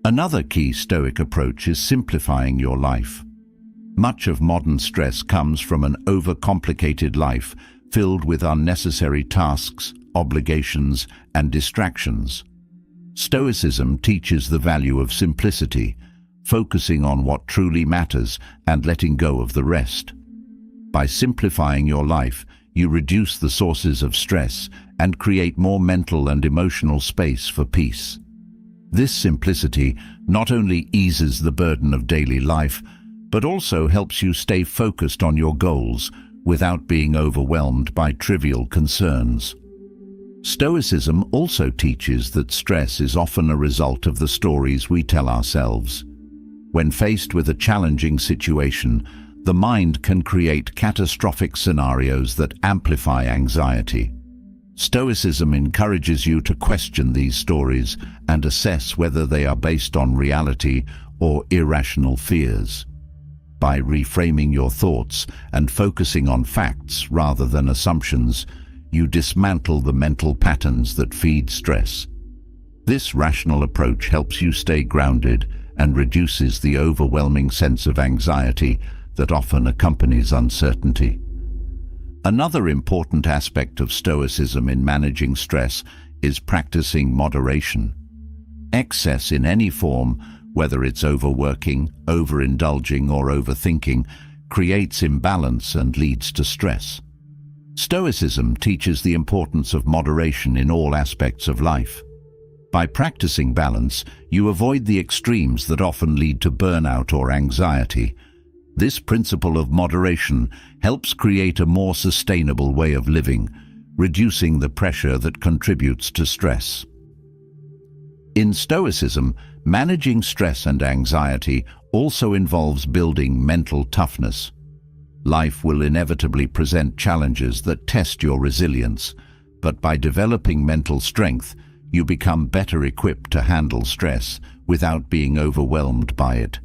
Another key Stoic approach is simplifying your life. Much of modern stress comes from an overcomplicated life filled with unnecessary tasks, obligations, and distractions. Stoicism teaches the value of simplicity, focusing on what truly matters and letting go of the rest. By simplifying your life, you reduce the sources of stress and create more mental and emotional space for peace. This simplicity not only eases the burden of daily life, but also helps you stay focused on your goals without being overwhelmed by trivial concerns. Stoicism also teaches that stress is often a result of the stories we tell ourselves. When faced with a challenging situation, the mind can create catastrophic scenarios that amplify anxiety. Stoicism encourages you to question these stories and assess whether they are based on reality or irrational fears. By reframing your thoughts and focusing on facts rather than assumptions, you dismantle the mental patterns that feed stress. This rational approach helps you stay grounded and reduces the overwhelming sense of anxiety that often accompanies uncertainty. Another important aspect of Stoicism in managing stress is practicing moderation. Excess in any form, whether it's overworking, overindulging, or overthinking, creates imbalance and leads to stress. Stoicism teaches the importance of moderation in all aspects of life. By practicing balance, you avoid the extremes that often lead to burnout or anxiety. This principle of moderation helps create a more sustainable way of living, reducing the pressure that contributes to stress. In Stoicism, managing stress and anxiety also involves building mental toughness. Life will inevitably present challenges that test your resilience, but by developing mental strength, you become better equipped to handle stress without being overwhelmed by it.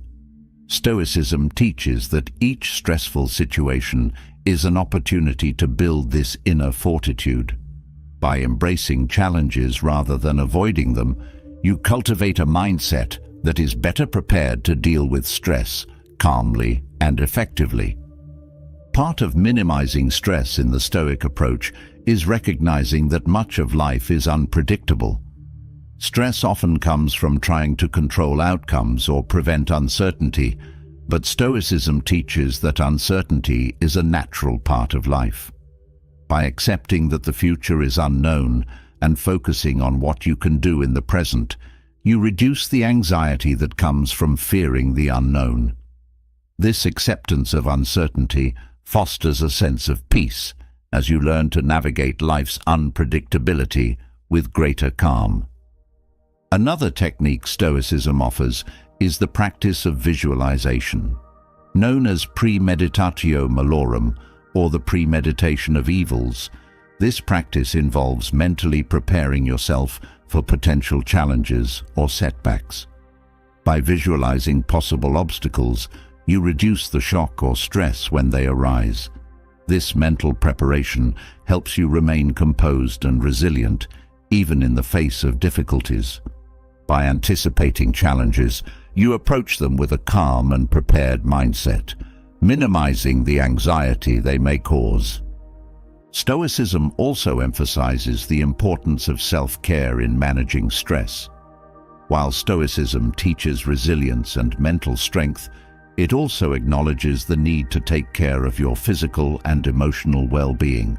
Stoicism teaches that each stressful situation is an opportunity to build this inner fortitude. By embracing challenges rather than avoiding them, you cultivate a mindset that is better prepared to deal with stress calmly and effectively. Part of minimizing stress in the Stoic approach is recognizing that much of life is unpredictable. Stress often comes from trying to control outcomes or prevent uncertainty, but Stoicism teaches that uncertainty is a natural part of life. By accepting that the future is unknown and focusing on what you can do in the present, you reduce the anxiety that comes from fearing the unknown. This acceptance of uncertainty fosters a sense of peace as you learn to navigate life's unpredictability with greater calm. Another technique Stoicism offers is the practice of visualization. Known as premeditatio malorum, or the premeditation of evils, this practice involves mentally preparing yourself for potential challenges or setbacks. By visualizing possible obstacles, you reduce the shock or stress when they arise. This mental preparation helps you remain composed and resilient, even in the face of difficulties. By anticipating challenges, you approach them with a calm and prepared mindset, minimizing the anxiety they may cause. Stoicism also emphasizes the importance of self-care in managing stress. While Stoicism teaches resilience and mental strength, it also acknowledges the need to take care of your physical and emotional well-being.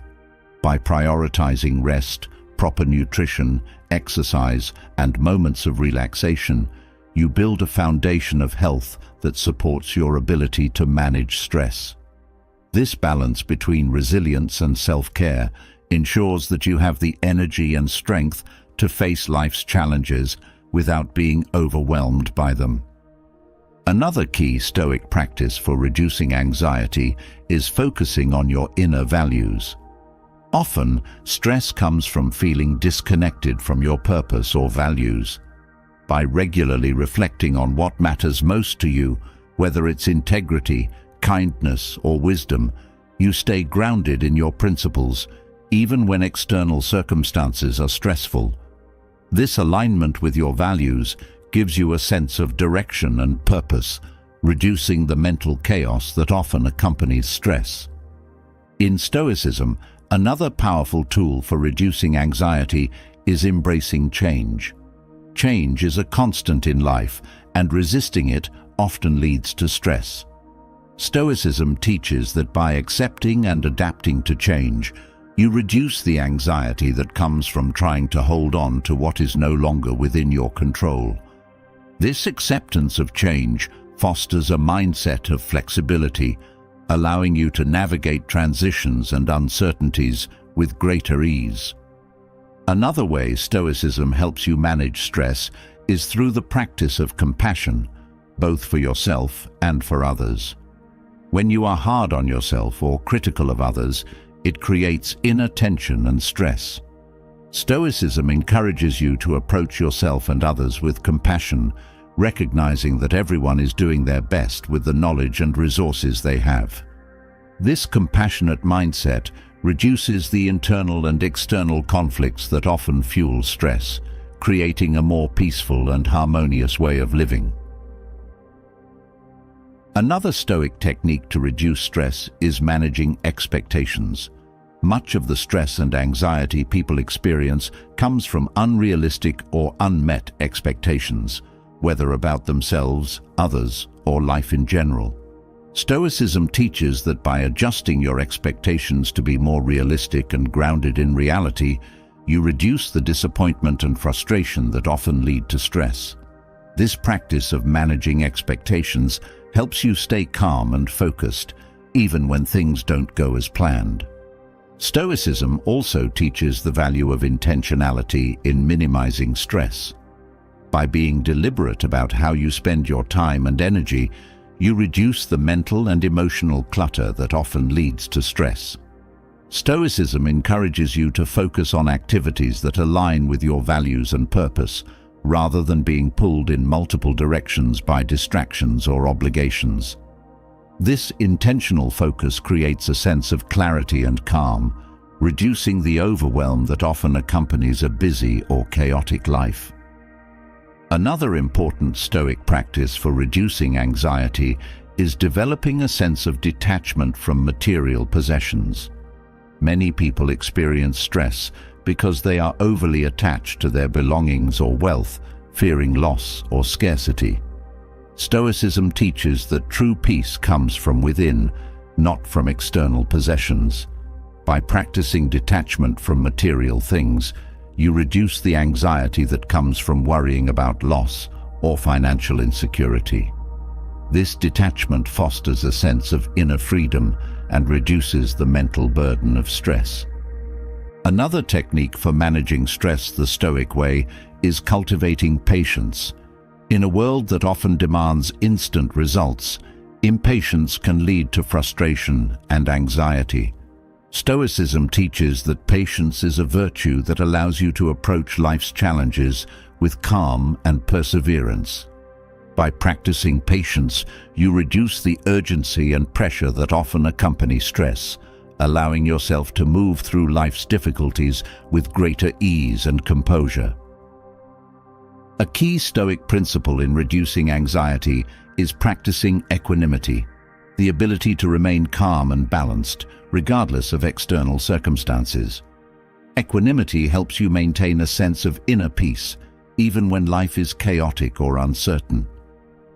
By prioritizing rest, proper nutrition, exercise, and moments of relaxation, you build a foundation of health that supports your ability to manage stress. This balance between resilience and self-care ensures that you have the energy and strength to face life's challenges without being overwhelmed by them. Another key Stoic practice for reducing anxiety is focusing on your inner values. Often, stress comes from feeling disconnected from your purpose or values. By regularly reflecting on what matters most to you, whether it's integrity, kindness, or wisdom, you stay grounded in your principles, even when external circumstances are stressful. This alignment with your values gives you a sense of direction and purpose, reducing the mental chaos that often accompanies stress. In Stoicism, another powerful tool for reducing anxiety is embracing change. Change is a constant in life, and resisting it often leads to stress. Stoicism teaches that by accepting and adapting to change, you reduce the anxiety that comes from trying to hold on to what is no longer within your control. This acceptance of change fosters a mindset of flexibility, allowing you to navigate transitions and uncertainties with greater ease. Another way Stoicism helps you manage stress is through the practice of compassion, both for yourself and for others. When you are hard on yourself or critical of others, it creates inner tension and stress. Stoicism encourages you to approach yourself and others with compassion, recognizing that everyone is doing their best with the knowledge and resources they have. This compassionate mindset reduces the internal and external conflicts that often fuel stress, creating a more peaceful and harmonious way of living. Another Stoic technique to reduce stress is managing expectations. Much of the stress and anxiety people experience comes from unrealistic or unmet expectations, whether about themselves, others, or life in general. Stoicism teaches that by adjusting your expectations to be more realistic and grounded in reality, you reduce the disappointment and frustration that often lead to stress. This practice of managing expectations helps you stay calm and focused, even when things don't go as planned. Stoicism also teaches the value of intentionality in minimizing stress. By being deliberate about how you spend your time and energy, you reduce the mental and emotional clutter that often leads to stress. Stoicism encourages you to focus on activities that align with your values and purpose, rather than being pulled in multiple directions by distractions or obligations. This intentional focus creates a sense of clarity and calm, reducing the overwhelm that often accompanies a busy or chaotic life. Another important Stoic practice for reducing anxiety is developing a sense of detachment from material possessions. Many people experience stress because they are overly attached to their belongings or wealth, fearing loss or scarcity. Stoicism teaches that true peace comes from within, not from external possessions. By practicing detachment from material things, you reduce the anxiety that comes from worrying about loss or financial insecurity. This detachment fosters a sense of inner freedom and reduces the mental burden of stress. Another technique for managing stress the Stoic way is cultivating patience. In a world that often demands instant results, impatience can lead to frustration and anxiety. Stoicism teaches that patience is a virtue that allows you to approach life's challenges with calm and perseverance. By practicing patience, you reduce the urgency and pressure that often accompany stress, allowing yourself to move through life's difficulties with greater ease and composure. A key Stoic principle in reducing anxiety is practicing equanimity, the ability to remain calm and balanced, regardless of external circumstances. Equanimity helps you maintain a sense of inner peace, even when life is chaotic or uncertain.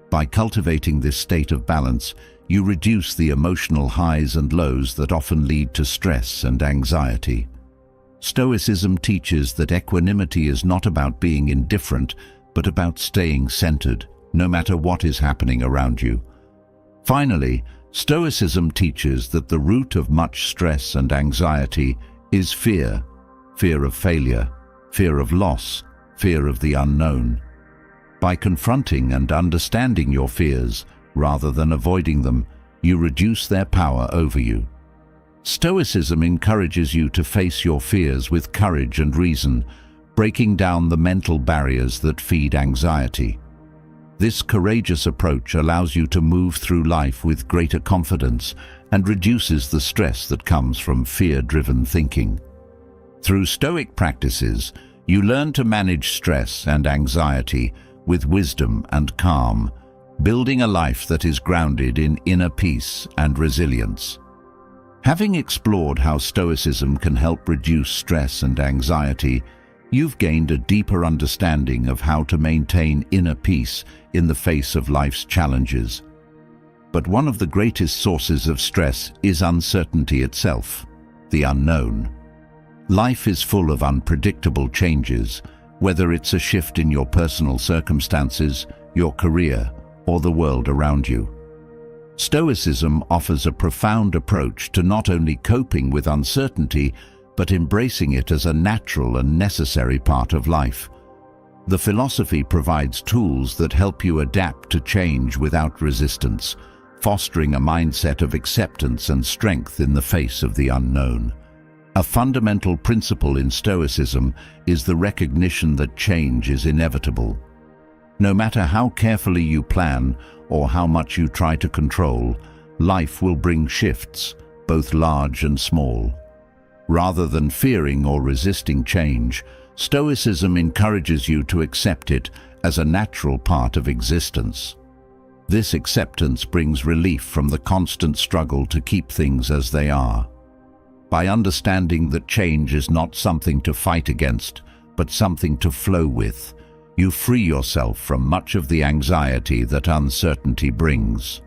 By cultivating this state of balance, you reduce the emotional highs and lows that often lead to stress and anxiety. Stoicism teaches that equanimity is not about being indifferent, but about staying centered, no matter what is happening around you. Finally, Stoicism teaches that the root of much stress and anxiety is fear. Fear of failure, fear of loss, fear of the unknown. By confronting and understanding your fears, rather than avoiding them, you reduce their power over you. Stoicism encourages you to face your fears with courage and reason, breaking down the mental barriers that feed anxiety. This courageous approach allows you to move through life with greater confidence and reduces the stress that comes from fear-driven thinking. Through Stoic practices, you learn to manage stress and anxiety with wisdom and calm, building a life that is grounded in inner peace and resilience. Having explored how Stoicism can help reduce stress and anxiety, you've gained a deeper understanding of how to maintain inner peace in the face of life's challenges. But one of the greatest sources of stress is uncertainty itself, the unknown. Life is full of unpredictable changes, whether it's a shift in your personal circumstances, your career, or the world around you. Stoicism offers a profound approach to not only coping with uncertainty, but embracing it as a natural and necessary part of life. The philosophy provides tools that help you adapt to change without resistance, fostering a mindset of acceptance and strength in the face of the unknown. A fundamental principle in Stoicism is the recognition that change is inevitable. No matter how carefully you plan or how much you try to control, life will bring shifts, both large and small. Rather than fearing or resisting change, Stoicism encourages you to accept it as a natural part of existence. This acceptance brings relief from the constant struggle to keep things as they are. By understanding that change is not something to fight against, but something to flow with, you free yourself from much of the anxiety that uncertainty brings.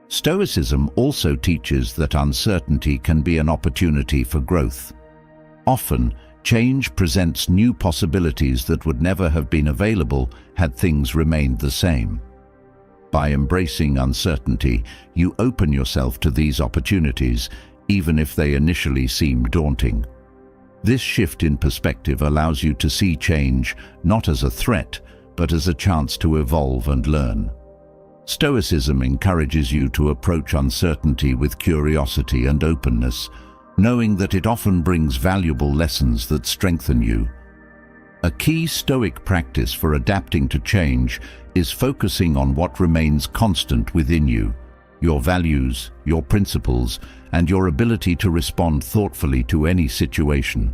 Stoicism also teaches that uncertainty can be an opportunity for growth. Often, change presents new possibilities that would never have been available had things remained the same. By embracing uncertainty, you open yourself to these opportunities, even if they initially seem daunting. This shift in perspective allows you to see change not as a threat, but as a chance to evolve and learn. Stoicism encourages you to approach uncertainty with curiosity and openness, knowing that it often brings valuable lessons that strengthen you. A key Stoic practice for adapting to change is focusing on what remains constant within you: your values, your principles, and your ability to respond thoughtfully to any situation.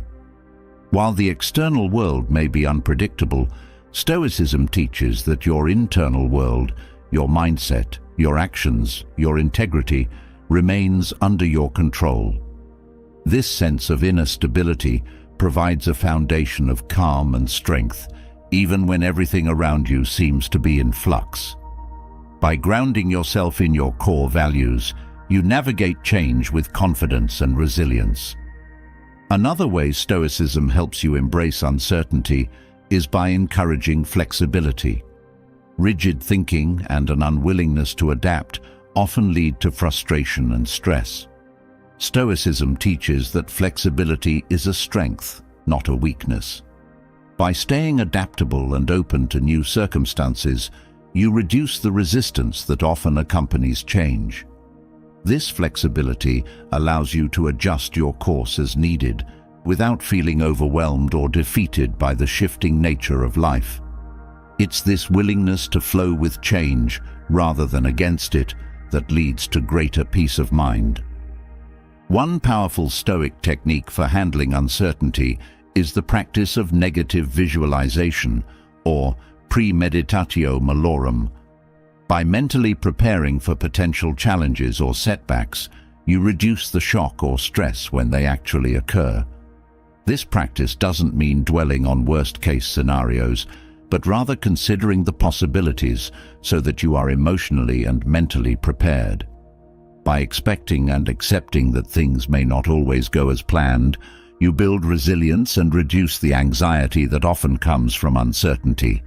While the external world may be unpredictable, Stoicism teaches that your internal world, your mindset, your actions, your integrity, remains under your control. This sense of inner stability provides a foundation of calm and strength, even when everything around you seems to be in flux. By grounding yourself in your core values, you navigate change with confidence and resilience. Another way Stoicism helps you embrace uncertainty is by encouraging flexibility. Rigid thinking and an unwillingness to adapt often lead to frustration and stress. Stoicism teaches that flexibility is a strength, not a weakness. By staying adaptable and open to new circumstances, you reduce the resistance that often accompanies change. This flexibility allows you to adjust your course as needed, without feeling overwhelmed or defeated by the shifting nature of life. It's this willingness to flow with change rather than against it that leads to greater peace of mind. One powerful Stoic technique for handling uncertainty is the practice of negative visualization, or premeditatio malorum. By mentally preparing for potential challenges or setbacks, you reduce the shock or stress when they actually occur. This practice doesn't mean dwelling on worst-case scenarios, but rather considering the possibilities so that you are emotionally and mentally prepared. By expecting and accepting that things may not always go as planned, you build resilience and reduce the anxiety that often comes from uncertainty.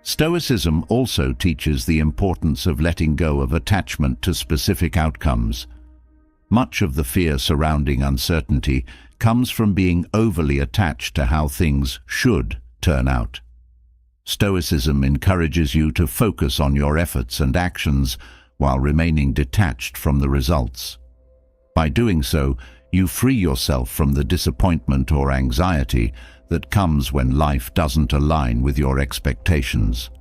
Stoicism also teaches the importance of letting go of attachment to specific outcomes. Much of the fear surrounding uncertainty comes from being overly attached to how things should turn out. Stoicism encourages you to focus on your efforts and actions while remaining detached from the results. By doing so, you free yourself from the disappointment or anxiety that comes when life doesn't align with your expectations.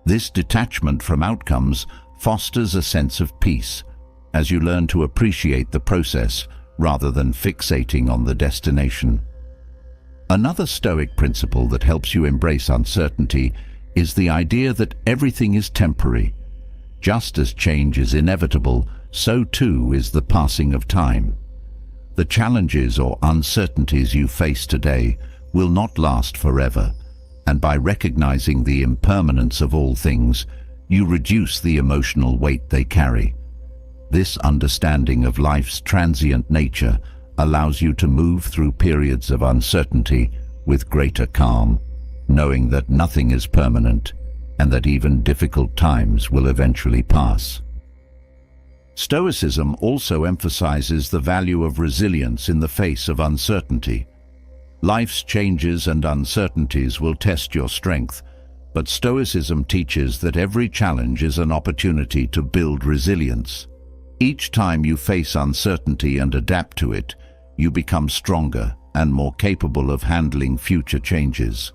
This detachment from outcomes fosters a sense of peace, as you learn to appreciate the process rather than fixating on the destination. Another Stoic principle that helps you embrace uncertainty is the idea that everything is temporary. Just as change is inevitable, so too is the passing of time. The challenges or uncertainties you face today will not last forever, and by recognizing the impermanence of all things, you reduce the emotional weight they carry. This understanding of life's transient nature allows you to move through periods of uncertainty with greater calm, knowing that nothing is permanent and that even difficult times will eventually pass. Stoicism also emphasizes the value of resilience in the face of uncertainty. Life's changes and uncertainties will test your strength, but Stoicism teaches that every challenge is an opportunity to build resilience. Each time you face uncertainty and adapt to it, you become stronger and more capable of handling future changes.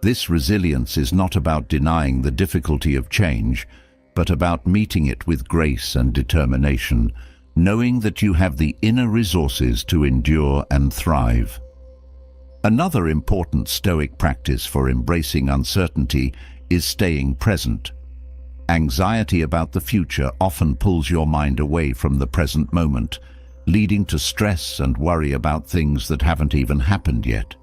This resilience is not about denying the difficulty of change, but about meeting it with grace and determination, knowing that you have the inner resources to endure and thrive. Another important Stoic practice for embracing uncertainty is staying present. Anxiety about the future often pulls your mind away from the present moment, leading to stress and worry about things that haven't even happened yet.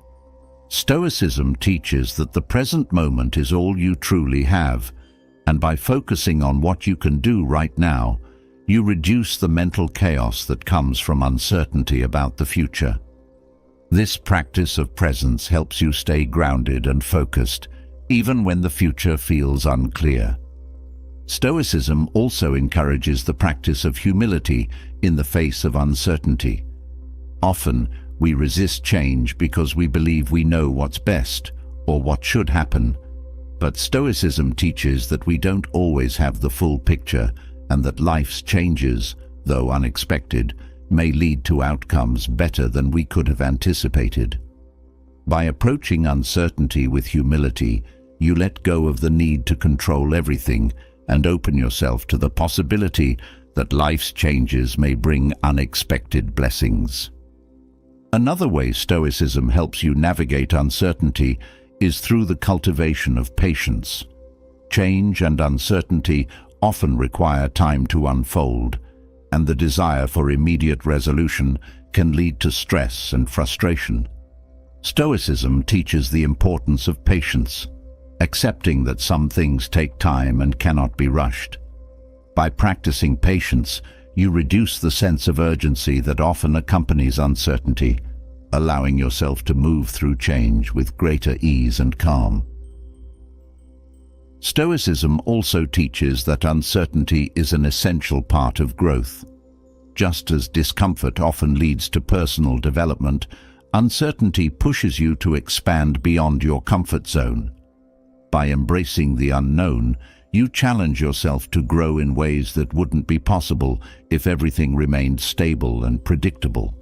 Stoicism teaches that the present moment is all you truly have, and by focusing on what you can do right now, you reduce the mental chaos that comes from uncertainty about the future. This practice of presence helps you stay grounded and focused, even when the future feels unclear. Stoicism also encourages the practice of humility in the face of uncertainty. Often, we resist change because we believe we know what's best or what should happen. But Stoicism teaches that we don't always have the full picture and that life's changes, though unexpected, may lead to outcomes better than we could have anticipated. By approaching uncertainty with humility, you let go of the need to control everything and open yourself to the possibility that life's changes may bring unexpected blessings. Another way Stoicism helps you navigate uncertainty is through the cultivation of patience. Change and uncertainty often require time to unfold, and the desire for immediate resolution can lead to stress and frustration. Stoicism teaches the importance of patience, accepting that some things take time and cannot be rushed. By practicing patience, you reduce the sense of urgency that often accompanies uncertainty, allowing yourself to move through change with greater ease and calm. Stoicism also teaches that uncertainty is an essential part of growth. Just as discomfort often leads to personal development, uncertainty pushes you to expand beyond your comfort zone. By embracing the unknown, you challenge yourself to grow in ways that wouldn't be possible if everything remained stable and predictable.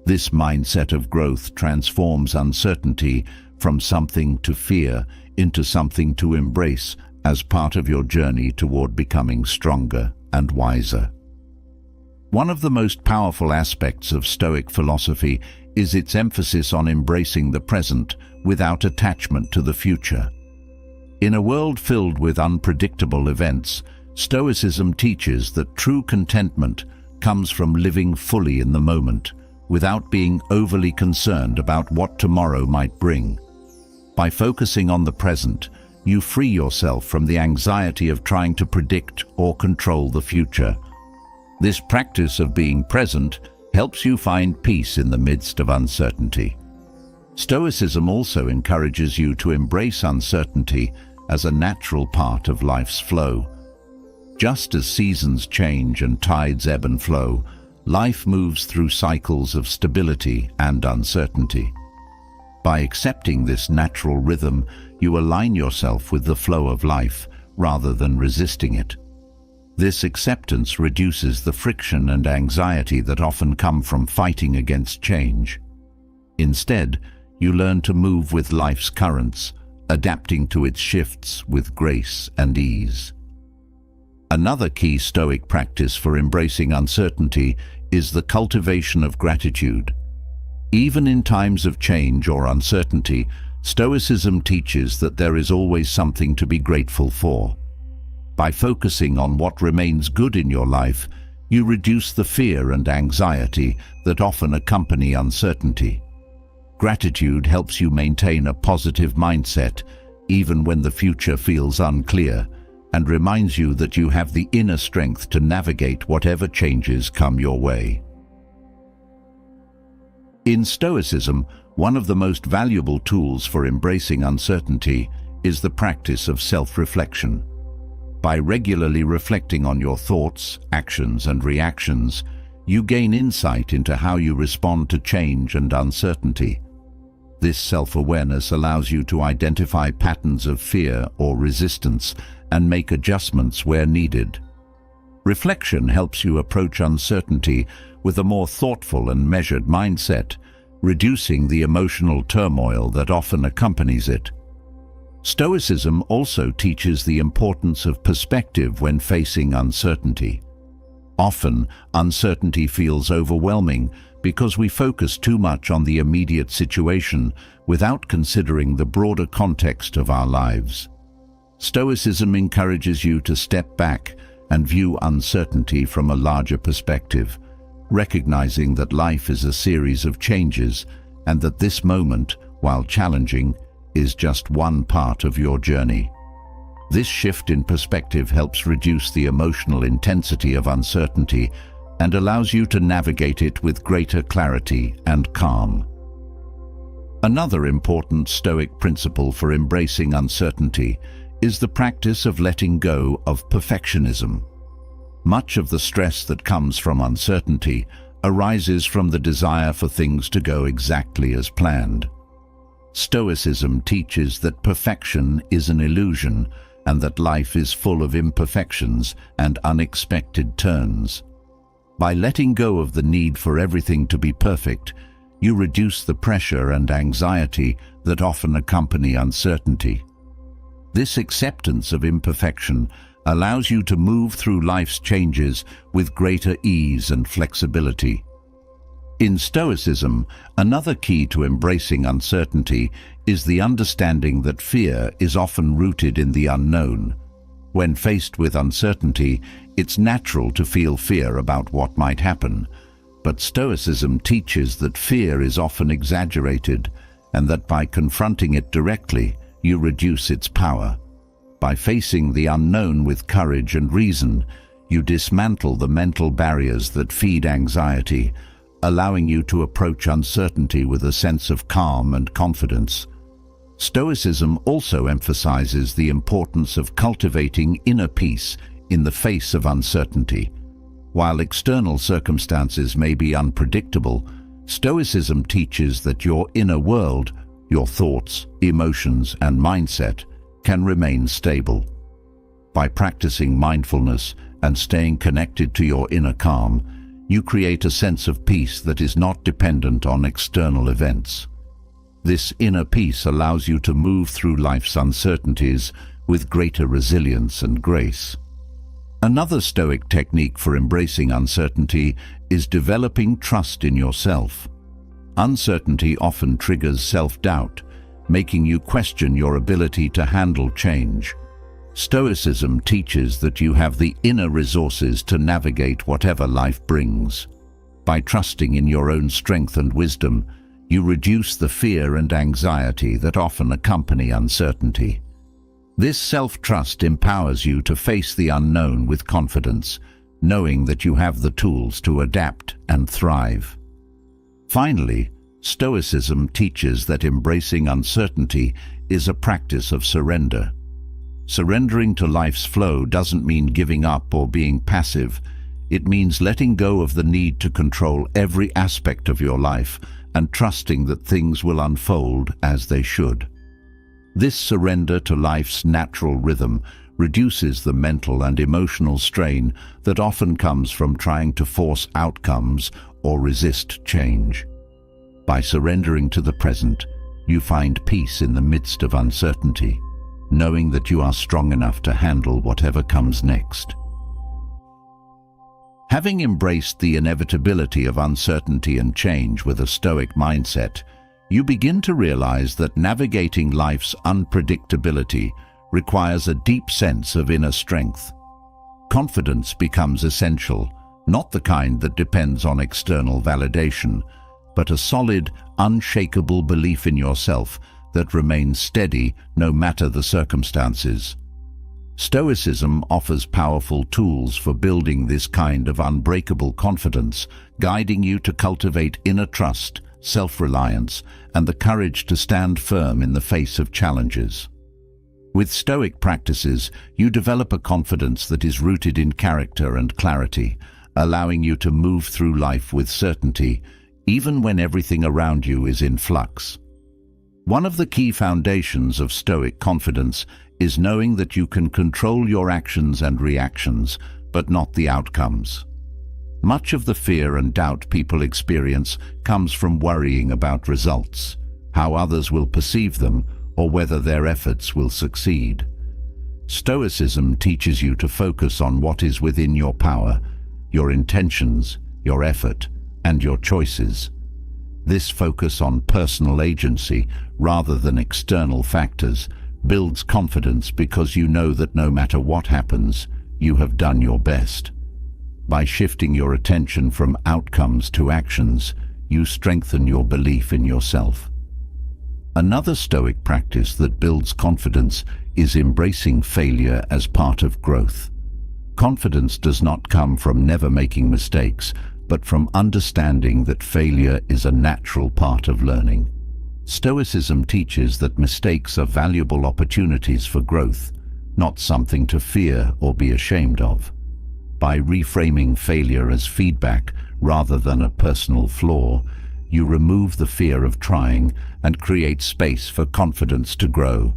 This mindset of growth transforms uncertainty from something to fear into something to embrace as part of your journey toward becoming stronger and wiser. One of the most powerful aspects of Stoic philosophy is its emphasis on embracing the present without attachment to the future. In a world filled with unpredictable events, Stoicism teaches that true contentment comes from living fully in the moment, without being overly concerned about what tomorrow might bring. By focusing on the present, you free yourself from the anxiety of trying to predict or control the future. This practice of being present helps you find peace in the midst of uncertainty. Stoicism also encourages you to embrace uncertainty as a natural part of life's flow. Just as seasons change and tides ebb and flow, life moves through cycles of stability and uncertainty. By accepting this natural rhythm, you align yourself with the flow of life rather than resisting it. This acceptance reduces the friction and anxiety that often come from fighting against change. Instead, you learn to move with life's currents, adapting to its shifts with grace and ease. Another key Stoic practice for embracing uncertainty is the cultivation of gratitude. Even in times of change or uncertainty, Stoicism teaches that there is always something to be grateful for. By focusing on what remains good in your life, you reduce the fear and anxiety that often accompany uncertainty. Gratitude helps you maintain a positive mindset, even when the future feels unclear, and reminds you that you have the inner strength to navigate whatever changes come your way. In Stoicism, one of the most valuable tools for embracing uncertainty is the practice of self-reflection. By regularly reflecting on your thoughts, actions, and reactions, you gain insight into how you respond to change and uncertainty. This self-awareness allows you to identify patterns of fear or resistance and make adjustments where needed. Reflection helps you approach uncertainty with a more thoughtful and measured mindset, reducing the emotional turmoil that often accompanies it. Stoicism also teaches the importance of perspective when facing uncertainty. Often, uncertainty feels overwhelming because we focus too much on the immediate situation without considering the broader context of our lives. Stoicism encourages you to step back and view uncertainty from a larger perspective, recognizing that life is a series of changes and that this moment, while challenging, is just one part of your journey. This shift in perspective helps reduce the emotional intensity of uncertainty and allows you to navigate it with greater clarity and calm. Another important Stoic principle for embracing uncertainty is the practice of letting go of perfectionism. Much of the stress that comes from uncertainty arises from the desire for things to go exactly as planned. Stoicism teaches that perfection is an illusion and that life is full of imperfections and unexpected turns. By letting go of the need for everything to be perfect, you reduce the pressure and anxiety that often accompany uncertainty. This acceptance of imperfection allows you to move through life's changes with greater ease and flexibility. In Stoicism, another key to embracing uncertainty is the understanding that fear is often rooted in the unknown. When faced with uncertainty, it's natural to feel fear about what might happen, but Stoicism teaches that fear is often exaggerated and that by confronting it directly, you reduce its power. By facing the unknown with courage and reason, you dismantle the mental barriers that feed anxiety, allowing you to approach uncertainty with a sense of calm and confidence. Stoicism also emphasizes the importance of cultivating inner peace in the face of uncertainty. While external circumstances may be unpredictable, Stoicism teaches that your inner world, your thoughts, emotions, and mindset can remain stable. By practicing mindfulness and staying connected to your inner calm, you create a sense of peace that is not dependent on external events. This inner peace allows you to move through life's uncertainties with greater resilience and grace. Another Stoic technique for embracing uncertainty is developing trust in yourself. Uncertainty often triggers self-doubt, making you question your ability to handle change. Stoicism teaches that you have the inner resources to navigate whatever life brings. By trusting in your own strength and wisdom, you reduce the fear and anxiety that often accompany uncertainty. This self-trust empowers you to face the unknown with confidence, knowing that you have the tools to adapt and thrive. Finally, Stoicism teaches that embracing uncertainty is a practice of surrender. Surrendering to life's flow doesn't mean giving up or being passive. It means letting go of the need to control every aspect of your life and trusting that things will unfold as they should. This surrender to life's natural rhythm reduces the mental and emotional strain that often comes from trying to force outcomes or resist change. By surrendering to the present, you find peace in the midst of uncertainty, knowing that you are strong enough to handle whatever comes next. Having embraced the inevitability of uncertainty and change with a Stoic mindset, you begin to realize that navigating life's unpredictability requires a deep sense of inner strength. Confidence becomes essential, not the kind that depends on external validation, but a solid, unshakable belief in yourself that remains steady no matter the circumstances. Stoicism offers powerful tools for building this kind of unbreakable confidence, guiding you to cultivate inner trust, self-reliance, and the courage to stand firm in the face of challenges. With Stoic practices, you develop a confidence that is rooted in character and clarity, allowing you to move through life with certainty, even when everything around you is in flux. One of the key foundations of Stoic confidence is knowing that you can control your actions and reactions, but not the outcomes. Much of the fear and doubt people experience comes from worrying about results, how others will perceive them, or whether their efforts will succeed. Stoicism teaches you to focus on what is within your power, your intentions, your effort, and your choices. This focus on personal agency, rather than external factors, builds confidence because you know that no matter what happens, you have done your best. By shifting your attention from outcomes to actions, you strengthen your belief in yourself. Another Stoic practice that builds confidence is embracing failure as part of growth. Confidence does not come from never making mistakes, but from understanding that failure is a natural part of learning. Stoicism teaches that mistakes are valuable opportunities for growth, not something to fear or be ashamed of. By reframing failure as feedback rather than a personal flaw, you remove the fear of trying and create space for confidence to grow.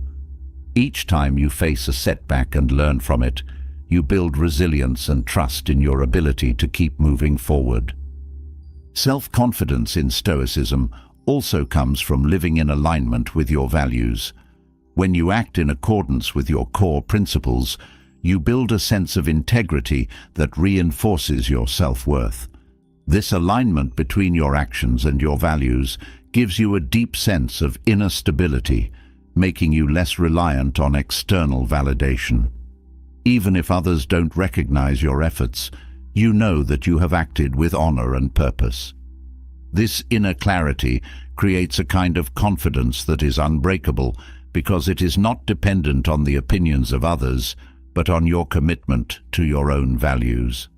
Each time you face a setback and learn from it, you build resilience and trust in your ability to keep moving forward. Self-confidence in Stoicism also comes from living in alignment with your values. When you act in accordance with your core principles, you build a sense of integrity that reinforces your self-worth. This alignment between your actions and your values gives you a deep sense of inner stability, making you less reliant on external validation. Even if others don't recognize your efforts, you know that you have acted with honor and purpose. This inner clarity creates a kind of confidence that is unbreakable because it is not dependent on the opinions of others, but on your commitment to your own values.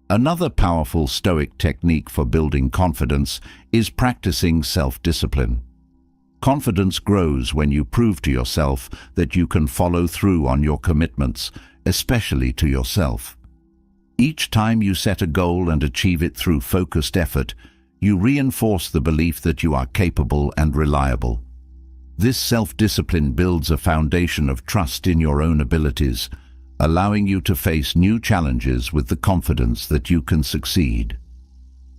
Another powerful Stoic technique for building confidence is practicing self-discipline. Confidence grows when you prove to yourself that you can follow through on your commitments, especially to yourself. Each time you set a goal and achieve it through focused effort, you reinforce the belief that you are capable and reliable. This self-discipline builds a foundation of trust in your own abilities, allowing you to face new challenges with the confidence that you can succeed.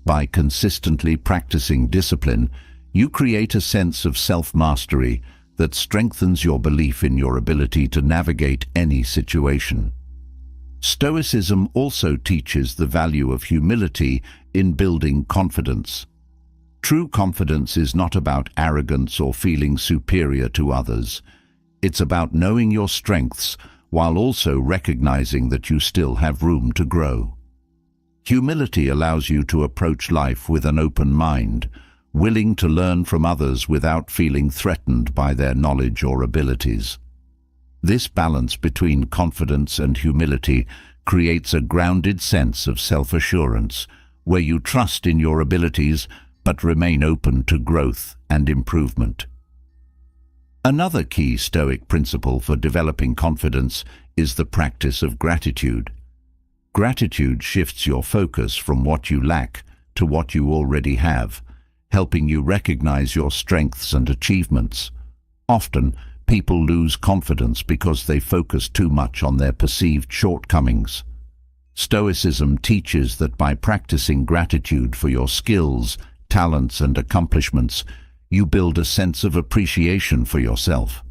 By consistently practicing discipline, you create a sense of self-mastery that strengthens your belief in your ability to navigate any situation. Stoicism also teaches the value of humility in building confidence. True confidence is not about arrogance or feeling superior to others. It's about knowing your strengths while also recognizing that you still have room to grow. Humility allows you to approach life with an open mind, willing to learn from others without feeling threatened by their knowledge or abilities. This balance between confidence and humility creates a grounded sense of self-assurance, where you trust in your abilities but remain open to growth and improvement. Another key Stoic principle for developing confidence is the practice of gratitude. Gratitude shifts your focus from what you lack to what you already have, helping you recognize your strengths and achievements. Often, people lose confidence because they focus too much on their perceived shortcomings. Stoicism teaches that by practicing gratitude for your skills, talents, and accomplishments, you build a sense of appreciation for yourself.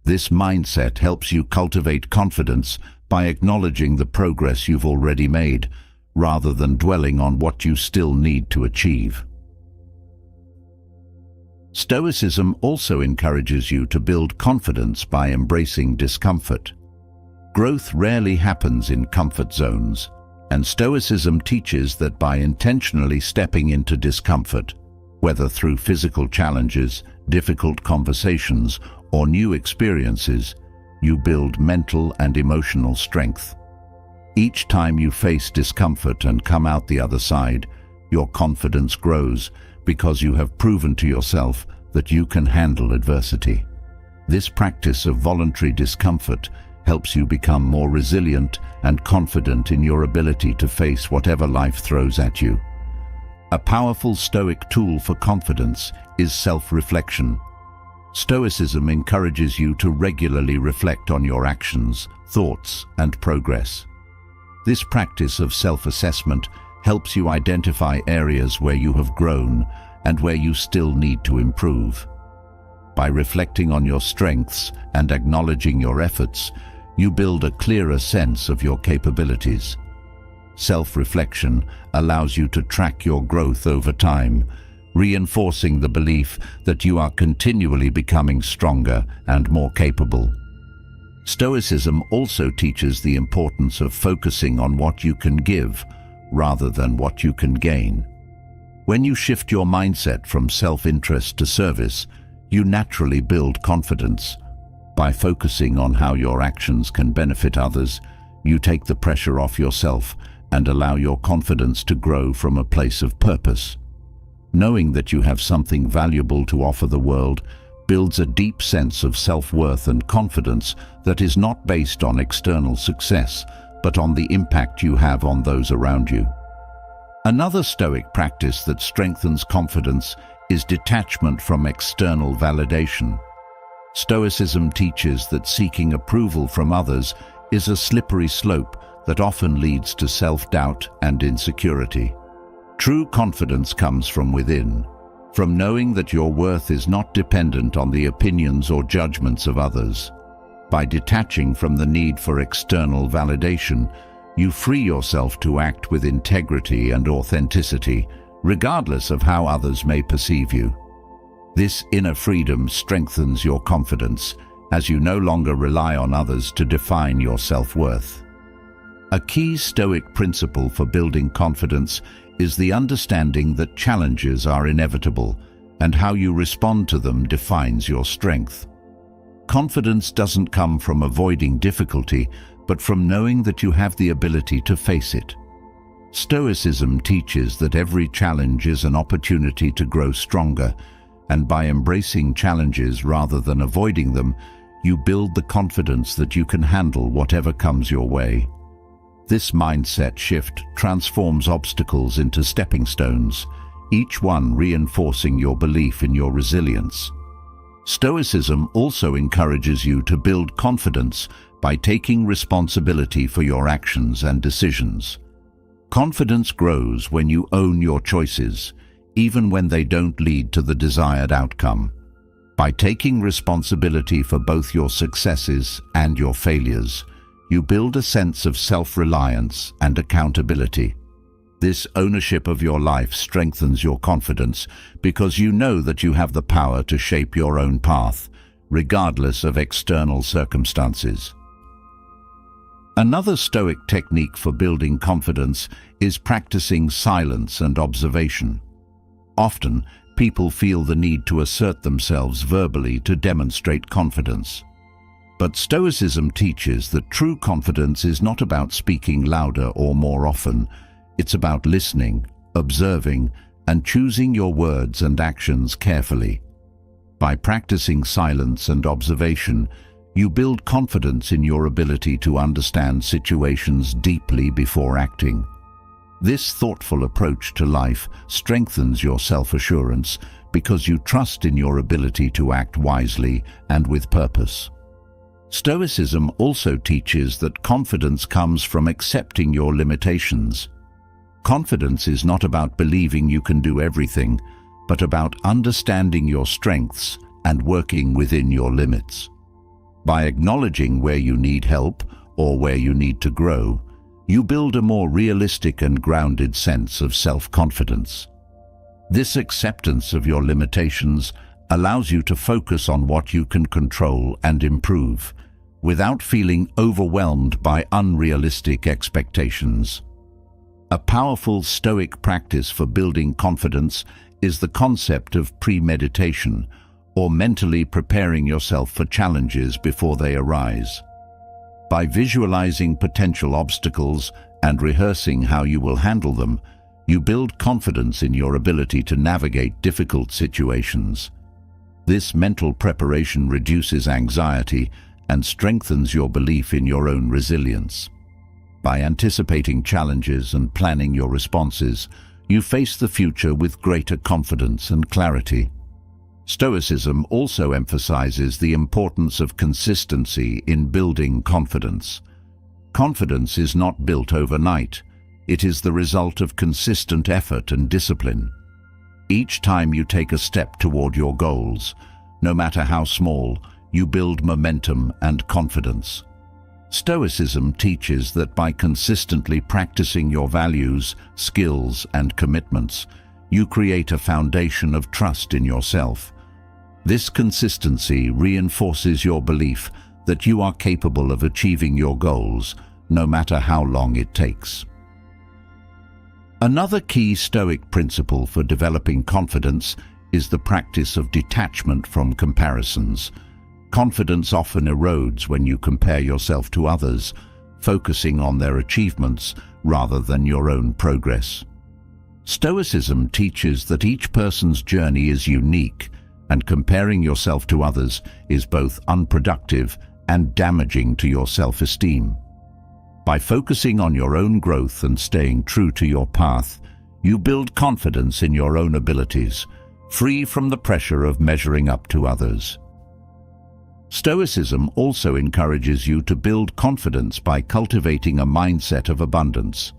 This mindset helps you cultivate confidence by acknowledging the progress you've already made, rather than dwelling on what you still need to achieve. Stoicism also encourages you to build confidence by embracing discomfort. Growth rarely happens in comfort zones, and Stoicism teaches that by intentionally stepping into discomfort, whether through physical challenges, difficult conversations, or new experiences, you build mental and emotional strength. Each time you face discomfort and come out the other side, your confidence grows because you have proven to yourself that you can handle adversity. This practice of voluntary discomfort helps you become more resilient and confident in your ability to face whatever life throws at you. A powerful Stoic tool for confidence is self-reflection. Stoicism encourages you to regularly reflect on your actions, thoughts, and progress. This practice of self-assessment helps you identify areas where you have grown and where you still need to improve. By reflecting on your strengths and acknowledging your efforts, you build a clearer sense of your capabilities. Self-reflection allows you to track your growth over time, reinforcing the belief that you are continually becoming stronger and more capable. Stoicism also teaches the importance of focusing on what you can give rather than what you can gain. When you shift your mindset from self-interest to service, you naturally build confidence. By focusing on how your actions can benefit others, you take the pressure off yourself and allow your confidence to grow from a place of purpose. Knowing that you have something valuable to offer the world builds a deep sense of self-worth and confidence that is not based on external success, but on the impact you have on those around you. Another Stoic practice that strengthens confidence is detachment from external validation. Stoicism teaches that seeking approval from others is a slippery slope that often leads to self-doubt and insecurity. True confidence comes from within, from knowing that your worth is not dependent on the opinions or judgments of others. By detaching from the need for external validation, you free yourself to act with integrity and authenticity, regardless of how others may perceive you. This inner freedom strengthens your confidence, as you no longer rely on others to define your self-worth. A key Stoic principle for building confidence is the understanding that challenges are inevitable, and how you respond to them defines your strength. Confidence doesn't come from avoiding difficulty, but from knowing that you have the ability to face it. Stoicism teaches that every challenge is an opportunity to grow stronger, and by embracing challenges rather than avoiding them, you build the confidence that you can handle whatever comes your way. This mindset shift transforms obstacles into stepping stones, each one reinforcing your belief in your resilience. Stoicism also encourages you to build confidence by taking responsibility for your actions and decisions. Confidence grows when you own your choices, even when they don't lead to the desired outcome. By taking responsibility for both your successes and your failures, you build a sense of self-reliance and accountability. This ownership of your life strengthens your confidence because you know that you have the power to shape your own path, regardless of external circumstances. Another Stoic technique for building confidence is practicing silence and observation. Often, people feel the need to assert themselves verbally to demonstrate confidence. But Stoicism teaches that true confidence is not about speaking louder or more often. It's about listening, observing, and choosing your words and actions carefully. By practicing silence and observation, you build confidence in your ability to understand situations deeply before acting. This thoughtful approach to life strengthens your self-assurance because you trust in your ability to act wisely and with purpose. Stoicism also teaches that confidence comes from accepting your limitations. Confidence is not about believing you can do everything, but about understanding your strengths and working within your limits. By acknowledging where you need help or where you need to grow, you build a more realistic and grounded sense of self-confidence. This acceptance of your limitations allows you to focus on what you can control and improve, without feeling overwhelmed by unrealistic expectations. A powerful Stoic practice for building confidence is the concept of premeditation, or mentally preparing yourself for challenges before they arise. By visualizing potential obstacles and rehearsing how you will handle them, you build confidence in your ability to navigate difficult situations. This mental preparation reduces anxiety and strengthens your belief in your own resilience. By anticipating challenges and planning your responses, you face the future with greater confidence and clarity. Stoicism also emphasizes the importance of consistency in building confidence. Confidence is not built overnight. It is the result of consistent effort and discipline. Each time you take a step toward your goals, no matter how small, you build momentum and confidence. Stoicism teaches that by consistently practicing your values, skills, and commitments, you create a foundation of trust in yourself. This consistency reinforces your belief that you are capable of achieving your goals, no matter how long it takes. Another key Stoic principle for developing confidence is the practice of detachment from comparisons. Confidence often erodes when you compare yourself to others, focusing on their achievements rather than your own progress. Stoicism teaches that each person's journey is unique, and comparing yourself to others is both unproductive and damaging to your self-esteem. By focusing on your own growth and staying true to your path, you build confidence in your own abilities, free from the pressure of measuring up to others. Stoicism also encourages you to build confidence by cultivating a mindset of abundance.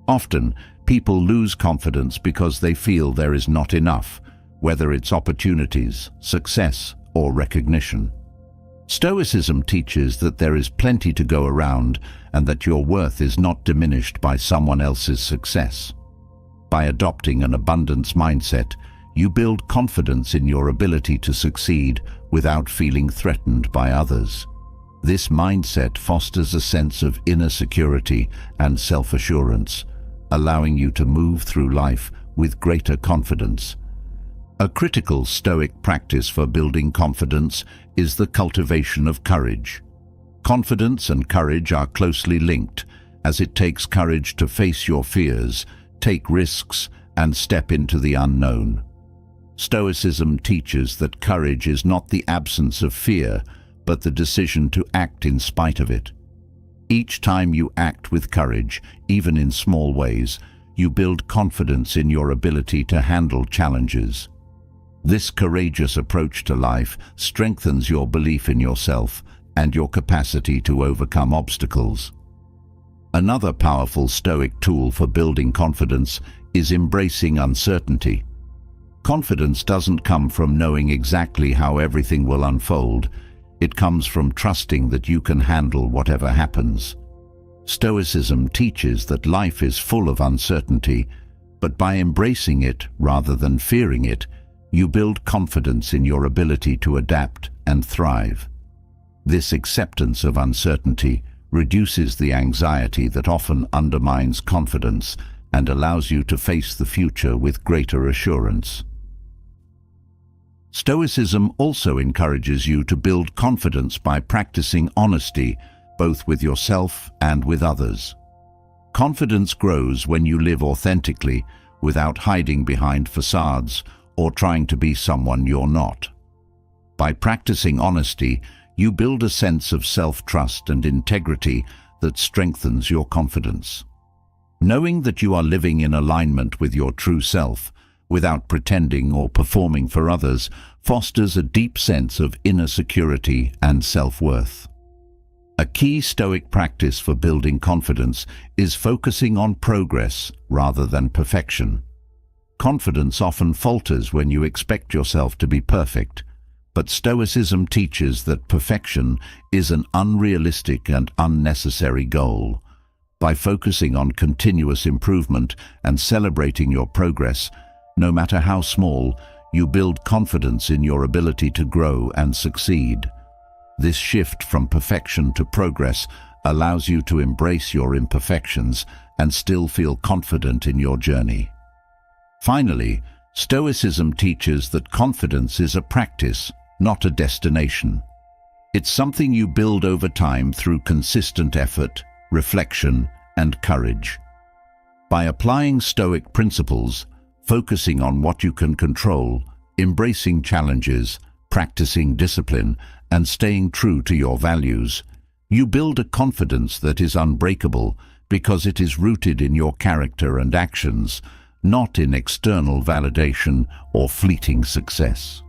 Often, people lose confidence because they feel there is not enough, whether it's opportunities, success, or recognition. Stoicism teaches that there is plenty to go around and that your worth is not diminished by someone else's success. By adopting an abundance mindset, you build confidence in your ability to succeed without feeling threatened by others. This mindset fosters a sense of inner security and self-assurance, allowing you to move through life with greater confidence. A critical Stoic practice for building confidence is the cultivation of courage. Confidence and courage are closely linked, as it takes courage to face your fears, take risks, and step into the unknown. Stoicism teaches that courage is not the absence of fear, but the decision to act in spite of it. Each time you act with courage, even in small ways, you build confidence in your ability to handle challenges. This courageous approach to life strengthens your belief in yourself and your capacity to overcome obstacles. Another powerful Stoic tool for building confidence is embracing uncertainty. Confidence doesn't come from knowing exactly how everything will unfold. It comes from trusting that you can handle whatever happens. Stoicism teaches that life is full of uncertainty, but by embracing it rather than fearing it, you build confidence in your ability to adapt and thrive. This acceptance of uncertainty reduces the anxiety that often undermines confidence and allows you to face the future with greater assurance. Stoicism also encourages you to build confidence by practicing honesty, both with yourself and with others. Confidence grows when you live authentically, without hiding behind facades or trying to be someone you're not. By practicing honesty, you build a sense of self-trust and integrity that strengthens your confidence. Knowing that you are living in alignment with your true self, without pretending or performing for others, fosters a deep sense of inner security and self-worth. A key Stoic practice for building confidence is focusing on progress rather than perfection. Confidence often falters when you expect yourself to be perfect, but Stoicism teaches that perfection is an unrealistic and unnecessary goal. By focusing on continuous improvement and celebrating your progress, no matter how small, you build confidence in your ability to grow and succeed. This shift from perfection to progress allows you to embrace your imperfections and still feel confident in your journey. Finally, Stoicism teaches that confidence is a practice, not a destination. It's something you build over time through consistent effort, reflection, and courage. By applying Stoic principles, focusing on what you can control, embracing challenges, practicing discipline, and staying true to your values, you build a confidence that is unbreakable because it is rooted in your character and actions, not in external validation or fleeting success.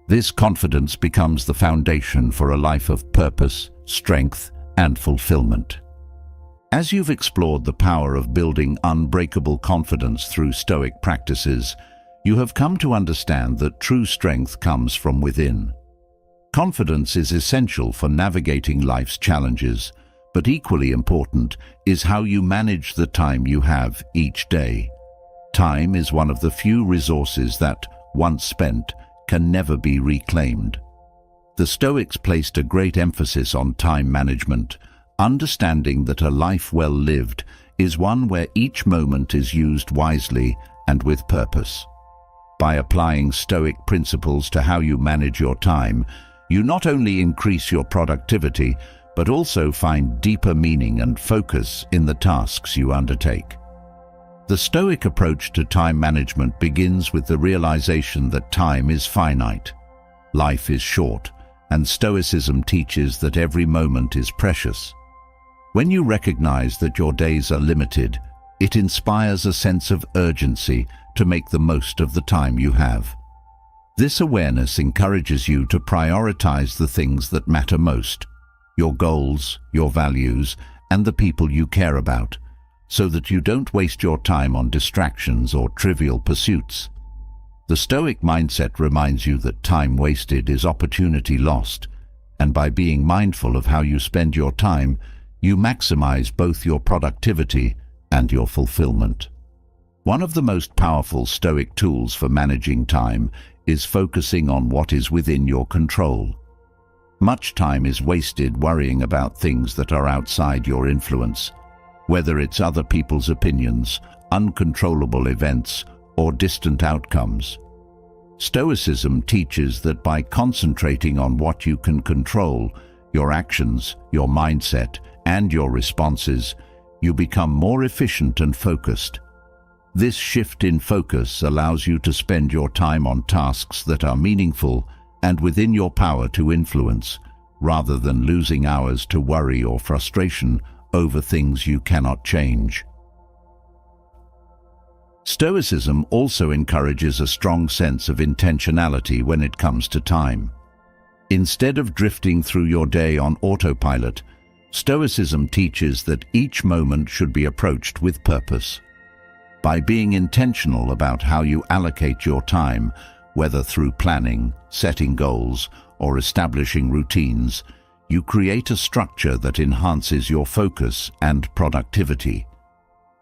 This confidence becomes the foundation for a life of purpose, strength, and fulfillment. As you've explored the power of building unbreakable confidence through Stoic practices, you have come to understand that true strength comes from within. Confidence is essential for navigating life's challenges, but equally important is how you manage the time you have each day. Time is one of the few resources that, once spent, can never be reclaimed. The Stoics placed a great emphasis on time management, understanding that a life well lived is one where each moment is used wisely and with purpose. By applying Stoic principles to how you manage your time, you not only increase your productivity, but also find deeper meaning and focus in the tasks you undertake. The Stoic approach to time management begins with the realization that time is finite. Life is short, and Stoicism teaches that every moment is precious. When you recognize that your days are limited, it inspires a sense of urgency to make the most of the time you have. This awareness encourages you to prioritize the things that matter most, your goals, your values, and the people you care about, so that you don't waste your time on distractions or trivial pursuits. The Stoic mindset reminds you that time wasted is opportunity lost, and by being mindful of how you spend your time, you maximize both your productivity and your fulfillment. One of the most powerful Stoic tools for managing time is focusing on what is within your control. Much time is wasted worrying about things that are outside your influence, whether it's other people's opinions, uncontrollable events, or distant outcomes. Stoicism teaches that by concentrating on what you can control, your actions, your mindset, and your responses, you become more efficient and focused. This shift in focus allows you to spend your time on tasks that are meaningful and within your power to influence, rather than losing hours to worry or frustration over things you cannot change. Stoicism also encourages a strong sense of intentionality when it comes to time. Instead of drifting through your day on autopilot, Stoicism teaches that each moment should be approached with purpose. By being intentional about how you allocate your time, whether through planning, setting goals, or establishing routines, you create a structure that enhances your focus and productivity.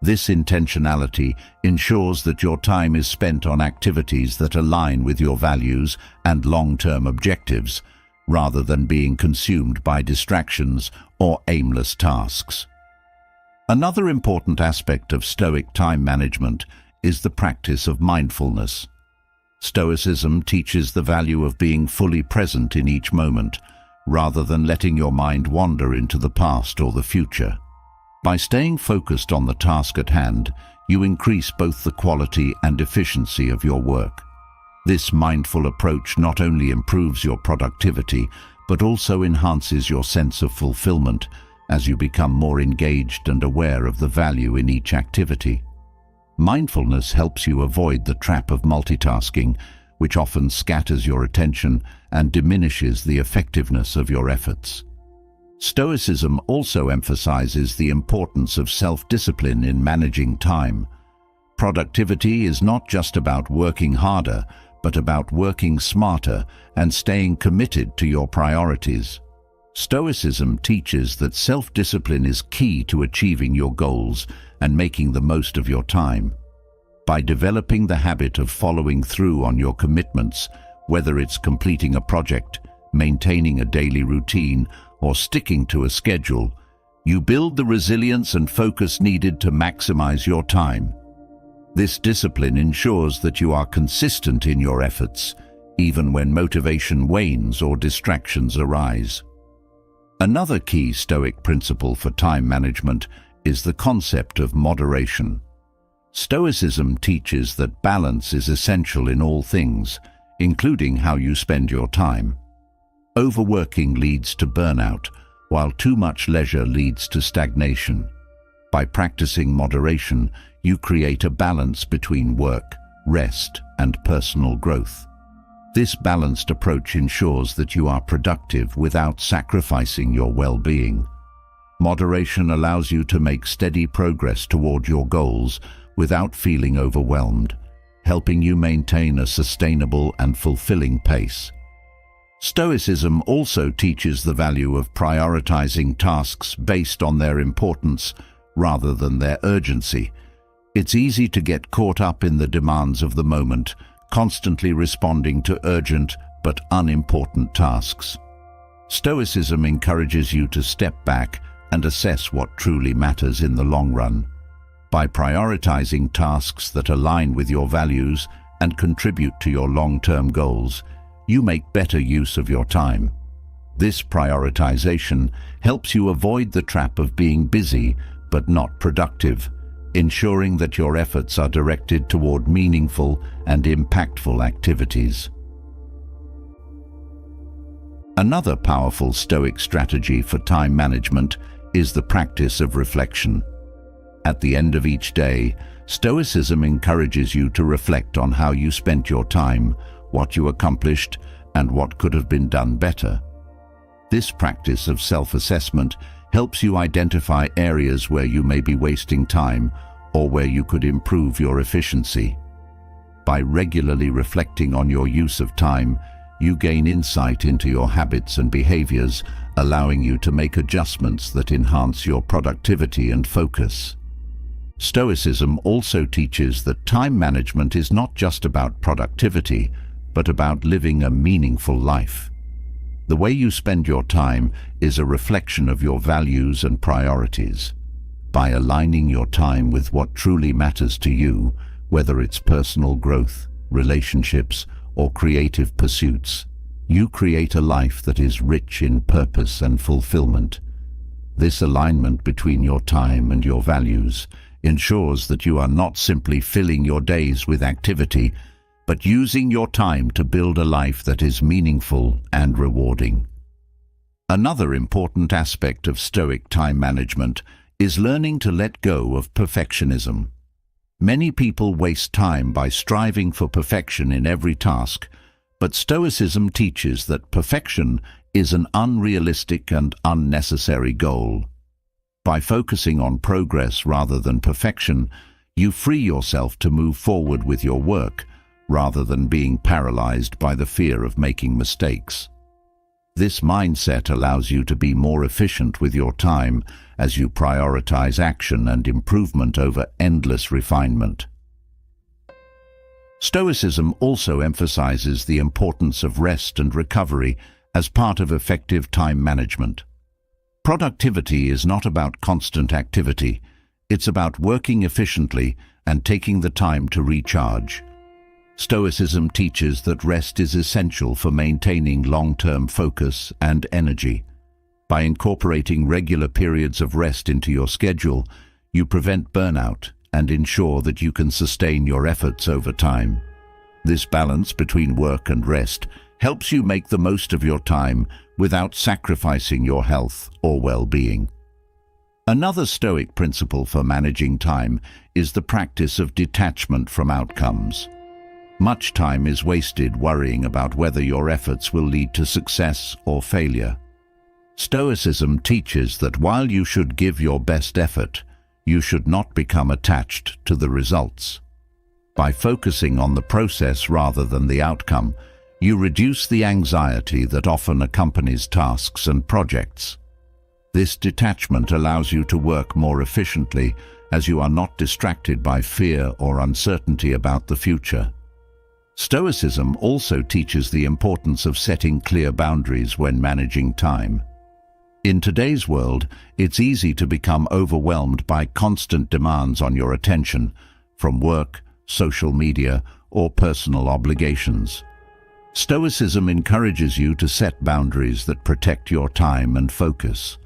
This intentionality ensures that your time is spent on activities that align with your values and long-term objectives, rather than being consumed by distractions or aimless tasks. Another important aspect of Stoic time management is the practice of mindfulness. Stoicism teaches the value of being fully present in each moment, rather than letting your mind wander into the past or the future. By staying focused on the task at hand, you increase both the quality and efficiency of your work. This mindful approach not only improves your productivity, but also enhances your sense of fulfillment as you become more engaged and aware of the value in each activity. Mindfulness helps you avoid the trap of multitasking, which often scatters your attention and diminishes the effectiveness of your efforts. Stoicism also emphasizes the importance of self-discipline in managing time. Productivity is not just about working harder, but about working smarter and staying committed to your priorities. Stoicism teaches that self-discipline is key to achieving your goals and making the most of your time. By developing the habit of following through on your commitments, whether it's completing a project, maintaining a daily routine, or sticking to a schedule, you build the resilience and focus needed to maximize your time. This discipline ensures that you are consistent in your efforts, even when motivation wanes or distractions arise. Another key Stoic principle for time management is the concept of moderation. Stoicism teaches that balance is essential in all things, including how you spend your time. Overworking leads to burnout, while too much leisure leads to stagnation. By practicing moderation, you create a balance between work, rest, and personal growth. This balanced approach ensures that you are productive without sacrificing your well-being. Moderation allows you to make steady progress toward your goals without feeling overwhelmed, helping you maintain a sustainable and fulfilling pace. Stoicism also teaches the value of prioritizing tasks based on their importance rather than their urgency. It's easy to get caught up in the demands of the moment, constantly responding to urgent but unimportant tasks. Stoicism encourages you to step back and assess what truly matters in the long run. By prioritizing tasks that align with your values and contribute to your long-term goals, you make better use of your time. This prioritization helps you avoid the trap of being busy but not productive, ensuring that your efforts are directed toward meaningful and impactful activities. Another powerful Stoic strategy for time management is the practice of reflection. At the end of each day, Stoicism encourages you to reflect on how you spent your time, what you accomplished, and what could have been done better. This practice of self-assessment helps you identify areas where you may be wasting time or where you could improve your efficiency. By regularly reflecting on your use of time, you gain insight into your habits and behaviors, allowing you to make adjustments that enhance your productivity and focus. Stoicism also teaches that time management is not just about productivity, but about living a meaningful life. The way you spend your time is a reflection of your values and priorities. By aligning your time with what truly matters to you, whether it's personal growth, relationships, or creative pursuits, you create a life that is rich in purpose and fulfillment. This alignment between your time and your values ensures that you are not simply filling your days with activity, but using your time to build a life that is meaningful and rewarding. Another important aspect of Stoic time management is learning to let go of perfectionism. Many people waste time by striving for perfection in every task, but Stoicism teaches that perfection is an unrealistic and unnecessary goal. By focusing on progress rather than perfection, you free yourself to move forward with your work, rather than being paralyzed by the fear of making mistakes. This mindset allows you to be more efficient with your time as you prioritize action and improvement over endless refinement. Stoicism also emphasizes the importance of rest and recovery as part of effective time management. Productivity is not about constant activity. It's about working efficiently and taking the time to recharge. Stoicism teaches that rest is essential for maintaining long-term focus and energy. By incorporating regular periods of rest into your schedule, you prevent burnout and ensure that you can sustain your efforts over time. This balance between work and rest helps you make the most of your time without sacrificing your health or well-being. Another Stoic principle for managing time is the practice of detachment from outcomes. Much time is wasted worrying about whether your efforts will lead to success or failure. Stoicism teaches that while you should give your best effort, you should not become attached to the results. By focusing on the process rather than the outcome, you reduce the anxiety that often accompanies tasks and projects. This detachment allows you to work more efficiently as you are not distracted by fear or uncertainty about the future. Stoicism also teaches the importance of setting clear boundaries when managing time. In today's world, it's easy to become overwhelmed by constant demands on your attention, from work, social media, or personal obligations. Stoicism encourages you to set boundaries that protect your time and focus.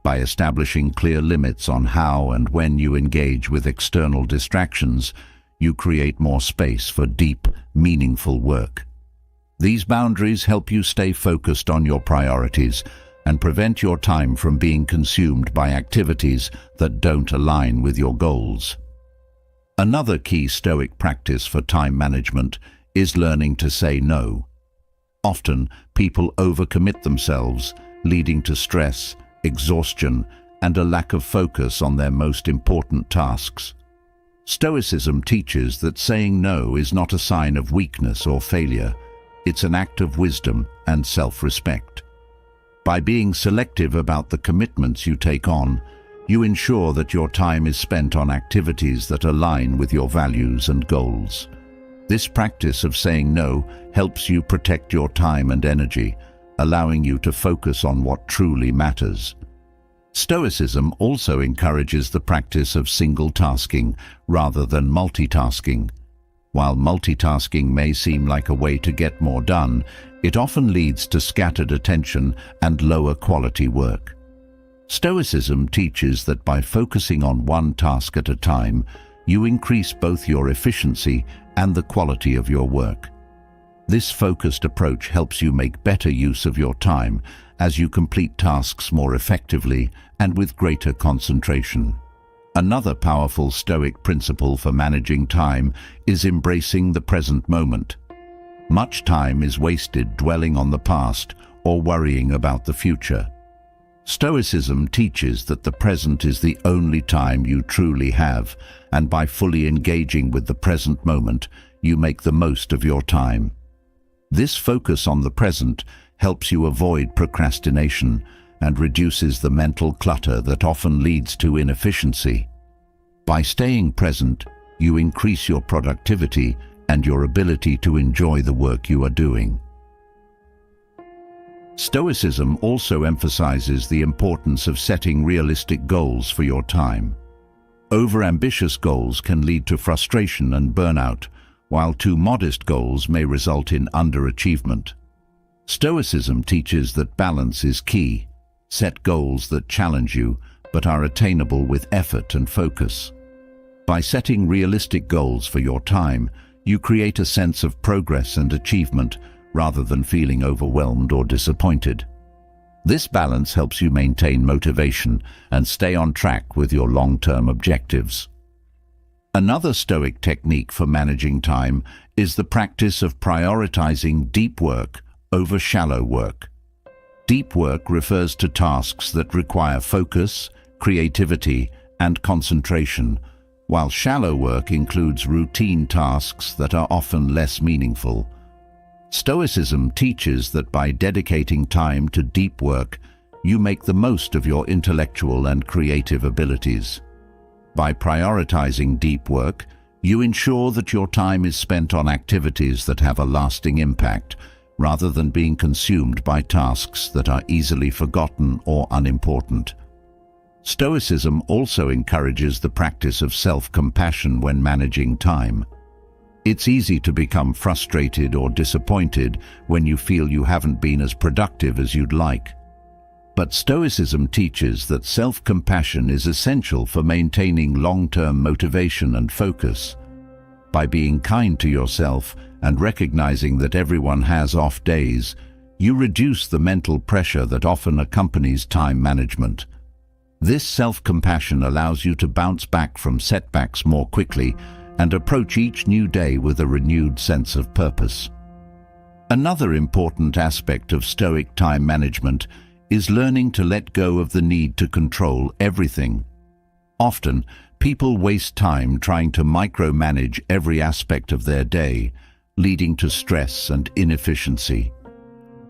By establishing clear limits on how and when you engage with external distractions, you create more space for deep, meaningful work. These boundaries help you stay focused on your priorities and prevent your time from being consumed by activities that don't align with your goals. Another key Stoic practice for time management is learning to say no. Often, people overcommit themselves, leading to stress, exhaustion, and a lack of focus on their most important tasks. Stoicism teaches that saying no is not a sign of weakness or failure. It's an act of wisdom and self-respect. By being selective about the commitments you take on, you ensure that your time is spent on activities that align with your values and goals. This practice of saying no helps you protect your time and energy, allowing you to focus on what truly matters. Stoicism also encourages the practice of single-tasking rather than multitasking. While multitasking may seem like a way to get more done, it often leads to scattered attention and lower quality work. Stoicism teaches that by focusing on one task at a time, you increase both your efficiency and the quality of your work. This focused approach helps you make better use of your time as you complete tasks more effectively and with greater concentration. Another powerful Stoic principle for managing time is embracing the present moment. Much time is wasted dwelling on the past or worrying about the future. Stoicism teaches that the present is the only time you truly have, and by fully engaging with the present moment, you make the most of your time. This focus on the present helps you avoid procrastination and reduces the mental clutter that often leads to inefficiency. By staying present, you increase your productivity and your ability to enjoy the work you are doing. Stoicism also emphasizes the importance of setting realistic goals for your time. Overambitious goals can lead to frustration and burnout, while too modest goals may result in underachievement. Stoicism teaches that balance is key. Set goals that challenge you, but are attainable with effort and focus. By setting realistic goals for your time, you create a sense of progress and achievement rather than feeling overwhelmed or disappointed. This balance helps you maintain motivation and stay on track with your long-term objectives. Another Stoic technique for managing time is the practice of prioritizing deep work over shallow work. Deep work refers to tasks that require focus, creativity, and concentration, while shallow work includes routine tasks that are often less meaningful. Stoicism teaches that by dedicating time to deep work, you make the most of your intellectual and creative abilities. By prioritizing deep work, you ensure that your time is spent on activities that have a lasting impact, rather than being consumed by tasks that are easily forgotten or unimportant. Stoicism also encourages the practice of self-compassion when managing time. It's easy to become frustrated or disappointed when you feel you haven't been as productive as you'd like. But Stoicism teaches that self-compassion is essential for maintaining long-term motivation and focus. By being kind to yourself and recognizing that everyone has off days, you reduce the mental pressure that often accompanies time management. This self-compassion allows you to bounce back from setbacks more quickly and approach each new day with a renewed sense of purpose. Another important aspect of Stoic time management is learning to let go of the need to control everything. Often, people waste time trying to micromanage every aspect of their day, leading to stress and inefficiency.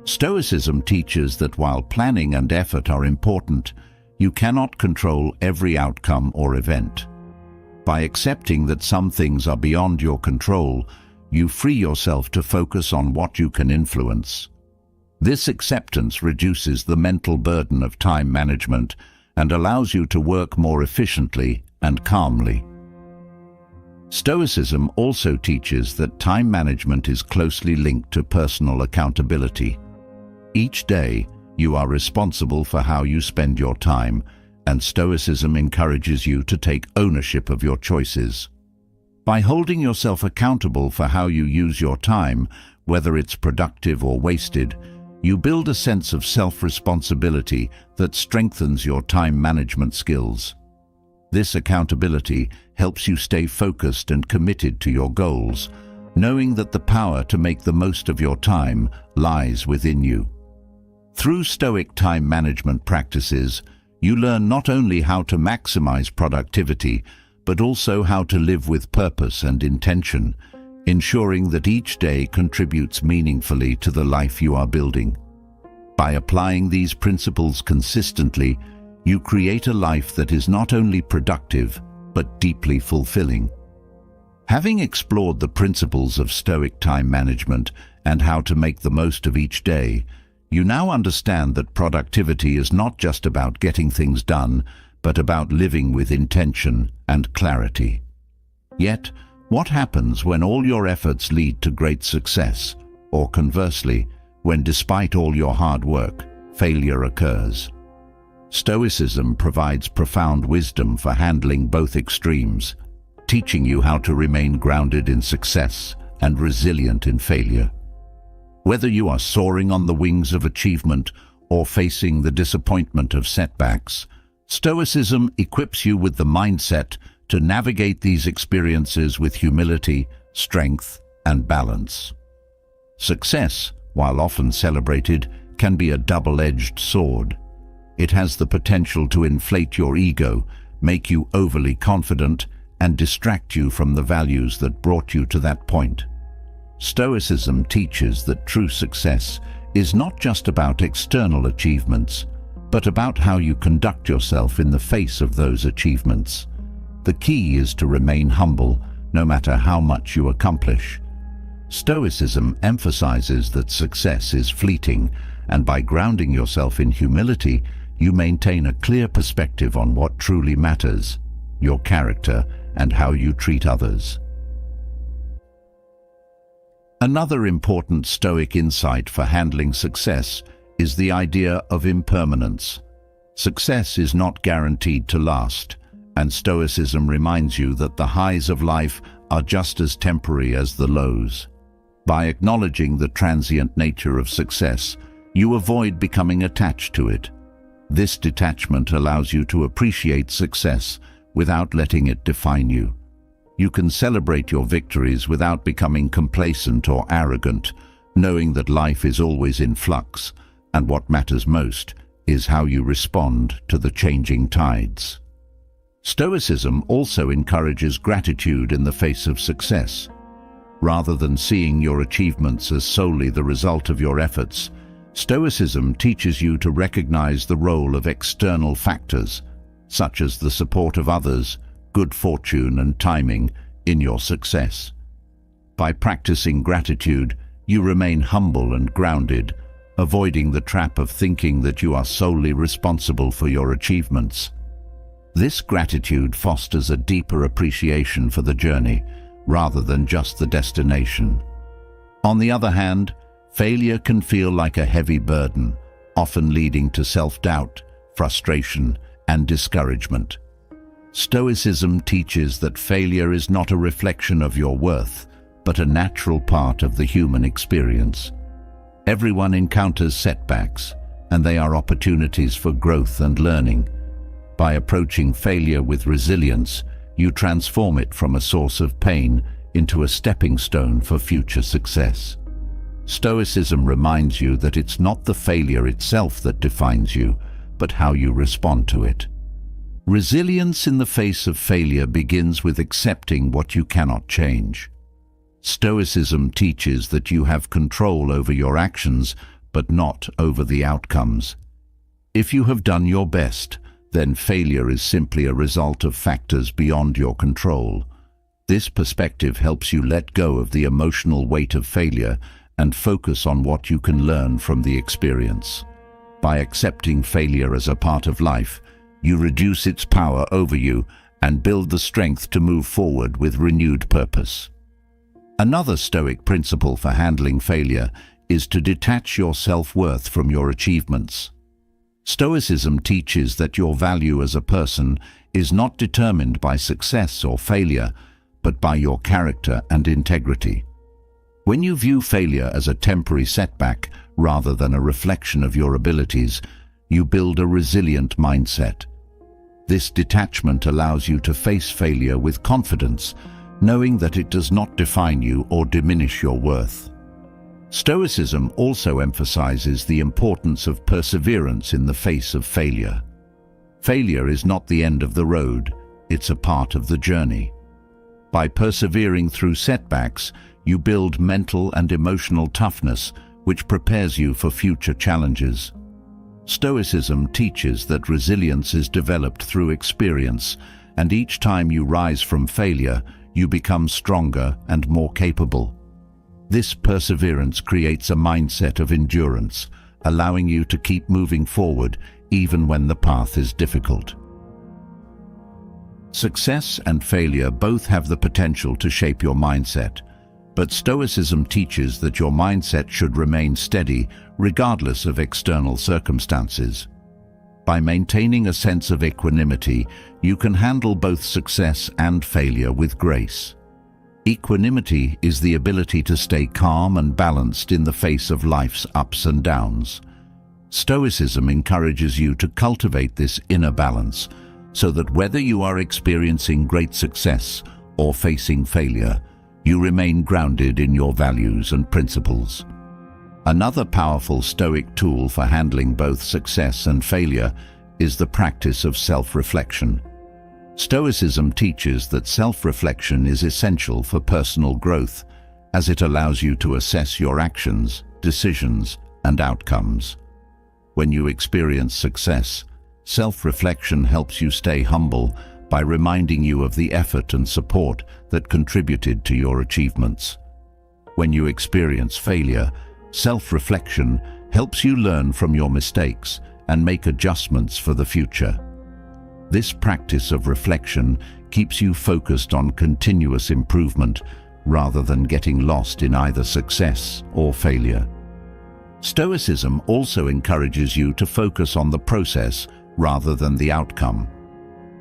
Stoicism teaches that while planning and effort are important, you cannot control every outcome or event. By accepting that some things are beyond your control, you free yourself to focus on what you can influence. This acceptance reduces the mental burden of time management and allows you to work more efficiently and calmly. Stoicism also teaches that time management is closely linked to personal accountability. Each day, you are responsible for how you spend your time, and Stoicism encourages you to take ownership of your choices. By holding yourself accountable for how you use your time, whether it's productive or wasted, you build a sense of self-responsibility that strengthens your time management skills. This accountability helps you stay focused and committed to your goals, knowing that the power to make the most of your time lies within you. Through Stoic time management practices, you learn not only how to maximize productivity, but also how to live with purpose and intention, ensuring that each day contributes meaningfully to the life you are building. By applying these principles consistently, you create a life that is not only productive, but deeply fulfilling. Having explored the principles of Stoic time management and how to make the most of each day, you now understand that productivity is not just about getting things done, but about living with intention and clarity. Yet, what happens when all your efforts lead to great success, or conversely, when despite all your hard work, failure occurs? Stoicism provides profound wisdom for handling both extremes, teaching you how to remain grounded in success and resilient in failure. Whether you are soaring on the wings of achievement or facing the disappointment of setbacks, Stoicism equips you with the mindset to navigate these experiences with humility, strength, and balance. Success, while often celebrated, can be a double-edged sword. It has the potential to inflate your ego, make you overly confident, and distract you from the values that brought you to that point. Stoicism teaches that true success is not just about external achievements, but about how you conduct yourself in the face of those achievements. The key is to remain humble, no matter how much you accomplish. Stoicism emphasizes that success is fleeting, and by grounding yourself in humility, you maintain a clear perspective on what truly matters, your character and how you treat others. Another important Stoic insight for handling success is the idea of impermanence. Success is not guaranteed to last, and Stoicism reminds you that the highs of life are just as temporary as the lows. By acknowledging the transient nature of success, you avoid becoming attached to it. This detachment allows you to appreciate success without letting it define you. You can celebrate your victories without becoming complacent or arrogant, knowing that life is always in flux, and what matters most is how you respond to the changing tides. Stoicism also encourages gratitude in the face of success. Rather than seeing your achievements as solely the result of your efforts, Stoicism teaches you to recognize the role of external factors, such as the support of others, good fortune and timing, in your success. By practicing gratitude, you remain humble and grounded, avoiding the trap of thinking that you are solely responsible for your achievements. This gratitude fosters a deeper appreciation for the journey, rather than just the destination. On the other hand, failure can feel like a heavy burden, often leading to self-doubt, frustration, and discouragement. Stoicism teaches that failure is not a reflection of your worth, but a natural part of the human experience. Everyone encounters setbacks, and they are opportunities for growth and learning. By approaching failure with resilience, you transform it from a source of pain into a stepping stone for future success. Stoicism reminds you that it's not the failure itself that defines you, but how you respond to it. Resilience in the face of failure begins with accepting what you cannot change. Stoicism teaches that you have control over your actions, but not over the outcomes. If you have done your best, then failure is simply a result of factors beyond your control. This perspective helps you let go of the emotional weight of failure and focus on what you can learn from the experience. By accepting failure as a part of life, you reduce its power over you and build the strength to move forward with renewed purpose. Another Stoic principle for handling failure is to detach your self-worth from your achievements. Stoicism teaches that your value as a person is not determined by success or failure, but by your character and integrity. When you view failure as a temporary setback rather than a reflection of your abilities, you build a resilient mindset. This detachment allows you to face failure with confidence, knowing that it does not define you or diminish your worth. Stoicism also emphasizes the importance of perseverance in the face of failure. Failure is not the end of the road, it's a part of the journey. By persevering through setbacks, you build mental and emotional toughness, which prepares you for future challenges. Stoicism teaches that resilience is developed through experience, and each time you rise from failure, you become stronger and more capable. This perseverance creates a mindset of endurance, allowing you to keep moving forward even when the path is difficult. Success and failure both have the potential to shape your mindset, but Stoicism teaches that your mindset should remain steady regardless of external circumstances. By maintaining a sense of equanimity, you can handle both success and failure with grace. Equanimity is the ability to stay calm and balanced in the face of life's ups and downs. Stoicism encourages you to cultivate this inner balance, so that whether you are experiencing great success or facing failure, you remain grounded in your values and principles. Another powerful Stoic tool for handling both success and failure is the practice of self-reflection. Stoicism teaches that self-reflection is essential for personal growth, as it allows you to assess your actions, decisions, and outcomes. When you experience success, self-reflection helps you stay humble by reminding you of the effort and support that contributed to your achievements. When you experience failure, self-reflection helps you learn from your mistakes and make adjustments for the future. This practice of reflection keeps you focused on continuous improvement rather than getting lost in either success or failure. Stoicism also encourages you to focus on the process rather than the outcome.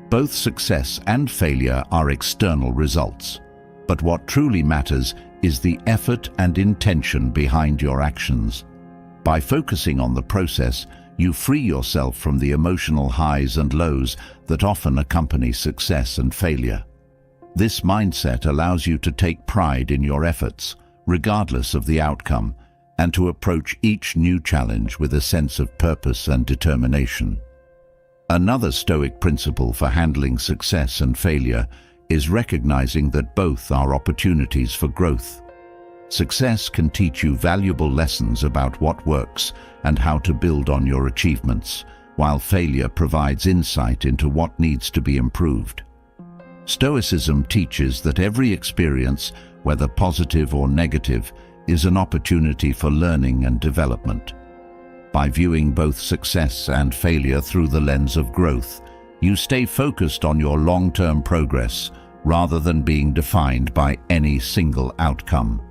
Both success and failure are external results, but what truly matters is the effort and intention behind your actions. By focusing on the process, you free yourself from the emotional highs and lows that often accompany success and failure. This mindset allows you to take pride in your efforts, regardless of the outcome, and to approach each new challenge with a sense of purpose and determination. Another Stoic principle for handling success and failure is recognizing that both are opportunities for growth. Success can teach you valuable lessons about what works and how to build on your achievements, while failure provides insight into what needs to be improved. Stoicism teaches that every experience, whether positive or negative, is an opportunity for learning and development. By viewing both success and failure through the lens of growth, you stay focused on your long-term progress rather than being defined by any single outcome.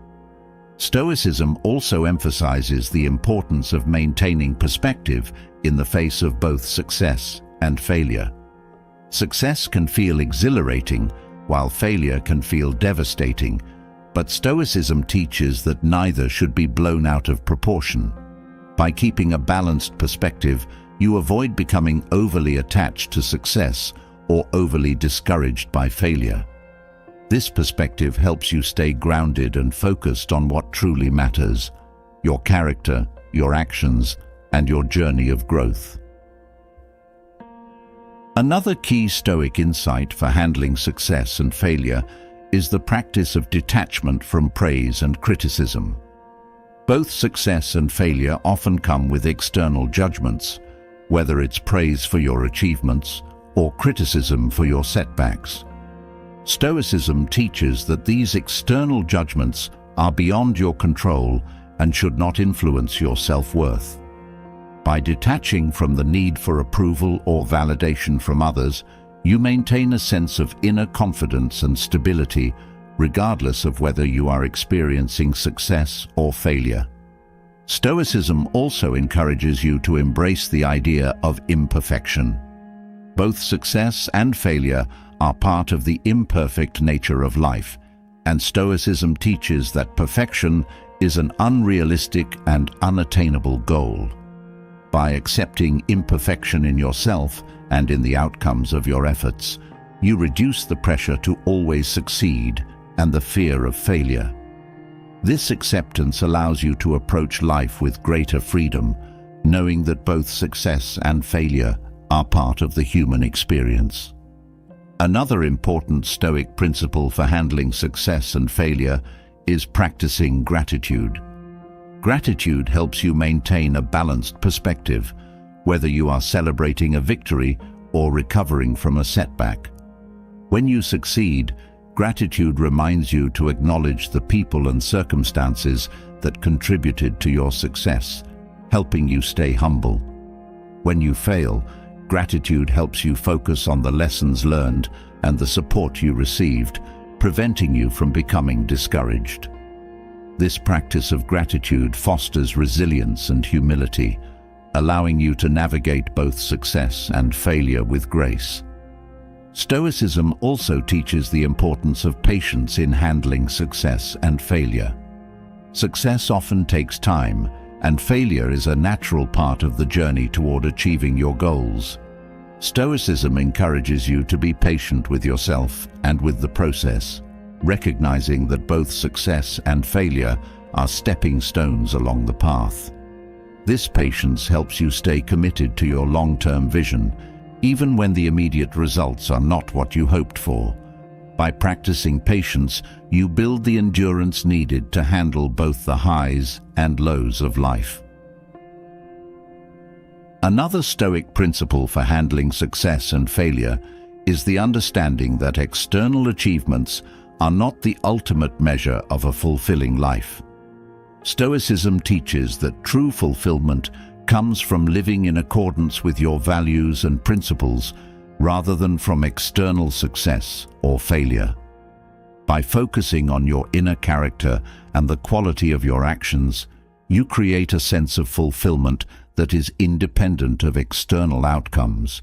Stoicism also emphasizes the importance of maintaining perspective in the face of both success and failure. Success can feel exhilarating, while failure can feel devastating, but Stoicism teaches that neither should be blown out of proportion. By keeping a balanced perspective, you avoid becoming overly attached to success or overly discouraged by failure. This perspective helps you stay grounded and focused on what truly matters: your character, your actions, and your journey of growth. Another key Stoic insight for handling success and failure is the practice of detachment from praise and criticism. Both success and failure often come with external judgments, whether it's praise for your achievements or criticism for your setbacks. Stoicism teaches that these external judgments are beyond your control and should not influence your self-worth. By detaching from the need for approval or validation from others, you maintain a sense of inner confidence and stability, regardless of whether you are experiencing success or failure. Stoicism also encourages you to embrace the idea of imperfection. Both success and failure are part of the imperfect nature of life, and Stoicism teaches that perfection is an unrealistic and unattainable goal. By accepting imperfection in yourself and in the outcomes of your efforts, you reduce the pressure to always succeed and the fear of failure. This acceptance allows you to approach life with greater freedom, knowing that both success and failure are part of the human experience. Another important Stoic principle for handling success and failure is practicing gratitude. Gratitude helps you maintain a balanced perspective, whether you are celebrating a victory or recovering from a setback. When you succeed, gratitude reminds you to acknowledge the people and circumstances that contributed to your success, helping you stay humble. When you fail, gratitude helps you focus on the lessons learned and the support you received, preventing you from becoming discouraged. This practice of gratitude fosters resilience and humility, allowing you to navigate both success and failure with grace. Stoicism also teaches the importance of patience in handling success and failure. Success often takes time, and failure is a natural part of the journey toward achieving your goals. Stoicism encourages you to be patient with yourself and with the process, recognizing that both success and failure are stepping stones along the path. This patience helps you stay committed to your long-term vision, even when the immediate results are not what you hoped for. By practicing patience, you build the endurance needed to handle both the highs and lows of life. Another Stoic principle for handling success and failure is the understanding that external achievements are not the ultimate measure of a fulfilling life. Stoicism teaches that true fulfillment comes from living in accordance with your values and principles rather than from external success or failure. By focusing on your inner character and the quality of your actions, you create a sense of fulfillment that is independent of external outcomes.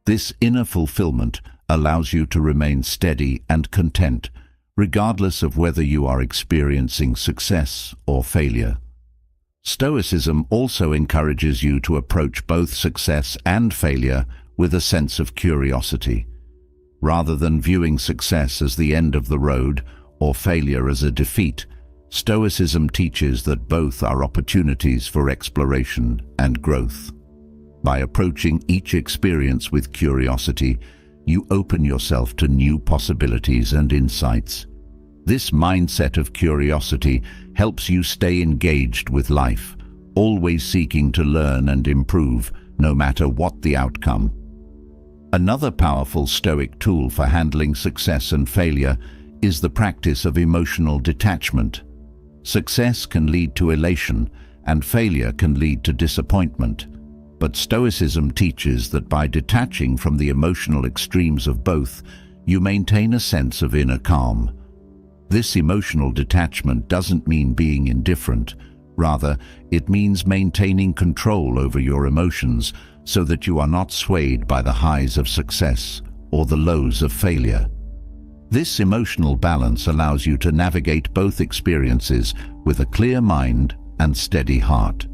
This inner fulfillment allows you to remain steady and content, regardless of whether you are experiencing success or failure. Stoicism also encourages you to approach both success and failure with a sense of curiosity. Rather than viewing success as the end of the road or failure as a defeat, Stoicism teaches that both are opportunities for exploration and growth. By approaching each experience with curiosity, you open yourself to new possibilities and insights. This mindset of curiosity helps you stay engaged with life, always seeking to learn and improve, no matter what the outcome. Another powerful Stoic tool for handling success and failure is the practice of emotional detachment. Success can lead to elation, and failure can lead to disappointment. But Stoicism teaches that by detaching from the emotional extremes of both, you maintain a sense of inner calm. This emotional detachment doesn't mean being indifferent. Rather, it means maintaining control over your emotions so that you are not swayed by the highs of success or the lows of failure. This emotional balance allows you to navigate both experiences with a clear mind and steady heart.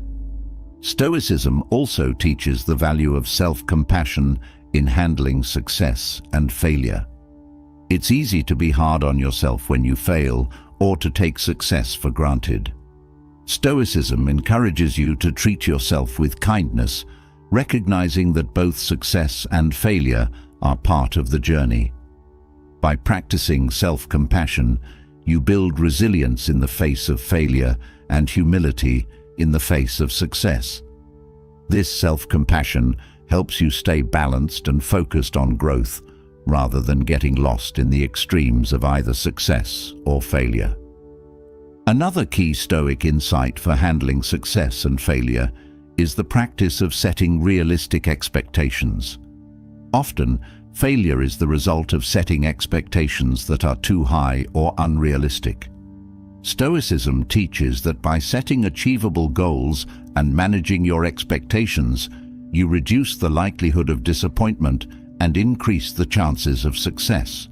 Stoicism also teaches the value of self-compassion in handling success and failure. It's easy to be hard on yourself when you fail or to take success for granted. Stoicism encourages you to treat yourself with kindness, recognizing that both success and failure are part of the journey. By practicing self-compassion, you build resilience in the face of failure and humility in the face of success. This self-compassion helps you stay balanced and focused on growth, rather than getting lost in the extremes of either success or failure. Another key Stoic insight for handling success and failure is the practice of setting realistic expectations. Often, failure is the result of setting expectations that are too high or unrealistic. Stoicism teaches that by setting achievable goals and managing your expectations, you reduce the likelihood of disappointment and increase the chances of success.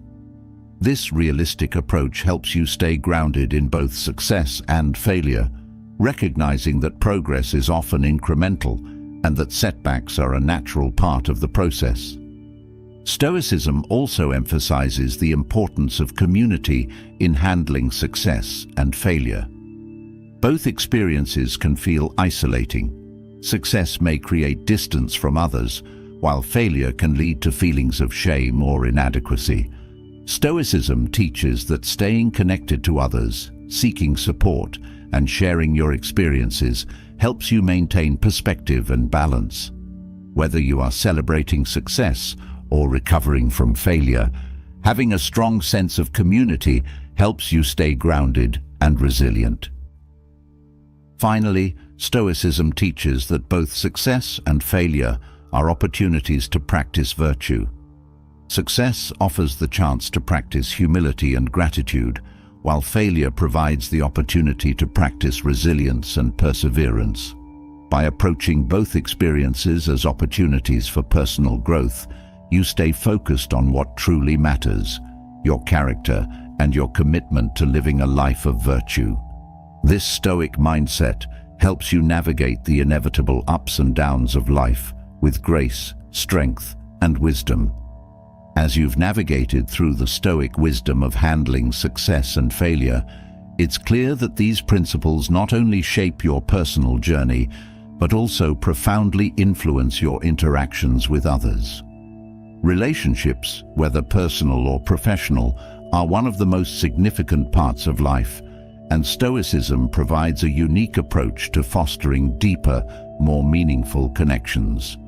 This realistic approach helps you stay grounded in both success and failure, recognizing that progress is often incremental and that setbacks are a natural part of the process. Stoicism also emphasizes the importance of community in handling success and failure. Both experiences can feel isolating. Success may create distance from others, while failure can lead to feelings of shame or inadequacy. Stoicism teaches that staying connected to others, seeking support, and sharing your experiences helps you maintain perspective and balance. Whether you are celebrating success or recovering from failure, having a strong sense of community helps you stay grounded and resilient. Finally, Stoicism teaches that both success and failure are opportunities to practice virtue. Success offers the chance to practice humility and gratitude, while failure provides the opportunity to practice resilience and perseverance. By approaching both experiences as opportunities for personal growth, you stay focused on what truly matters, your character and your commitment to living a life of virtue. This Stoic mindset helps you navigate the inevitable ups and downs of life with grace, strength, and wisdom. As you've navigated through the Stoic wisdom of handling success and failure, It's clear that these principles not only shape your personal journey, but also profoundly influence your interactions with others. Relationships, whether personal or professional, are one of the most significant parts of life, and Stoicism provides a unique approach to fostering deeper, more meaningful connections.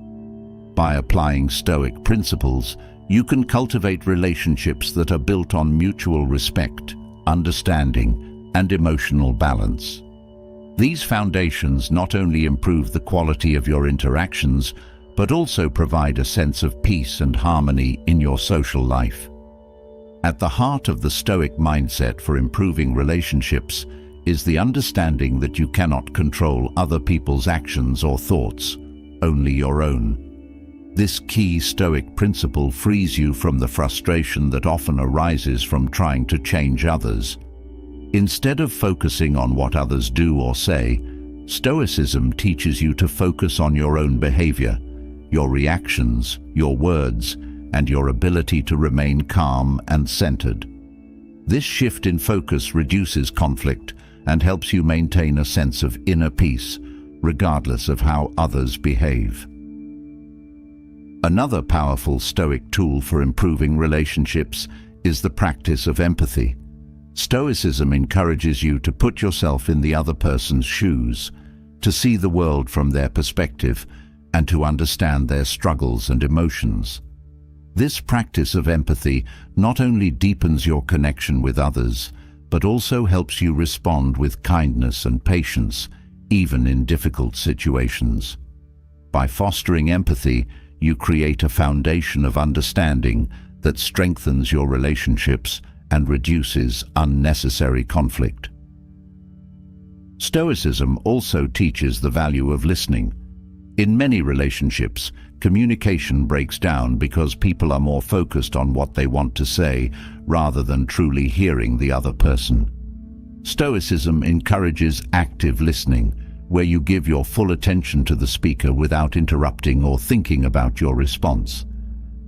By applying Stoic principles, you can cultivate relationships that are built on mutual respect, understanding, and emotional balance. These foundations not only improve the quality of your interactions, but also provide a sense of peace and harmony in your social life. At the heart of the Stoic mindset for improving relationships is the understanding that you cannot control other people's actions or thoughts, only your own. This key Stoic principle frees you from the frustration that often arises from trying to change others. Instead of focusing on what others do or say, Stoicism teaches you to focus on your own behavior, your reactions, your words, and your ability to remain calm and centered. This shift in focus reduces conflict and helps you maintain a sense of inner peace, regardless of how others behave. Another powerful Stoic tool for improving relationships is the practice of empathy. Stoicism encourages you to put yourself in the other person's shoes, to see the world from their perspective, and to understand their struggles and emotions. This practice of empathy not only deepens your connection with others, but also helps you respond with kindness and patience, even in difficult situations. By fostering empathy, you create a foundation of understanding that strengthens your relationships and reduces unnecessary conflict. Stoicism also teaches the value of listening. In many relationships, communication breaks down because people are more focused on what they want to say rather than truly hearing the other person. Stoicism encourages active listening, where you give your full attention to the speaker without interrupting or thinking about your response.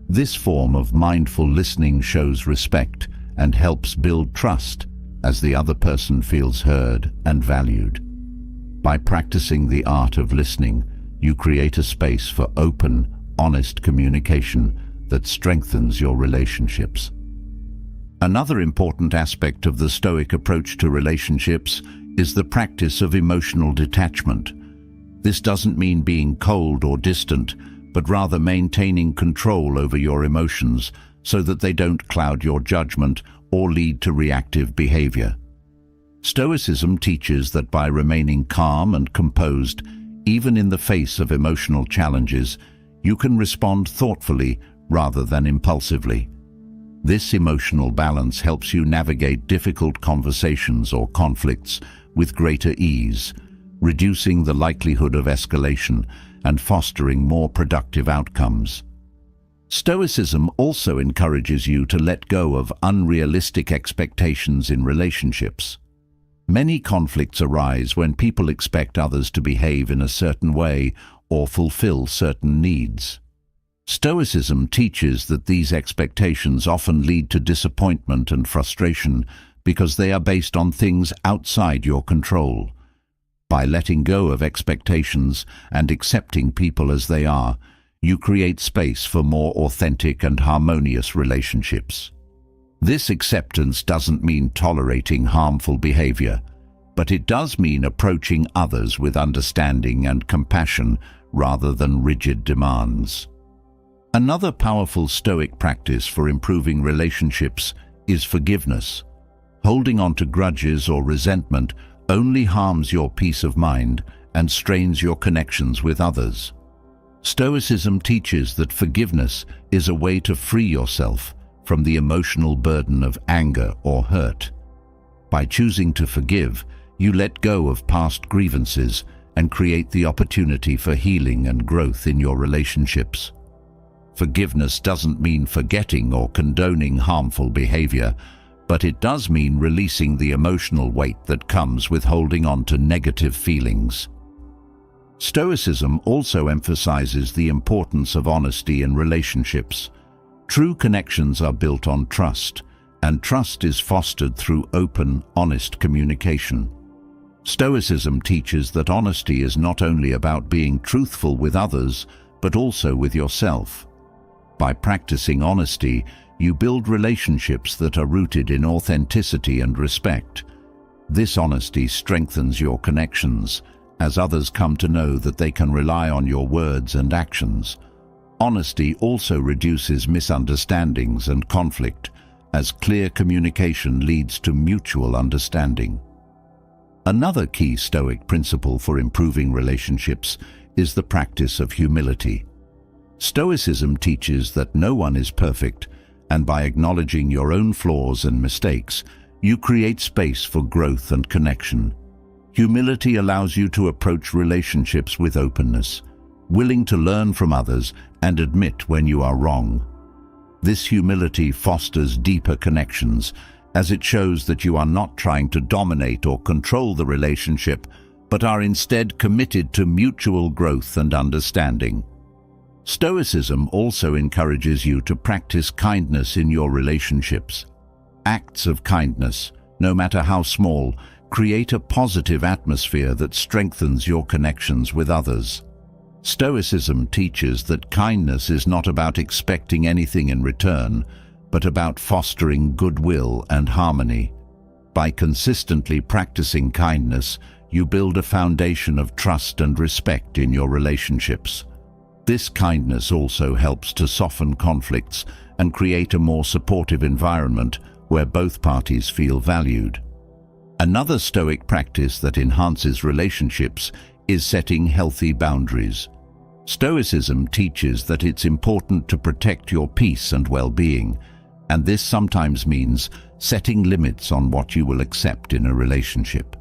This form of mindful listening shows respect and helps build trust as the other person feels heard and valued. By practicing the art of listening, you create a space for open, honest communication that strengthens your relationships. Another important aspect of the Stoic approach to relationships is the practice of emotional detachment. This doesn't mean being cold or distant, but rather maintaining control over your emotions so that they don't cloud your judgment or lead to reactive behavior. Stoicism teaches that by remaining calm and composed, even in the face of emotional challenges, you can respond thoughtfully rather than impulsively. This emotional balance helps you navigate difficult conversations or conflicts with greater ease, reducing the likelihood of escalation and fostering more productive outcomes. Stoicism also encourages you to let go of unrealistic expectations in relationships. Many conflicts arise when people expect others to behave in a certain way or fulfill certain needs. Stoicism teaches that these expectations often lead to disappointment and frustration because they are based on things outside your control. By letting go of expectations and accepting people as they are, you create space for more authentic and harmonious relationships. This acceptance doesn't mean tolerating harmful behavior, but it does mean approaching others with understanding and compassion rather than rigid demands. Another powerful Stoic practice for improving relationships is forgiveness. Holding on to grudges or resentment only harms your peace of mind and strains your connections with others. Stoicism teaches that forgiveness is a way to free yourself from the emotional burden of anger or hurt. By choosing to forgive, you let go of past grievances and create the opportunity for healing and growth in your relationships. Forgiveness doesn't mean forgetting or condoning harmful behavior, but it does mean releasing the emotional weight that comes with holding on to negative feelings. Stoicism also emphasizes the importance of honesty in relationships. True connections are built on trust, and trust is fostered through open, honest communication. Stoicism teaches that honesty is not only about being truthful with others, but also with yourself. By practicing honesty, you build relationships that are rooted in authenticity and respect. This honesty strengthens your connections, as others come to know that they can rely on your words and actions. Honesty also reduces misunderstandings and conflict, as clear communication leads to mutual understanding. Another key Stoic principle for improving relationships is the practice of humility. Stoicism teaches that no one is perfect, and by acknowledging your own flaws and mistakes, you create space for growth and connection. Humility allows you to approach relationships with openness, willing to learn from others and admit when you are wrong. This humility fosters deeper connections, as it shows that you are not trying to dominate or control the relationship, but are instead committed to mutual growth and understanding. Stoicism also encourages you to practice kindness in your relationships. Acts of kindness, no matter how small, create a positive atmosphere that strengthens your connections with others. Stoicism teaches that kindness is not about expecting anything in return, but about fostering goodwill and harmony. By consistently practicing kindness, you build a foundation of trust and respect in your relationships. This kindness also helps to soften conflicts and create a more supportive environment where both parties feel valued. Another Stoic practice that enhances relationships is setting healthy boundaries. Stoicism teaches that it's important to protect your peace and well-being, and this sometimes means setting limits on what you will accept in a relationship.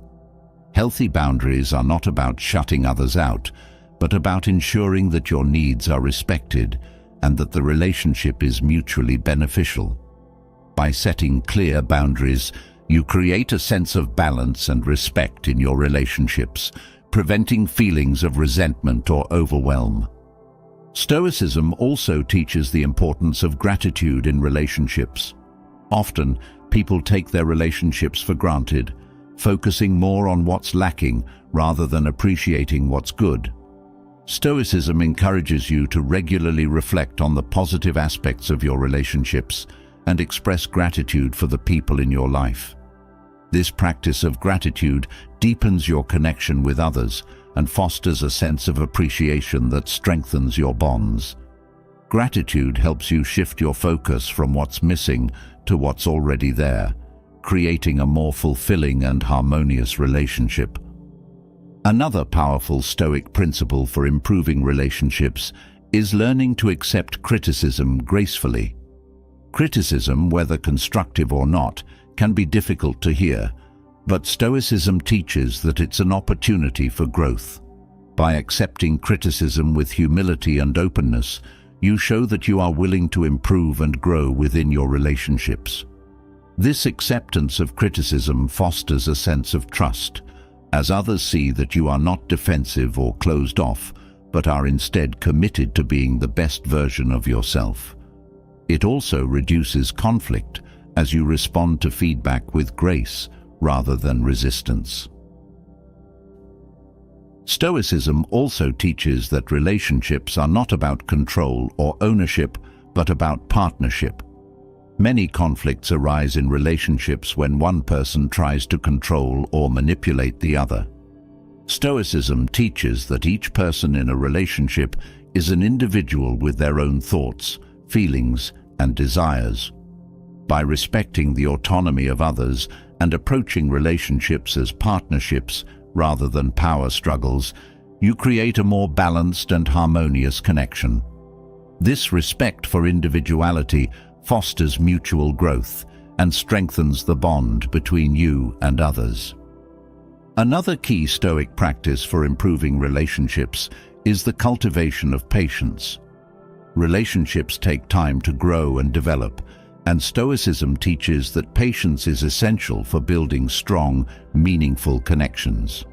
Healthy boundaries are not about shutting others out, but about ensuring that your needs are respected and that the relationship is mutually beneficial. By setting clear boundaries, you create a sense of balance and respect in your relationships, preventing feelings of resentment or overwhelm. Stoicism also teaches the importance of gratitude in relationships. Often, people take their relationships for granted, focusing more on what's lacking rather than appreciating what's good. Stoicism encourages you to regularly reflect on the positive aspects of your relationships and express gratitude for the people in your life. This practice of gratitude deepens your connection with others and fosters a sense of appreciation that strengthens your bonds. Gratitude helps you shift your focus from what's missing to what's already there, creating a more fulfilling and harmonious relationship. Another powerful Stoic principle for improving relationships is learning to accept criticism gracefully. Criticism, whether constructive or not, can be difficult to hear, but Stoicism teaches that it's an opportunity for growth. By accepting criticism with humility and openness, you show that you are willing to improve and grow within your relationships. This acceptance of criticism fosters a sense of trust, as others see that you are not defensive or closed off, but are instead committed to being the best version of yourself. It also reduces conflict, as you respond to feedback with grace rather than resistance. Stoicism also teaches that relationships are not about control or ownership, but about partnership. Many conflicts arise in relationships when one person tries to control or manipulate the other. Stoicism teaches that each person in a relationship is an individual with their own thoughts, feelings, and desires. By respecting the autonomy of others and approaching relationships as partnerships rather than power struggles, you create a more balanced and harmonious connection. This respect for individuality fosters mutual growth and strengthens the bond between you and others. Another key Stoic practice for improving relationships is the cultivation of patience. Relationships take time to grow and develop, and Stoicism teaches that patience is essential for building strong, meaningful connections.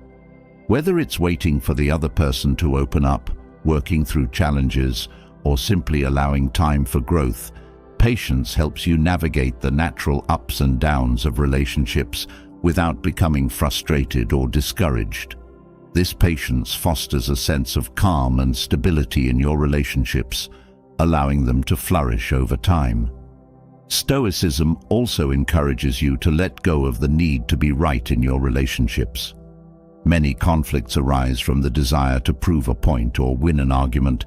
Whether it's waiting for the other person to open up, working through challenges, or simply allowing time for growth, Patience helps you navigate the natural ups and downs of relationships without becoming frustrated or discouraged. This patience fosters a sense of calm and stability in your relationships, allowing them to flourish over time. Stoicism also encourages you to let go of the need to be right in your relationships. Many conflicts arise from the desire to prove a point or win an argument,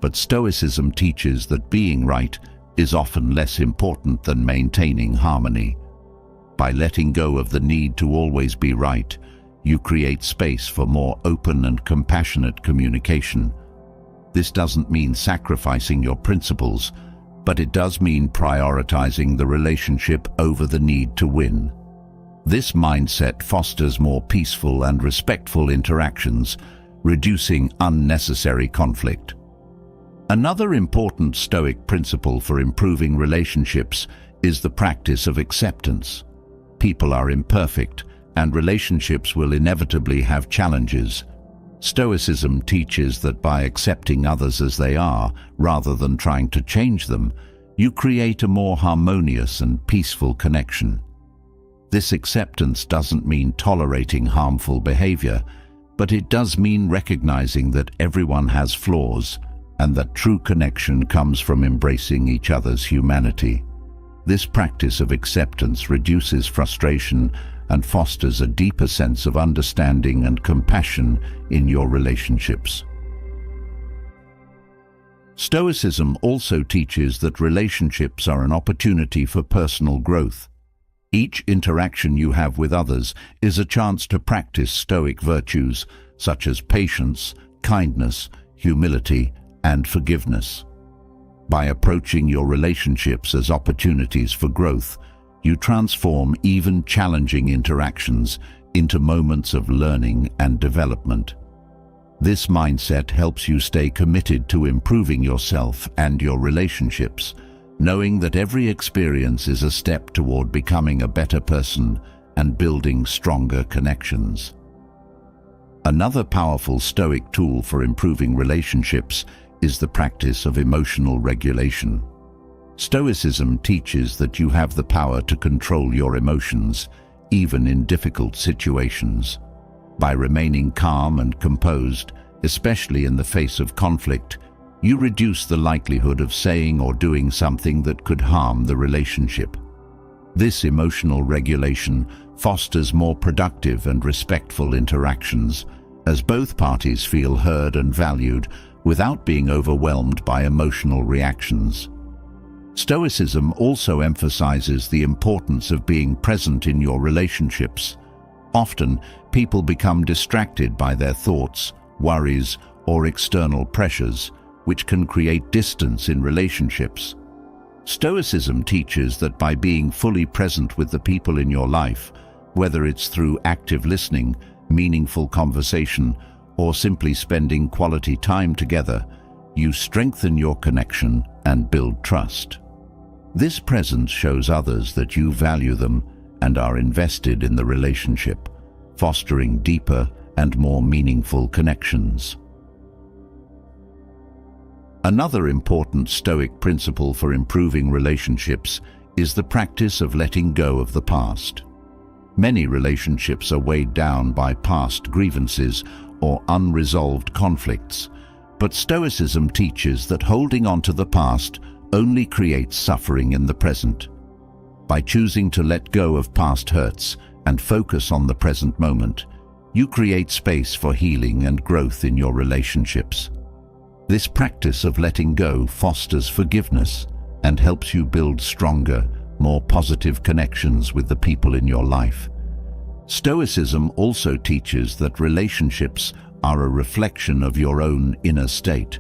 but Stoicism teaches that being right is often less important than maintaining harmony. By letting go of the need to always be right, you create space for more open and compassionate communication. This doesn't mean sacrificing your principles, but it does mean prioritizing the relationship over the need to win. This mindset fosters more peaceful and respectful interactions, reducing unnecessary conflict. Another important Stoic principle for improving relationships is the practice of acceptance. People are imperfect, and relationships will inevitably have challenges. Stoicism teaches that by accepting others as they are, rather than trying to change them, you create a more harmonious and peaceful connection. This acceptance doesn't mean tolerating harmful behavior, but it does mean recognizing that everyone has flaws and that true connection comes from embracing each other's humanity. This practice of acceptance reduces frustration and fosters a deeper sense of understanding and compassion in your relationships. Stoicism also teaches that relationships are an opportunity for personal growth. Each interaction you have with others is a chance to practice Stoic virtues such as patience, kindness, humility, and forgiveness. By approaching your relationships as opportunities for growth, you transform even challenging interactions into moments of learning and development. This mindset helps you stay committed to improving yourself and your relationships, knowing that every experience is a step toward becoming a better person and building stronger connections. Another powerful Stoic tool for improving relationships is the practice of emotional regulation. Stoicism teaches that you have the power to control your emotions, even in difficult situations. By remaining calm and composed, especially in the face of conflict, you reduce the likelihood of saying or doing something that could harm the relationship. This emotional regulation fosters more productive and respectful interactions, as both parties feel heard and valued without being overwhelmed by emotional reactions. Stoicism also emphasizes the importance of being present in your relationships. Often, people become distracted by their thoughts, worries, or external pressures, which can create distance in relationships. Stoicism teaches that by being fully present with the people in your life, whether it's through active listening, meaningful conversation, or simply spending quality time together, you strengthen your connection and build trust. This presence shows others that you value them and are invested in the relationship, fostering deeper and more meaningful connections. Another important Stoic principle for improving relationships is the practice of letting go of the past. Many relationships are weighed down by past grievances or unresolved conflicts, but Stoicism teaches that holding on to the past only creates suffering in the present. By choosing to let go of past hurts and focus on the present moment, you create space for healing and growth in your relationships. This practice of letting go fosters forgiveness and helps you build stronger, more positive connections with the people in your life. Stoicism also teaches that relationships are a reflection of your own inner state.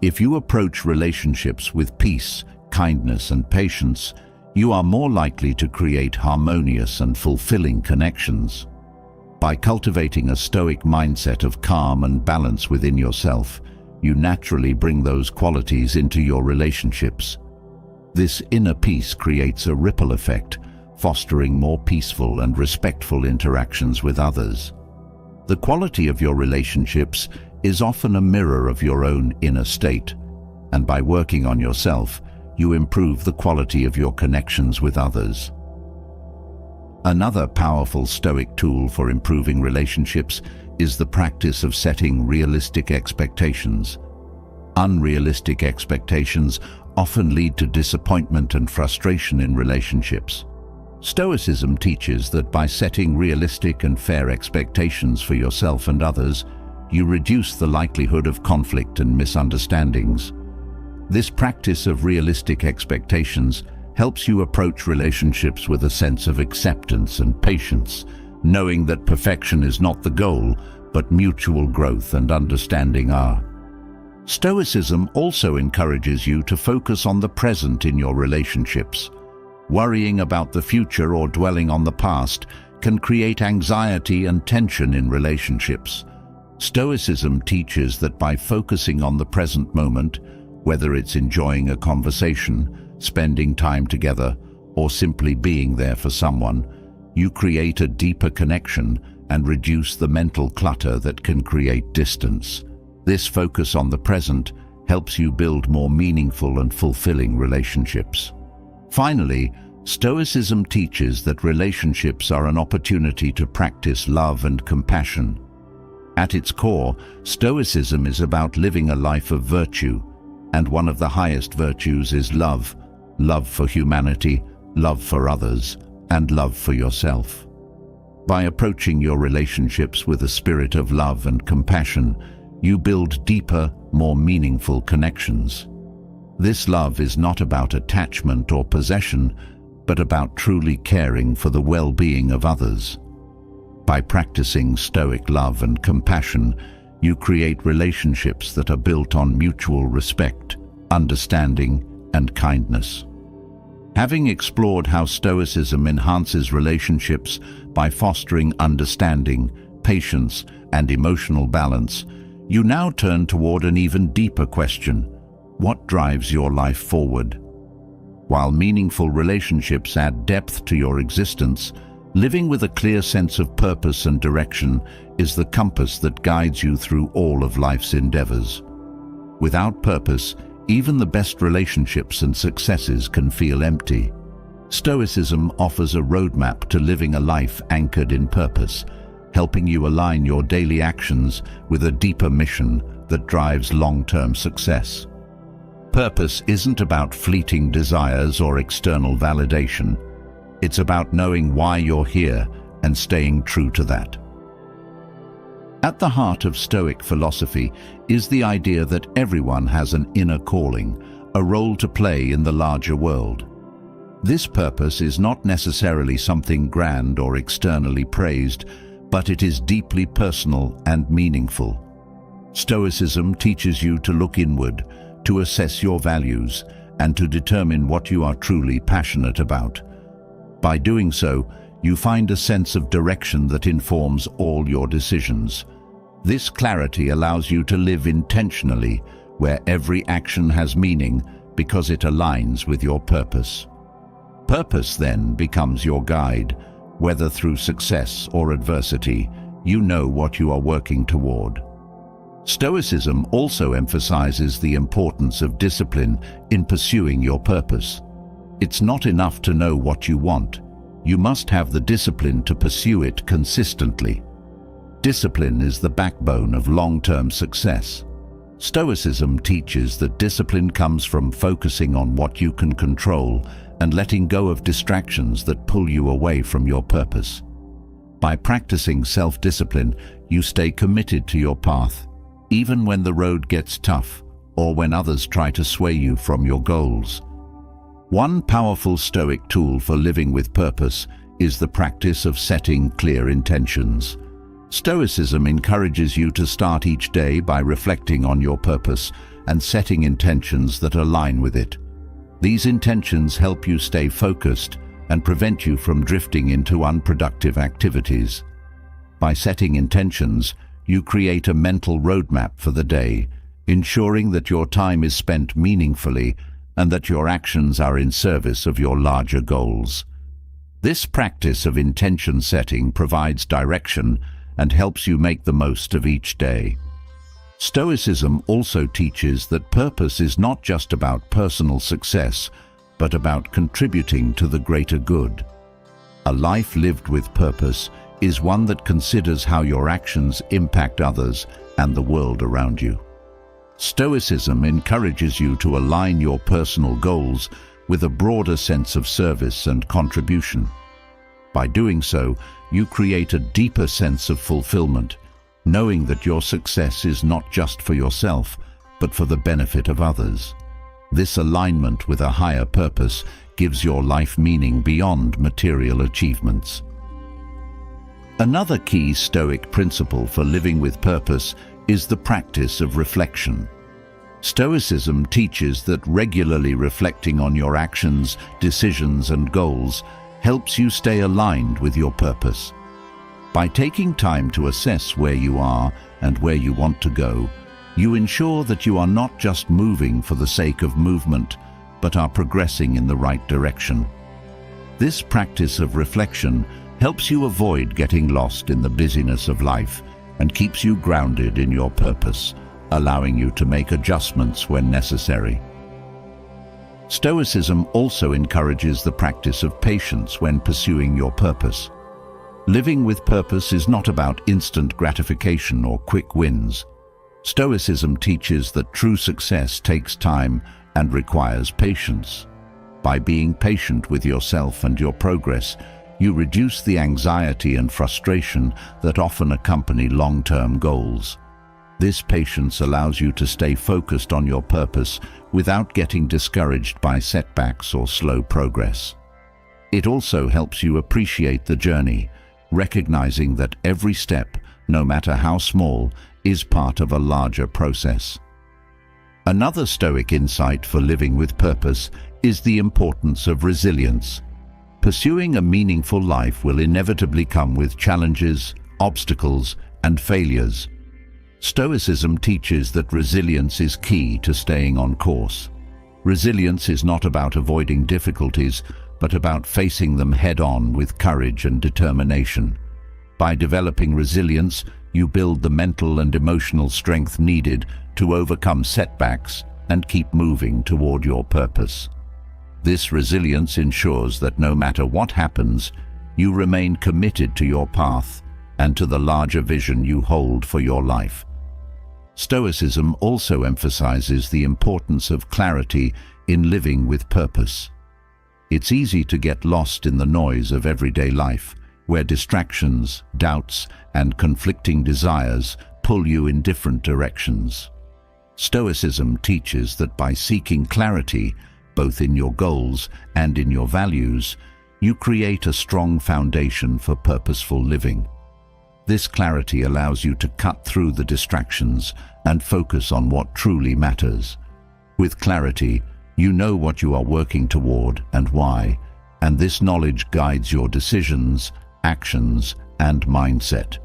If you approach relationships with peace, kindness, and patience, you are more likely to create harmonious and fulfilling connections. By cultivating a Stoic mindset of calm and balance within yourself, you naturally bring those qualities into your relationships. This inner peace creates a ripple effect, fostering more peaceful and respectful interactions with others. The quality of your relationships is often a mirror of your own inner state, and by working on yourself, you improve the quality of your connections with others. Another powerful Stoic tool for improving relationships is the practice of setting realistic expectations. Unrealistic expectations often lead to disappointment and frustration in relationships. Stoicism teaches that by setting realistic and fair expectations for yourself and others, you reduce the likelihood of conflict and misunderstandings. This practice of realistic expectations helps you approach relationships with a sense of acceptance and patience, knowing that perfection is not the goal, but mutual growth and understanding are. Stoicism also encourages you to focus on the present in your relationships. Worrying about the future or dwelling on the past can create anxiety and tension in relationships. Stoicism teaches that by focusing on the present moment, whether it's enjoying a conversation, spending time together, or simply being there for someone, you create a deeper connection and reduce the mental clutter that can create distance. This focus on the present helps you build more meaningful and fulfilling relationships. Finally, Stoicism teaches that relationships are an opportunity to practice love and compassion. At its core, Stoicism is about living a life of virtue, and one of the highest virtues is love. Love for humanity, love for others, and love for yourself. By approaching your relationships with a spirit of love and compassion, you build deeper, more meaningful connections. This love is not about attachment or possession, but about truly caring for the well-being of others. By practicing Stoic love and compassion, you create relationships that are built on mutual respect, understanding, and kindness. Having explored how Stoicism enhances relationships by fostering understanding, patience, and emotional balance, you now turn toward an even deeper question: what drives your life forward? While meaningful relationships add depth to your existence, living with a clear sense of purpose and direction is the compass that guides you through all of life's endeavors. Without purpose, even the best relationships and successes can feel empty. Stoicism offers a roadmap to living a life anchored in purpose, helping you align your daily actions with a deeper mission that drives long-term success. Purpose isn't about fleeting desires or external validation. It's about knowing why you're here and staying true to that. At the heart of Stoic philosophy is the idea that everyone has an inner calling, a role to play in the larger world. This purpose is not necessarily something grand or externally praised, but it is deeply personal and meaningful. Stoicism teaches you to look inward, to assess your values, and to determine what you are truly passionate about. By doing so, you find a sense of direction that informs all your decisions. This clarity allows you to live intentionally, where every action has meaning because it aligns with your purpose. Purpose then becomes your guide. Whether through success or adversity, you know what you are working toward. Stoicism also emphasizes the importance of discipline in pursuing your purpose. It's not enough to know what you want. You must have the discipline to pursue it consistently. Discipline is the backbone of long-term success. Stoicism teaches that discipline comes from focusing on what you can control and letting go of distractions that pull you away from your purpose. By practicing self-discipline, you stay committed to your path, even when the road gets tough or when others try to sway you from your goals. One powerful Stoic tool for living with purpose is the practice of setting clear intentions. Stoicism encourages you to start each day by reflecting on your purpose and setting intentions that align with it. These intentions help you stay focused and prevent you from drifting into unproductive activities. By setting intentions, you create a mental roadmap for the day, ensuring that your time is spent meaningfully and that your actions are in service of your larger goals. This practice of intention setting provides direction and helps you make the most of each day. Stoicism also teaches that purpose is not just about personal success, but about contributing to the greater good. A life lived with purpose is one that considers how your actions impact others and the world around you. Stoicism encourages you to align your personal goals with a broader sense of service and contribution. By doing so, you create a deeper sense of fulfillment, knowing that your success is not just for yourself, but for the benefit of others. This alignment with a higher purpose gives your life meaning beyond material achievements. Another key Stoic principle for living with purpose is the practice of reflection. Stoicism teaches that regularly reflecting on your actions, decisions, and goals helps you stay aligned with your purpose. By taking time to assess where you are and where you want to go, you ensure that you are not just moving for the sake of movement, but are progressing in the right direction. This practice of reflection helps you avoid getting lost in the busyness of life and keeps you grounded in your purpose, allowing you to make adjustments when necessary. Stoicism also encourages the practice of patience when pursuing your purpose. Living with purpose is not about instant gratification or quick wins. Stoicism teaches that true success takes time and requires patience. By being patient with yourself and your progress, you reduce the anxiety and frustration that often accompany long-term goals. This patience allows you to stay focused on your purpose without getting discouraged by setbacks or slow progress. It also helps you appreciate the journey, recognizing that every step, no matter how small, is part of a larger process. Another Stoic insight for living with purpose is the importance of resilience. Pursuing a meaningful life will inevitably come with challenges, obstacles, and failures. Stoicism teaches that resilience is key to staying on course. Resilience is not about avoiding difficulties, but about facing them head-on with courage and determination. By developing resilience, you build the mental and emotional strength needed to overcome setbacks and keep moving toward your purpose. This resilience ensures that no matter what happens, you remain committed to your path and to the larger vision you hold for your life. Stoicism also emphasizes the importance of clarity in living with purpose. It's easy to get lost in the noise of everyday life, where distractions, doubts, and conflicting desires pull you in different directions. Stoicism teaches that by seeking clarity, both in your goals and in your values, you create a strong foundation for purposeful living. This clarity allows you to cut through the distractions and focus on what truly matters. With clarity, you know what you are working toward and why, and this knowledge guides your decisions, actions, and mindset.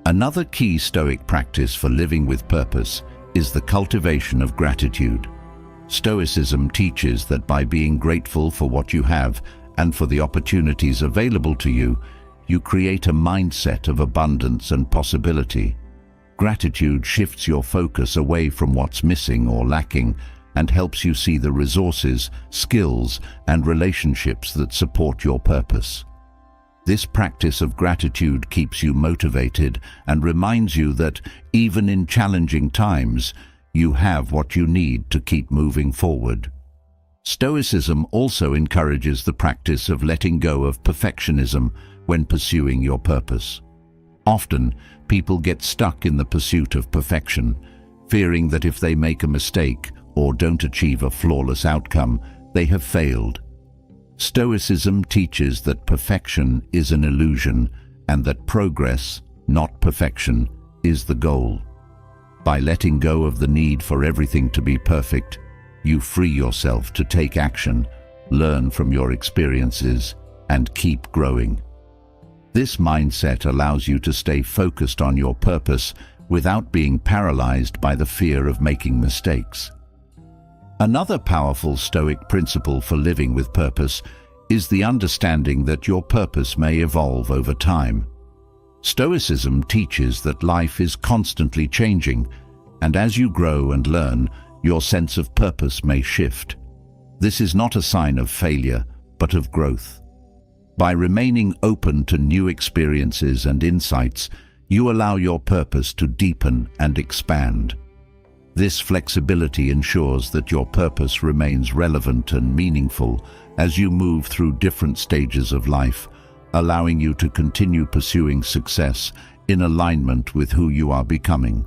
Another key Stoic practice for living with purpose is the cultivation of gratitude. Stoicism teaches that by being grateful for what you have and for the opportunities available to you, you create a mindset of abundance and possibility. Gratitude shifts your focus away from what's missing or lacking and helps you see the resources, skills, and relationships that support your purpose. This practice of gratitude keeps you motivated and reminds you that, even in challenging times, you have what you need to keep moving forward. Stoicism also encourages the practice of letting go of perfectionism when pursuing your purpose. Often, people get stuck in the pursuit of perfection, fearing that if they make a mistake or don't achieve a flawless outcome, they have failed. Stoicism teaches that perfection is an illusion and that progress, not perfection, is the goal. By letting go of the need for everything to be perfect, you free yourself to take action, learn from your experiences, and keep growing. This mindset allows you to stay focused on your purpose without being paralyzed by the fear of making mistakes. Another powerful Stoic principle for living with purpose is the understanding that your purpose may evolve over time. Stoicism teaches that life is constantly changing, and as you grow and learn, your sense of purpose may shift. This is not a sign of failure, but of growth. By remaining open to new experiences and insights, you allow your purpose to deepen and expand. This flexibility ensures that your purpose remains relevant and meaningful as you move through different stages of life, allowing you to continue pursuing success in alignment with who you are becoming.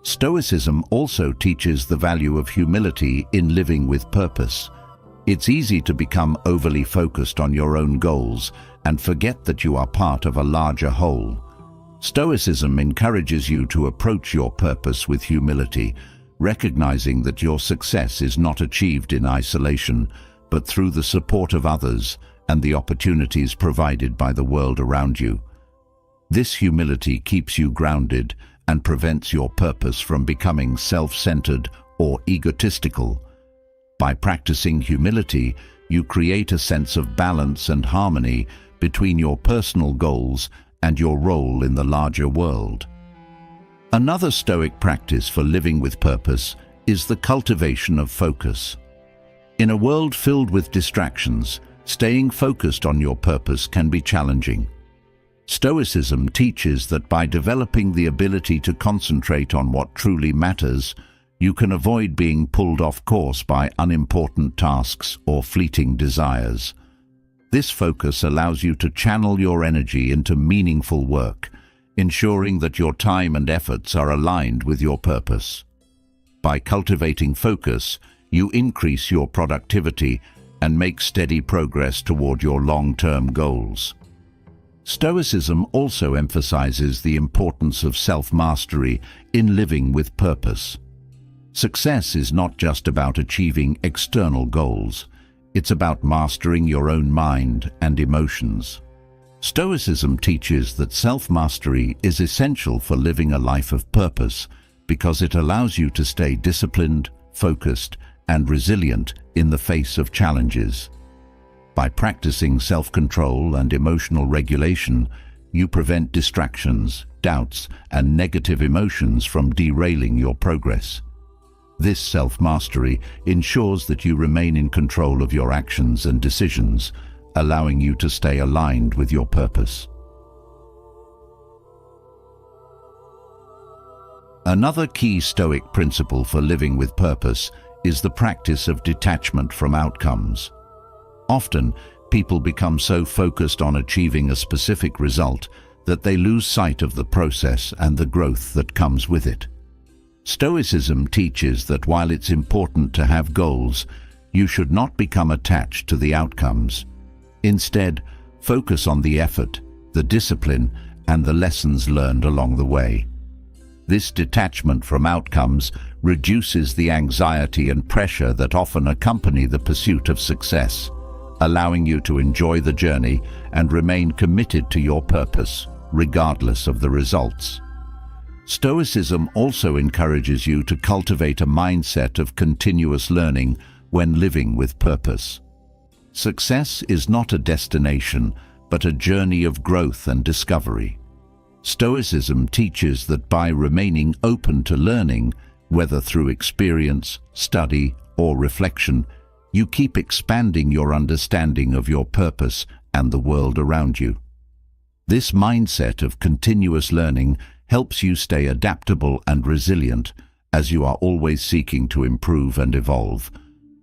Stoicism also teaches the value of humility in living with purpose. It's easy to become overly focused on your own goals and forget that you are part of a larger whole. Stoicism encourages you to approach your purpose with humility, recognizing that your success is not achieved in isolation, but through the support of others and the opportunities provided by the world around you. This humility keeps you grounded and prevents your purpose from becoming self-centered or egotistical. By practicing humility, you create a sense of balance and harmony between your personal goals and your role in the larger world. Another Stoic practice for living with purpose is the cultivation of focus. In a world filled with distractions, staying focused on your purpose can be challenging. Stoicism teaches that by developing the ability to concentrate on what truly matters, you can avoid being pulled off course by unimportant tasks or fleeting desires. This focus allows you to channel your energy into meaningful work, ensuring that your time and efforts are aligned with your purpose. By cultivating focus, you increase your productivity and make steady progress toward your long-term goals. Stoicism also emphasizes the importance of self-mastery in living with purpose. Success is not just about achieving external goals. It's about mastering your own mind and emotions. Stoicism teaches that self-mastery is essential for living a life of purpose because it allows you to stay disciplined, focused, and resilient in the face of challenges. By practicing self-control and emotional regulation, you prevent distractions, doubts, and negative emotions from derailing your progress. This self-mastery ensures that you remain in control of your actions and decisions, allowing you to stay aligned with your purpose. Another key Stoic principle for living with purpose is the practice of detachment from outcomes. Often, people become so focused on achieving a specific result that they lose sight of the process and the growth that comes with it. Stoicism teaches that while it's important to have goals, you should not become attached to the outcomes. Instead, focus on the effort, the discipline, and the lessons learned along the way. This detachment from outcomes reduces the anxiety and pressure that often accompany the pursuit of success, allowing you to enjoy the journey and remain committed to your purpose, regardless of the results. Stoicism also encourages you to cultivate a mindset of continuous learning when living with purpose. Success is not a destination, but a journey of growth and discovery. Stoicism teaches that by remaining open to learning, whether through experience, study, or reflection, you keep expanding your understanding of your purpose and the world around you. This mindset of continuous learning helps you stay adaptable and resilient as you are always seeking to improve and evolve.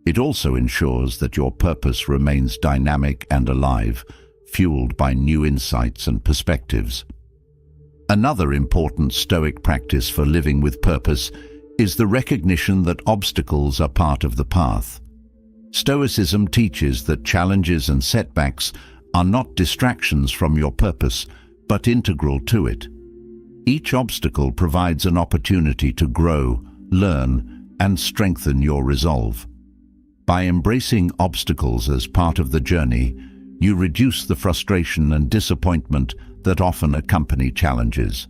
It also ensures that your purpose remains dynamic and alive, fueled by new insights and perspectives. Another important Stoic practice for living with purpose is the recognition that obstacles are part of the path. Stoicism teaches that challenges and setbacks are not distractions from your purpose, but integral to it. Each obstacle provides an opportunity to grow, learn, and strengthen your resolve. By embracing obstacles as part of the journey, you reduce the frustration and disappointment that often accompany challenges.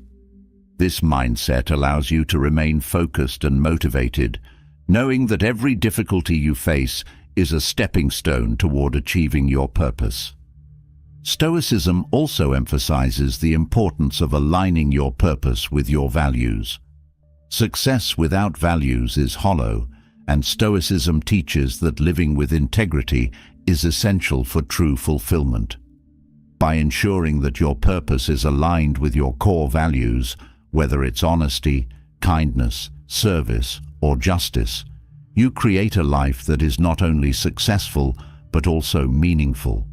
This mindset allows you to remain focused and motivated, knowing that every difficulty you face is a stepping stone toward achieving your purpose. Stoicism also emphasizes the importance of aligning your purpose with your values. Success without values is hollow, and Stoicism teaches that living with integrity is essential for true fulfillment. By ensuring that your purpose is aligned with your core values, whether it's honesty, kindness, service, or justice, you create a life that is not only successful but also meaningful.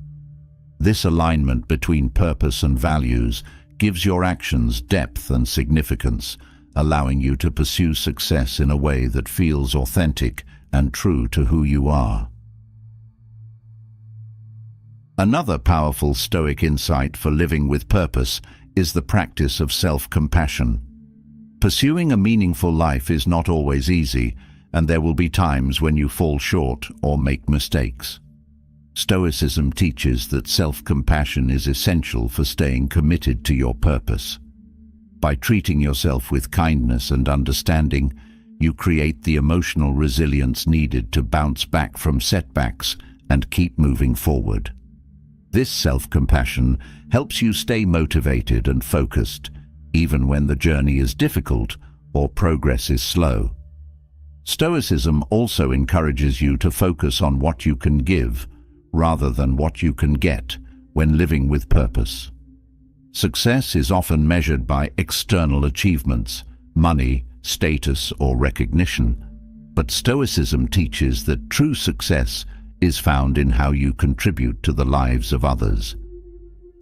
This alignment between purpose and values gives your actions depth and significance, allowing you to pursue success in a way that feels authentic and true to who you are. Another powerful Stoic insight for living with purpose is the practice of self-compassion. Pursuing a meaningful life is not always easy, and there will be times when you fall short or make mistakes. Stoicism teaches that self-compassion is essential for staying committed to your purpose. By treating yourself with kindness and understanding, you create the emotional resilience needed to bounce back from setbacks and keep moving forward. This self-compassion helps you stay motivated and focused, even when the journey is difficult or progress is slow. Stoicism also encourages you to focus on what you can give, rather than what you can get, when living with purpose. Success is often measured by external achievements, money, status, or recognition, but Stoicism teaches that true success is found in how you contribute to the lives of others.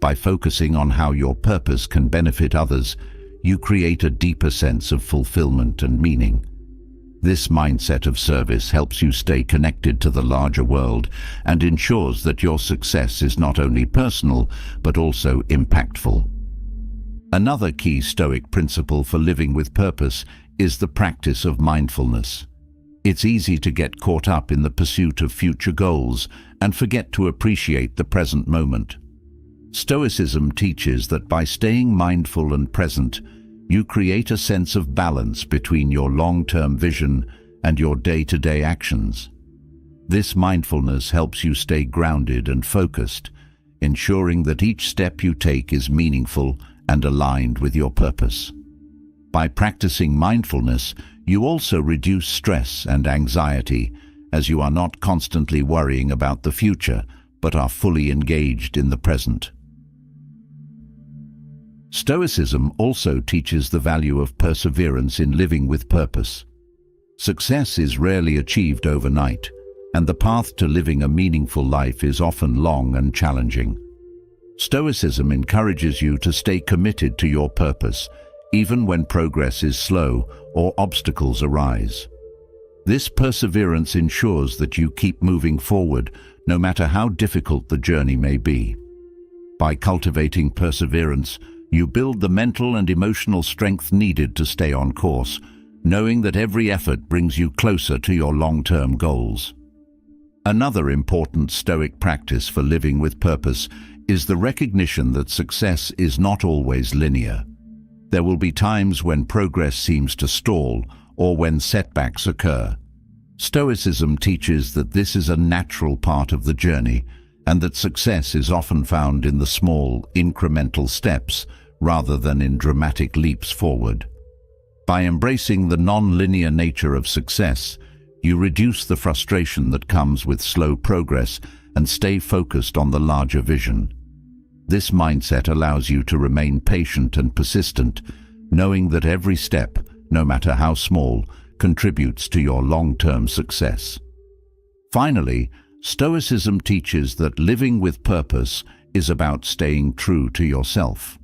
By focusing on how your purpose can benefit others, you create a deeper sense of fulfillment and meaning. This mindset of service helps you stay connected to the larger world and ensures that your success is not only personal, but also impactful. Another key Stoic principle for living with purpose is the practice of mindfulness. It's easy to get caught up in the pursuit of future goals and forget to appreciate the present moment. Stoicism teaches that by staying mindful and present, you create a sense of balance between your long-term vision and your day-to-day actions. This mindfulness helps you stay grounded and focused, ensuring that each step you take is meaningful and aligned with your purpose. By practicing mindfulness, you also reduce stress and anxiety, as you are not constantly worrying about the future, but are fully engaged in the present. Stoicism also teaches the value of perseverance in living with purpose. Success is rarely achieved overnight, and the path to living a meaningful life is often long and challenging. Stoicism encourages you to stay committed to your purpose, even when progress is slow or obstacles arise. This perseverance ensures that you keep moving forward, no matter how difficult the journey may be. By cultivating perseverance, you build the mental and emotional strength needed to stay on course, knowing that every effort brings you closer to your long-term goals. Another important Stoic practice for living with purpose is the recognition that success is not always linear. There will be times when progress seems to stall or when setbacks occur. Stoicism teaches that this is a natural part of the journey and that success is often found in the small, incremental steps rather than in dramatic leaps forward. By embracing the non-linear nature of success, you reduce the frustration that comes with slow progress and stay focused on the larger vision. This mindset allows you to remain patient and persistent, knowing that every step, no matter how small, contributes to your long-term success. Finally, Stoicism teaches that living with purpose is about staying true to yourself.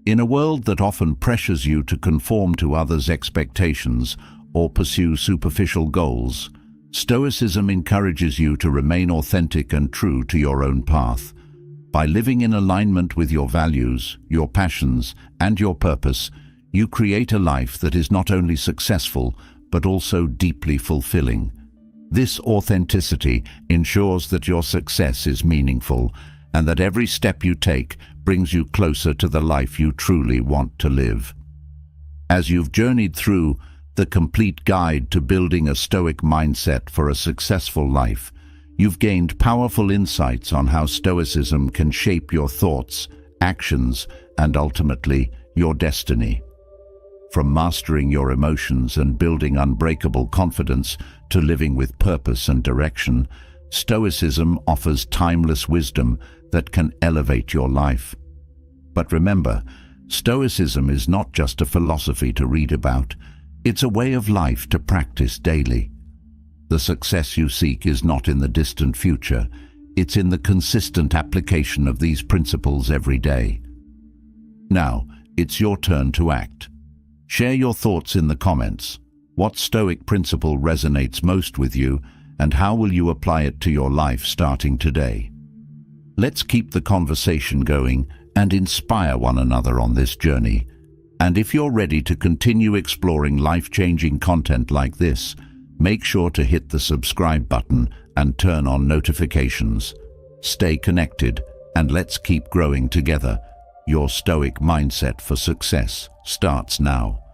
In a world that often pressures you to conform to others' expectations or pursue superficial goals, Stoicism encourages you to remain authentic and true to your own path. By living in alignment with your values, your passions, and your purpose, you create a life that is not only successful, but also deeply fulfilling. This authenticity ensures that your success is meaningful and that every step you take brings you closer to the life you truly want to live. As you've journeyed through the complete guide to building a Stoic mindset for a successful life, You've gained powerful insights on how Stoicism can shape your thoughts, actions, and ultimately, your destiny. From mastering your emotions and building unbreakable confidence to living with purpose and direction, Stoicism offers timeless wisdom that can elevate your life. But remember, Stoicism is not just a philosophy to read about, it's a way of life to practice daily. The success you seek is not in the distant future, it's in the consistent application of these principles every day. Now, it's your turn to act. Share your thoughts in the comments. What Stoic principle resonates most with you, and how will you apply it to your life starting today? Let's keep the conversation going and inspire one another on this journey. And if you're ready to continue exploring life-changing content like this, make sure to hit the subscribe button and turn on notifications. Stay connected, and let's keep growing together. Your Stoic mindset for success starts now.